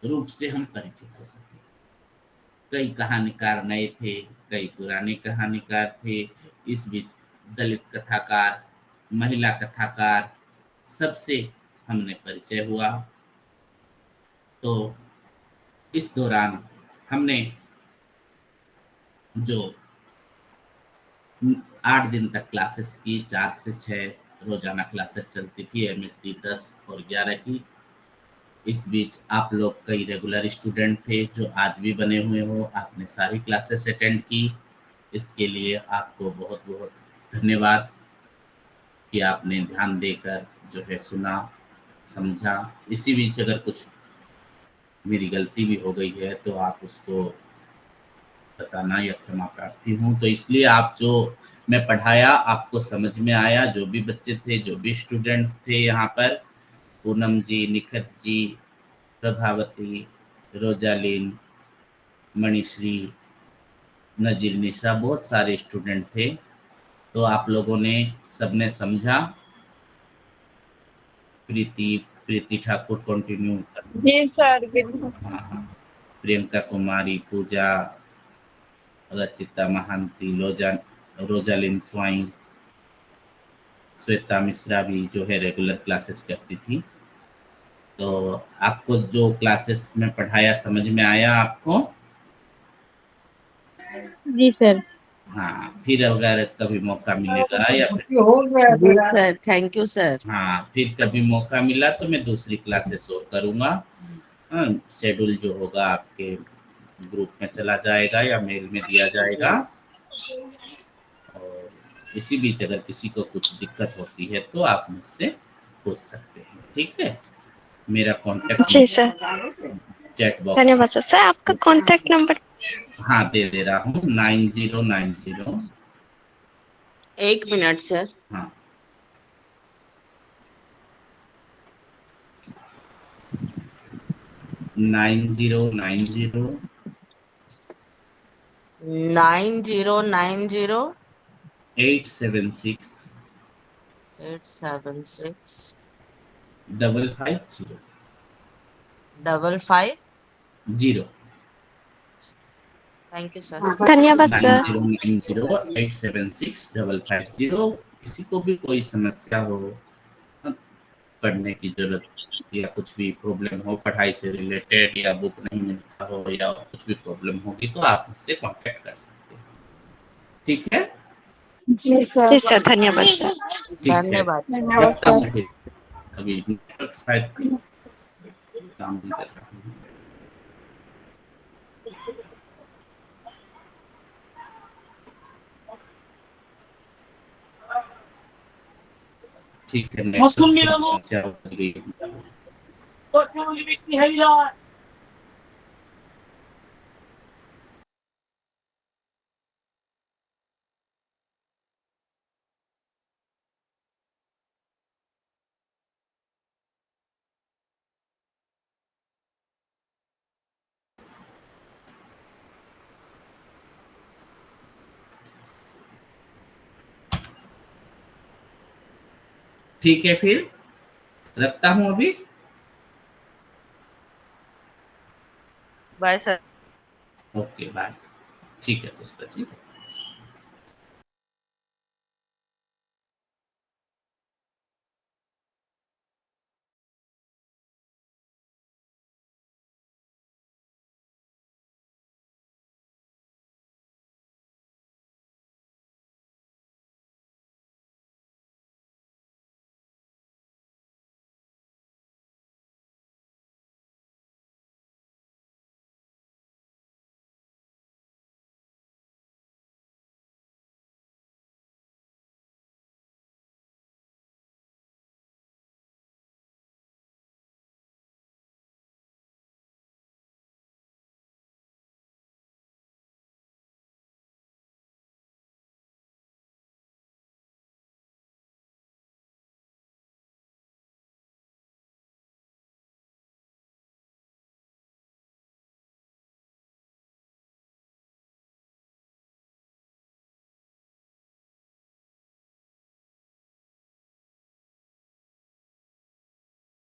रूप से हम परिचित हो सके। कई कहानीकार नए थे, कई पुराने कहानीकार थे। इस बीच दलित कथाकार, महिला कथाकार, सबसे हमने परिचय हुआ। तो इस दौरान हमने जो 8 दिन तक क्लासेस की, 4 से 6 रोजाना क्लासेस चलती थी MSD 10 और 11 की। इस बीच आप लोग कई रेगुलर स्टूडेंट थे जो आज भी बने हुए हो, आपने सारी क्लासेस अटेंड की। इसके लिए आपको बहुत बहुत धन्यवाद कि आपने ध्यान देकर जो है सुना, समझा। इसी बीच अगर कुछ मेरी गलती भी हो गई है तो आप उसको बताना या क्षमा प्रार्थी हूँ। तो इसलिए आप जो मैं पढ़ाया आपको समझ में आया। जो भी बच्चे थे, जो भी स्टूडेंट्स थे यहाँ पर, पूनम जी, निखत जी, प्रभावती, रोजालिन, मणिश्री, नजीर निशा, बहुत सारे स्टूडेंट थे। तो आप लोगों ने सबने समझा। प्रीति ठाकुर कंटिन्यू कर। जी सर, बिल्कुल। हाँ, प्रियंका कुमारी, पूजा, रचिता महांती, रोजालिन स्वाई, श्वेता मिश्रा भी जो है रेगुलर क्लासेस करती थी। तो आपको जो क्लासेस में पढ़ाया समझ में आया आपको? जी सर। हाँ, फिर अगर कभी मौका मिलेगा या फिर जी सर, थैंक यू सर। हाँ, फिर कभी मौका मिला तो मैं दूसरी क्लासेस और करूँगा। शेड्यूल जो होगा आपके ग्रुप में चला जाएगा या मेल में दिया जाएगा। और इसी बीच अगर किसी को कुछ दिक्कत होती है तो आप मुझसे पूछ सकते हैं, ठीक है। मेरा कॉन्टेक्ट जी सर, चैट बॉक्स, धन्यवाद सर। सर आपका कॉन्टैक्ट नंबर? हाँ दे रहा हूँ, 9090, एक मिनट सर। हाँ 9090 9090 876 876 550 550। Thank you sir. धन्यवाद सर। 9090876550। किसी को भी कोई समस्या हो, पढ़ने की जरूरत या कुछ भी प्रॉब्लम हो पढ़ाई से रिलेटेड, या बुक नहीं मिलता हो, या कुछ भी प्रॉब्लम होगी तो आप मुझसे कांटेक्ट कर सकते हैं, ठीक है। जी सर, धन्यवाद सर। ठीक है, धन्यवाद सर। धन्यवाद रखता हूँ सर। फिर, अभी नेटवर्क शायद काम नहीं कर रहा है। ठीक है, नेटवर्क की समस्या हो गई। ठीक है, फिर रखता हूँ अभी। Bye sir. Okay bye. ठीक है पुष्पा जी।